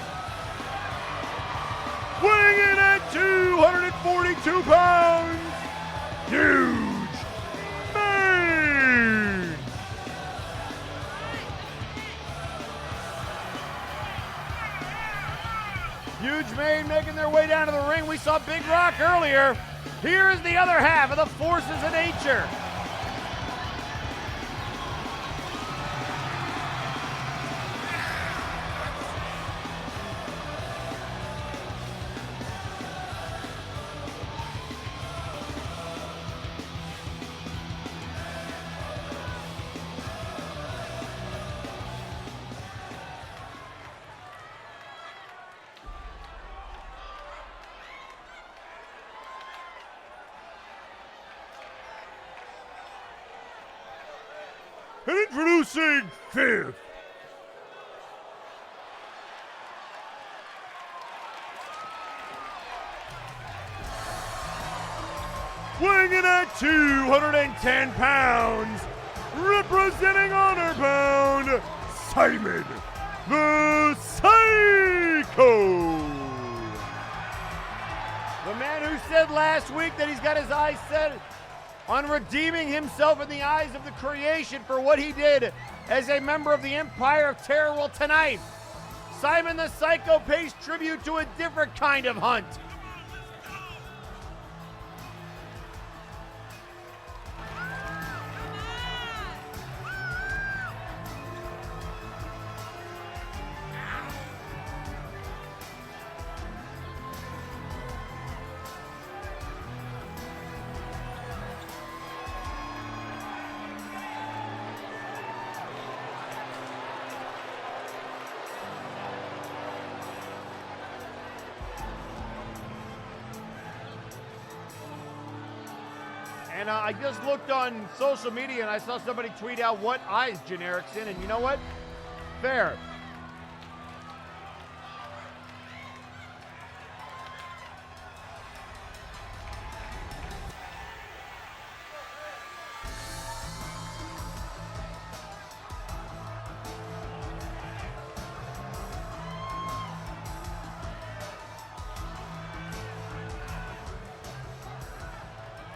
weighing in at 242 pounds, Huge Mane. Huge Mane making their way down to the ring. We saw Big Rock earlier. Here is the other half of the forces of nature. And introducing fifth, weighing in at 210 pounds, representing Honor Bound, Simon the Psycho. The man who said last week that he's got his eyes set on redeeming himself in the eyes of the creation for what he did as a member of the Empire of Terror. Well, tonight, Simon the Psycho pays tribute to a different kind of hunt. And I just looked on social media and I saw somebody tweet out what eyes Generic's in, and you know what? Fair.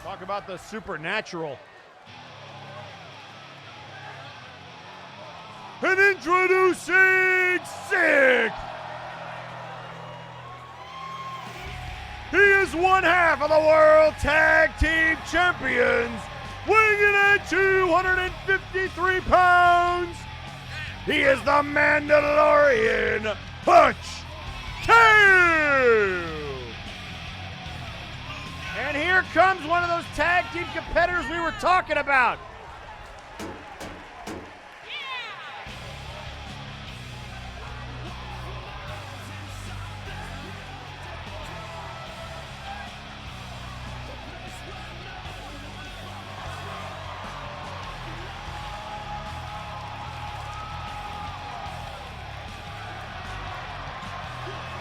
Talk about the supernatural. And introducing Sick! He is one half of the World Tag Team Champions, weighing in at 253 pounds. He is the Mandalorian Hutch Kale! And here comes one of those tag team competitors we were talking about.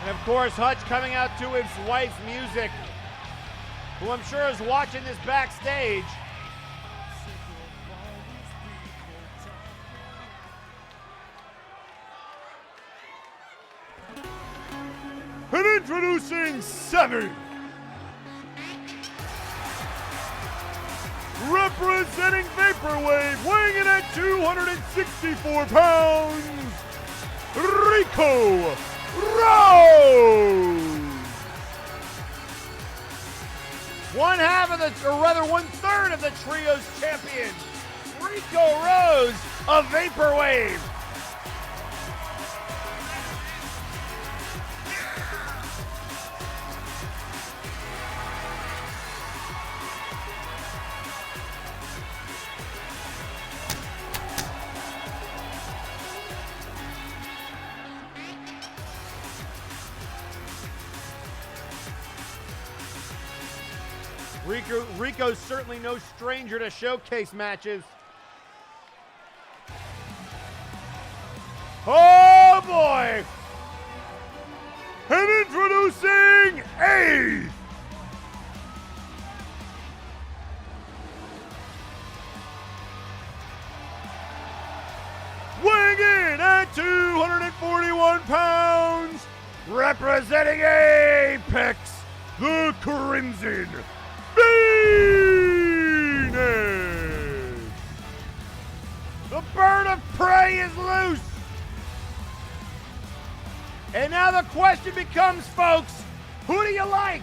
And of course, Hutch coming out to his wife's music, who I'm sure is watching this backstage. And introducing Sammy, representing Vaporwave, weighing in at 264 pounds, Rico Rose. One half of the, or rather 1/3 of the trio's champions, Rico Rose of Vaporwave. Rico's certainly no stranger to showcase matches. Oh boy! And introducing A! Weighing in at 241 pounds, representing Apex, the Crimson Phoenix! The bird of prey is loose! And now the question becomes, folks, who do you like?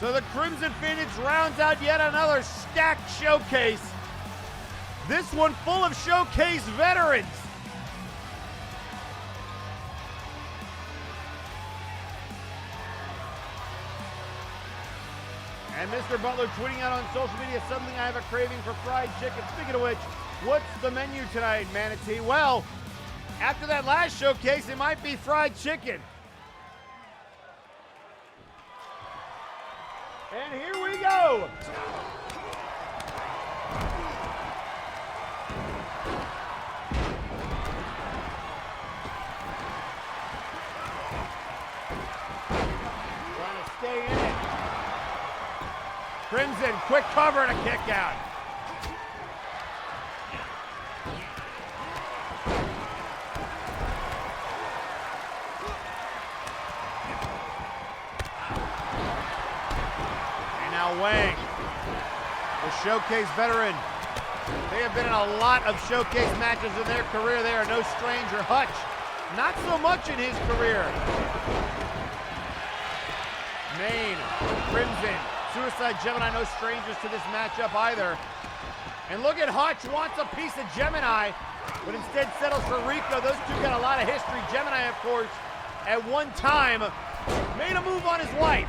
So the Crimson Phoenix rounds out yet another stacked showcase. This one full of showcase veterans. And Mr. Butler tweeting out on social media, suddenly I have a craving for fried chicken. Speaking of which, what's the menu tonight, Manatee? Well, after that last showcase, it might be fried chicken. And here we go. Trying to stay in it. Crimson, quick cover and a kick out. Wang, the showcase veteran. They have been in a lot of showcase matches in their career. They are no stranger. Hutch, not so much in his career. Maine, Crimson, Suicide Gemini, no strangers to this matchup either. And look at Hutch, wants a piece of Gemini. but instead settles for Rico. Those two got a lot of history. Gemini, of course, at one time made a move on his wife.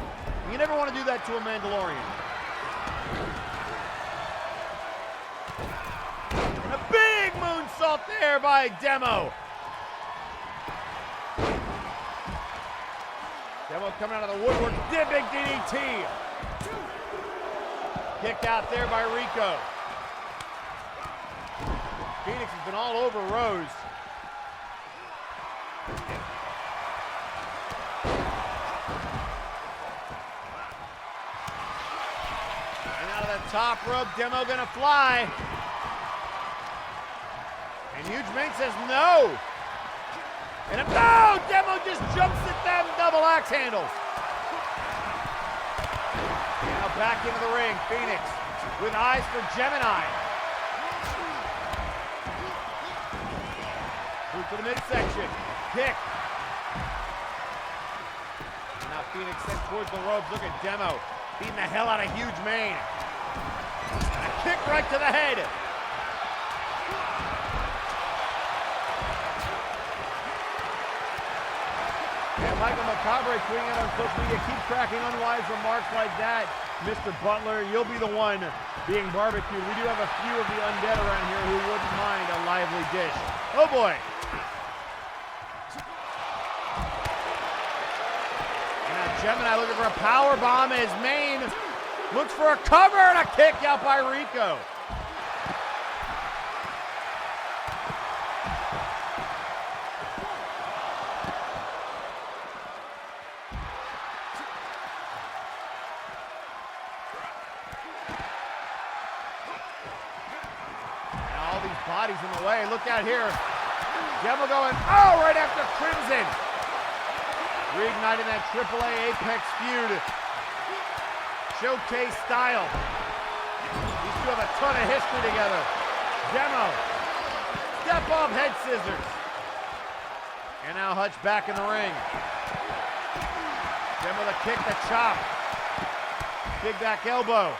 You never want to do that to a Mandalorian. And a big moonsault there by Demo. Demo coming out of the woodwork, big DDT. Kick out there by Rico. Phoenix has been all over Rose. And out of the top rope, Demo gonna fly. And Huge Mane says no. And no! Demo just jumps at them, double axe handles. Now back into the ring, Phoenix with eyes for Gemini. Move to the midsection, kick. And now Phoenix sent towards the ropes. Look at Demo beating the hell out of Huge Mane. And a kick right to the head. And Michael Macabre tweeting out on social media, keep cracking unwise remarks like that. Mr. Butler, you'll be the one being barbecued. We do have a few of the undead around here who wouldn't mind a lively dish. Oh boy. And now Gemini looking for a power bomb as Mane looks for a cover and a kick out by Rico. Bodies in the way. Look out here. Demo going, oh, right after Crimson. Reigniting that AAA Apex feud. Showcase style. These two have a ton of history together. Demo. Step up head scissors. And now Hutch back in the ring. Demo the kick, the chop. Big back elbow.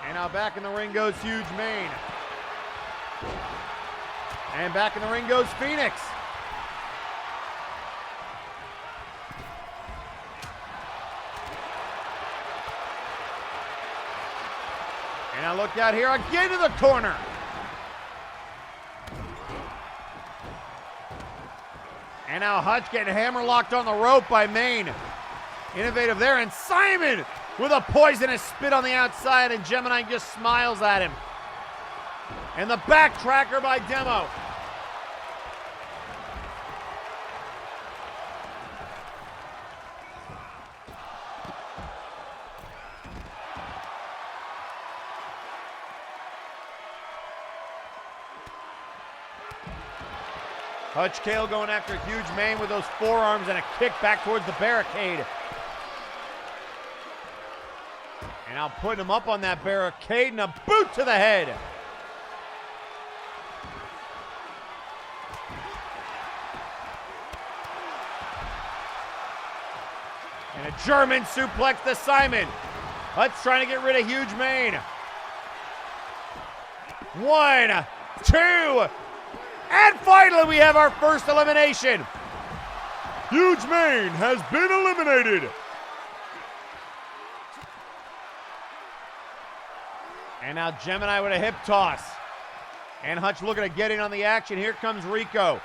And now back in the ring goes Huge Mane. And back in the ring goes Phoenix. And now look out here again to the corner. And now Hutch getting hammerlocked on the rope by Mane. Innovative there, and Simon with a poisonous spit on the outside, and Gemini just smiles at him. And the backtracker by Demo. Hutch Kale going after Huge Mane with those forearms and a kick back towards the barricade. And now putting him up on that barricade and a boot to the head. And a German suplex to Simon. Hutch trying to get rid of Huge Mane. 1, 2, and finally we have our first elimination. Huge Mane has been eliminated. And now Gemini with a hip toss. And Hutch looking to get in on the action. Here comes Rico.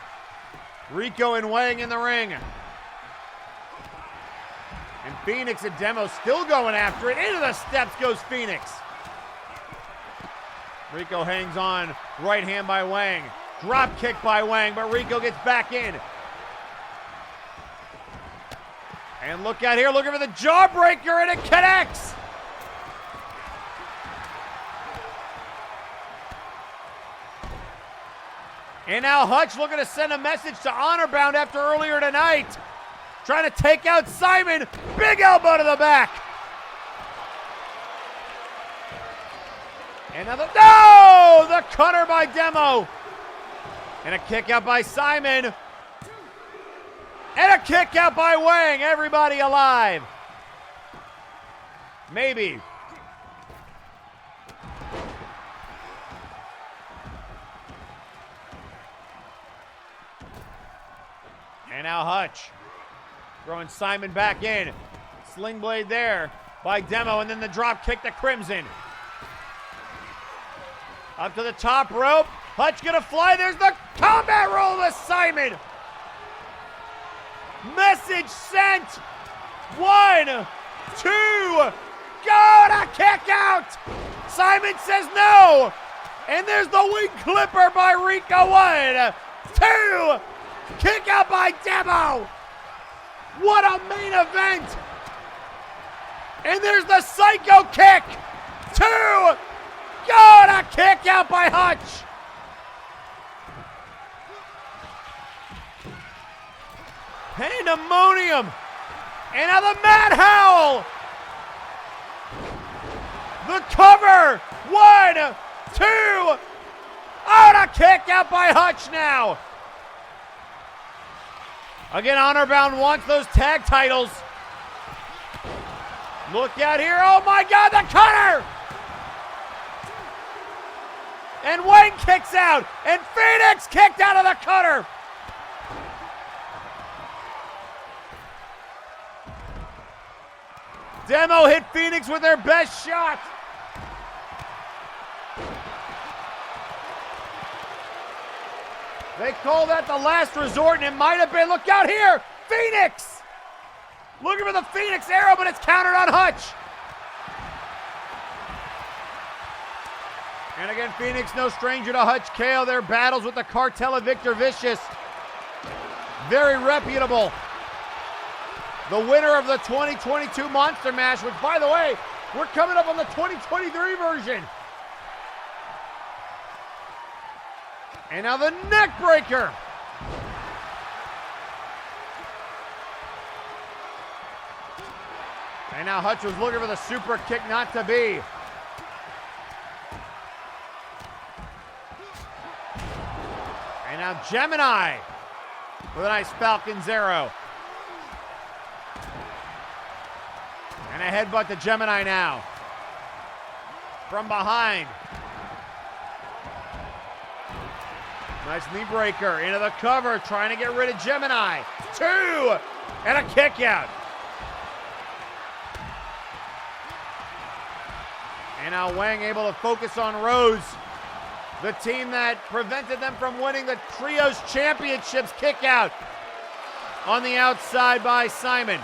Rico and Wang in the ring. And Phoenix and Demo still going after it. Into the steps goes Phoenix. Rico hangs on. Right hand by Wang. Drop kick by Wang, but Rico gets back in. And look out here, looking for the jawbreaker, and it connects. And now Hutch looking to send a message to Honorbound after earlier tonight. Trying to take out Simon. Big elbow to the back. And now the cutter by Demo. And a kick out by Simon. And a kick out by Wang. Everybody alive. Maybe. And now Hutch. Throwing Simon back in. Sling blade there by Demo, and then the drop kick to Crimson. Up to the top rope. Hutch gonna fly. There's the combat roll to Simon. Message sent. 1, 2, go to kick out. Simon says no. And there's the wing clipper by Rico. 1, 2, kick out by Demo. What a main event. And there's the psycho kick. 2, go to kick out by Hutch. Pandemonium. And now the Mad Howl. The cover. 1, 2. Oh, a kick out by Hutch now. Again, Honor Bound wants those tag titles. Look out here. Oh my God, the cutter. And Wayne kicks out. And Phoenix kicked out of the cutter. Demo hit Phoenix with their best shot. They call that the last resort, and it might have been. Look out here, Phoenix! Looking for the Phoenix arrow, but it's countered on Hutch. And again, Phoenix no stranger to Hutch KO. Their battles with the cartel of Victor Vicious. Very reputable. The winner of the 2022 Monster Mash, which, by the way, we're coming up on the 2023 version. And now the neck breaker. And now Hutch was looking for the super kick, not to be. And now Gemini with a nice Falcon's arrow. And a headbutt to Gemini now. From behind. Nice knee breaker into the cover, trying to get rid of Gemini. 2, and a kick out. And now Wang able to focus on Rose, the team that prevented them from winning the Trios Championships. Kick out on the outside by Simon.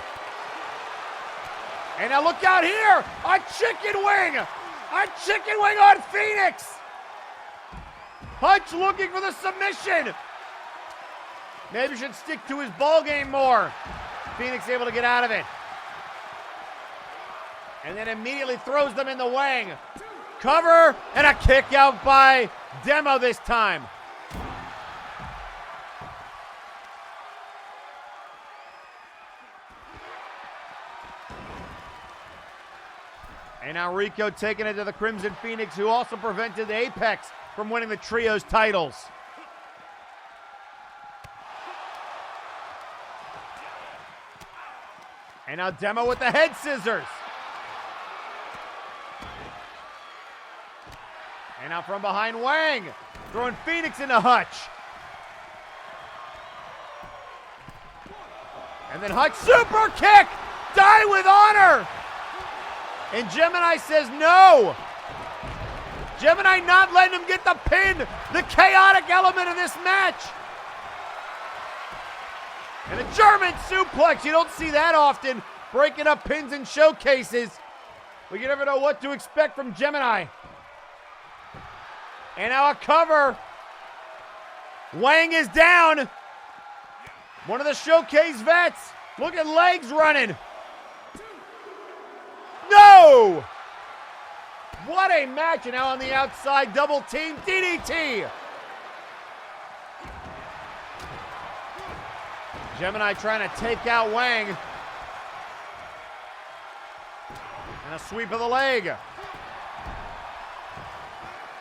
And now look out here, a chicken wing on Phoenix. Hutch looking for the submission. Maybe should stick to his ball game more. Phoenix able to get out of it. And then immediately throws them in the wing. Cover and a kick out by Demo this time. And now Rico taking it to the Crimson Phoenix, who also prevented the Apex from winning the Trios titles. And now Demo with the head scissors. And now from behind Wang, throwing Phoenix into Hutch. And then Hutch super kick, die with honor. And Gemini says no. Gemini not letting him get the pin, the chaotic element of this match. And a German suplex, you don't see that often, breaking up pins and showcases. But you never know what to expect from Gemini. And now a cover. Wang is down. One of the showcase vets. Look at legs running. No! What a match. And now on the outside, double team DDT. Gemini trying to take out Wang. And a sweep of the leg.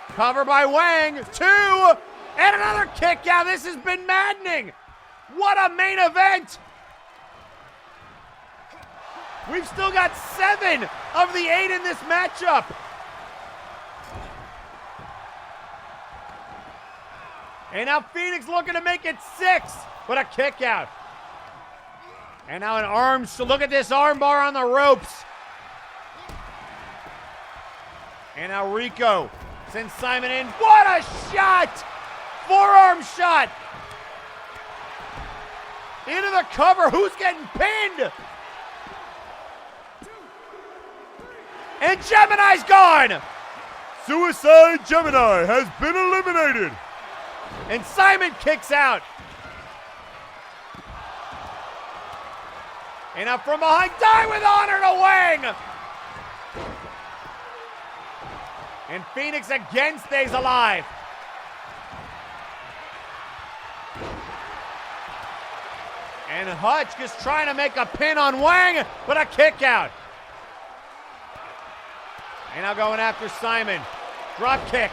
Cover by Wang. 2. And another kick out. This has been maddening. What a main event. We've still got 7 of the 8 in this matchup. And now Phoenix looking to make it 6, but a kick out. And now an arm, so look at this arm bar on the ropes. And now Rico sends Simon in. What a shot! Forearm shot. Into the cover. Who's getting pinned? And Gemini's gone. Suicide Gemini has been eliminated. And Simon kicks out. And now from behind, die with honor to Wang. And Phoenix again stays alive. And Hutch just trying to make a pin on Wang, but a kick out. And now going after Simon. Drop kick.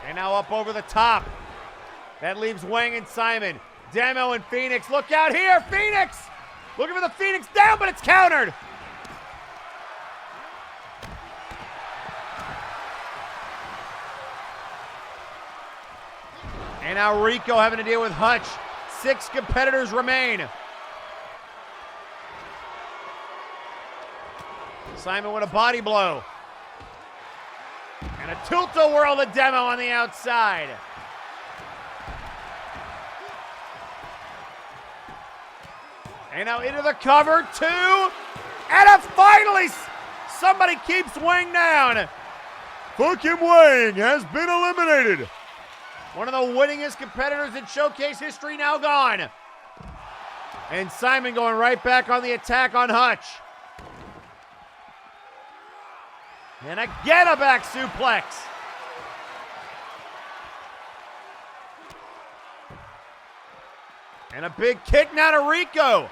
And now up over the top. That leaves Wang and Simon. Demo and Phoenix. Look out here, Phoenix! Looking for the Phoenix down, but it's countered. And now Rico having to deal with Hutch. 6 competitors remain. Simon with a body blow. And a tilt-a-whirl to Demo on the outside. And now into the cover, 2. And finally, somebody keeps Wang down. Fucking Wang has been eliminated. One of the winningest competitors in Showcase history now gone. And Simon going right back on the attack on Hutch. And again a back suplex. And a big kick now to Rico.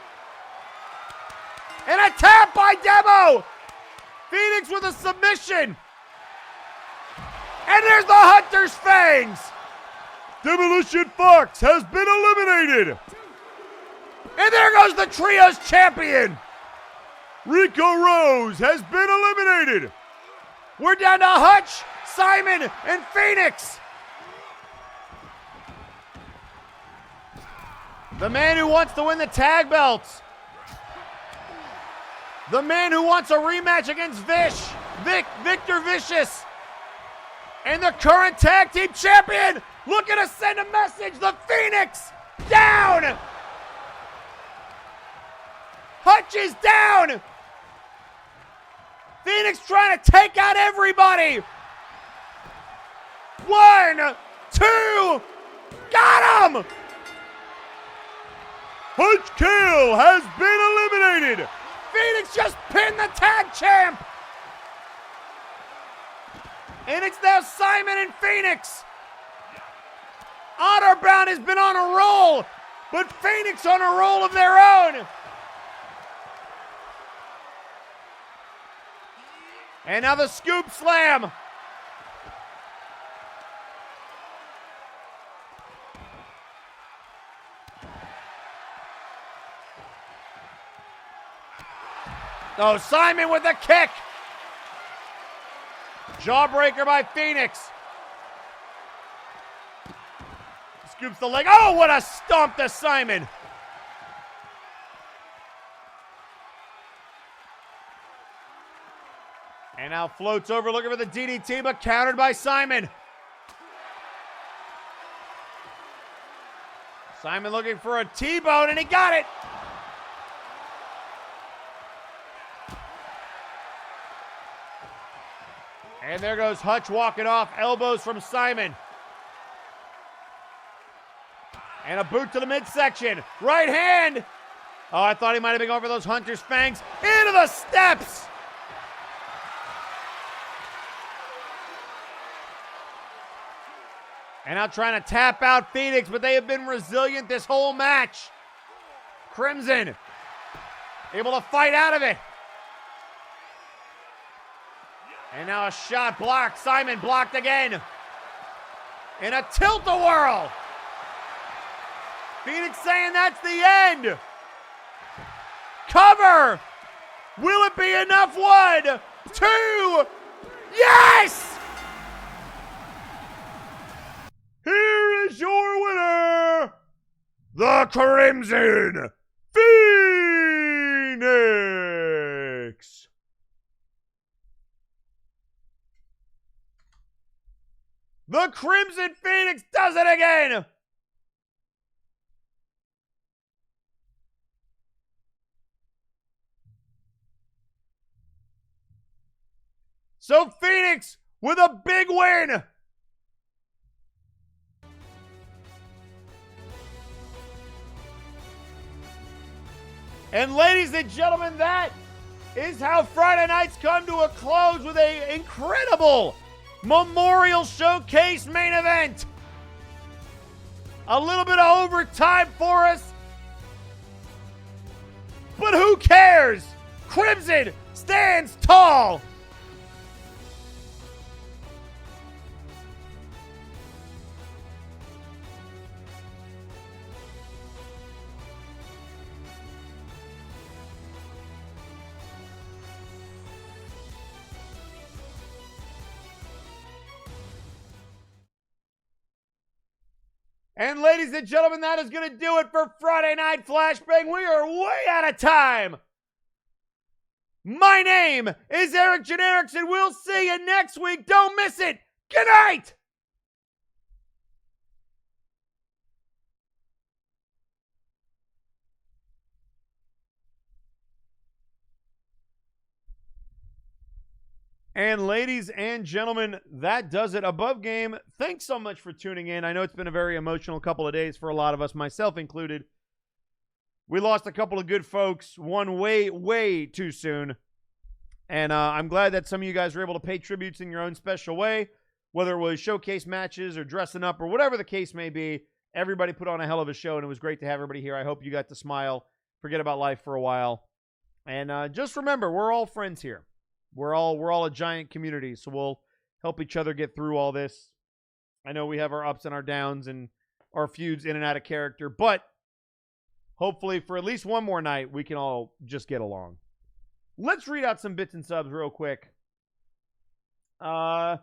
And a tap by Demo. Phoenix with a submission. And there's the Hunter's Fangs. Demolition Fox has been eliminated. And there goes the Trios champion. Rico Rose has been eliminated. We're down to Hutch, Simon, and Phoenix. The man who wants to win the tag belts. The man who wants a rematch against Victor Vicious. And the current tag team champion looking to send a message. The Phoenix down. Hutch is down. Phoenix trying to take out everybody. 1, 2, got him! Hutch Kill has been eliminated. Phoenix just pinned the tag champ. And it's now Simon and Phoenix. Otterbound has been on a roll, but Phoenix on a roll of their own. And now the scoop slam. Oh, Simon with the kick. Jawbreaker by Phoenix. Scoops the leg. Oh, what a stomp to Simon. And now floats over looking for the DDT, but countered by Simon. Simon looking for a T-bone, and he got it. And there goes Hutch walking off. Elbows from Simon. And a boot to the midsection. Right hand. Oh, I thought he might have been going for those Hunter's Fangs. Into the steps. And now trying to tap out Phoenix, but they have been resilient this whole match. Crimson able to fight out of it. And now a shot blocked. Simon blocked again. And a tilt-a-whirl. Phoenix saying that's the end. Cover. Will it be enough? 1, 2. Yes! Here is your winner, the Crimson Phoenix. The Crimson Phoenix does it again. So Phoenix with a big win. And ladies and gentlemen, that is how Friday nights come to a close with an incredible Memorial Showcase main event. A little bit of overtime for us. But who cares? Crimson stands tall. And ladies and gentlemen, that is going to do it for Friday Night Flashbang. We are way out of time. My name is Eric Generics, and we'll see you next week. Don't miss it. Good night. And ladies and gentlemen, that does it. Above Game, thanks so much for tuning in. I know it's been a very emotional couple of days for a lot of us, myself included. We lost a couple of good folks, one way, way too soon. And I'm glad that some of you guys were able to pay tributes in your own special way, whether it was showcase matches or dressing up or whatever the case may be. Everybody put on a hell of a show, and it was great to have everybody here. I hope you got to smile, forget about life for a while. And just remember, we're all friends here. We're all a giant community, so we'll help each other get through all this. I know we have our ups and our downs and our feuds in and out of character, but hopefully for at least one more night, we can all just get along. Let's read out some bits and subs real quick. Where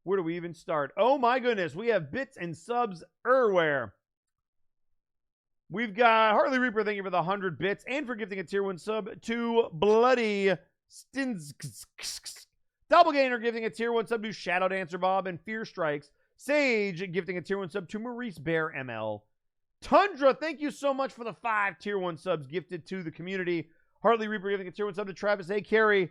do we even start? Oh my goodness, we have bits and subs everywhere. We've got Harley Reaper, thank you for the 100 bits and for gifting a tier 1 sub to Bloody Stins. Doppelganger gifting a tier 1 sub to Shadow Dancer Bob and Fear Strikes. Sage gifting a tier 1 sub to Maurice Bear ML. Tundra, thank you so much for the 5 tier 1 subs gifted to the community. Harley Reaper giving a tier 1 sub to Travis A. Carey.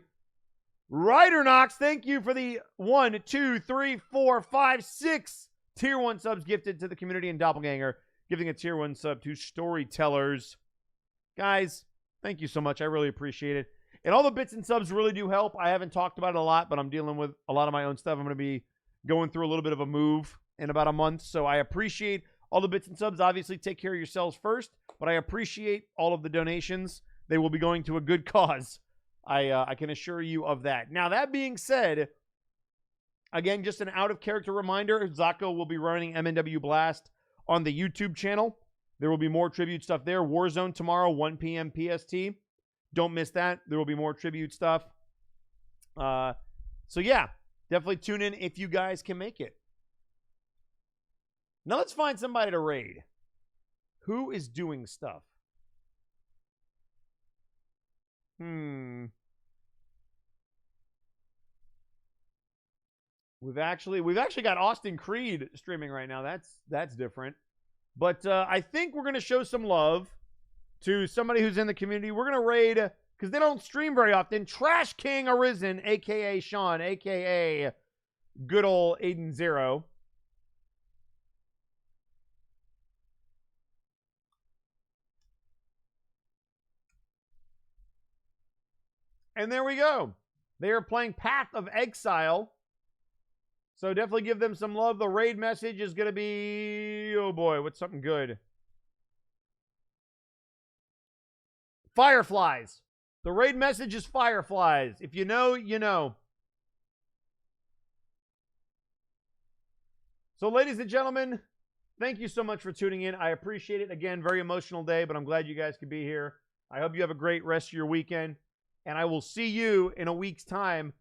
Ryder Knox, thank you for the 1, 2, 3, 4, 5, 6 tier 1 subs gifted to the community. And Doppelganger giving a tier 1 sub to Storytellers. Guys, thank you so much. I really appreciate it. And all the bits and subs really do help. I haven't talked about it a lot, but I'm dealing with a lot of my own stuff. I'm going to be going through a little bit of a move in about a month. So I appreciate all the bits and subs. Obviously, take care of yourselves first, but I appreciate all of the donations. They will be going to a good cause. I can assure you of that. Now, that being said, again, just an out-of-character reminder, Zako will be running MNW Blast on the YouTube channel. There will be more tribute stuff there. Warzone tomorrow, 1 p.m. PST. Don't miss that. There will be more tribute stuff. So, yeah, definitely tune in if you guys can make it. Now, let's find somebody to raid. Who is doing stuff? We've actually got Austin Creed streaming right now. That's different. But I think we're going to show some love to somebody who's in the community. We're going to raid, because they don't stream very often, Trash King Arisen, a.k.a. Sean, a.k.a. good old Aiden Zero. And there we go. They are playing Path of Exile. So definitely give them some love. The raid message is going to be, oh boy, what's something good? Fireflies. The raid message is Fireflies. If you know, you know. So ladies and gentlemen, Thank you so much for tuning in. I appreciate it. Again, very emotional day, but I'm glad you guys could be here. I hope you have a great rest of your weekend. And I will see you in a week's time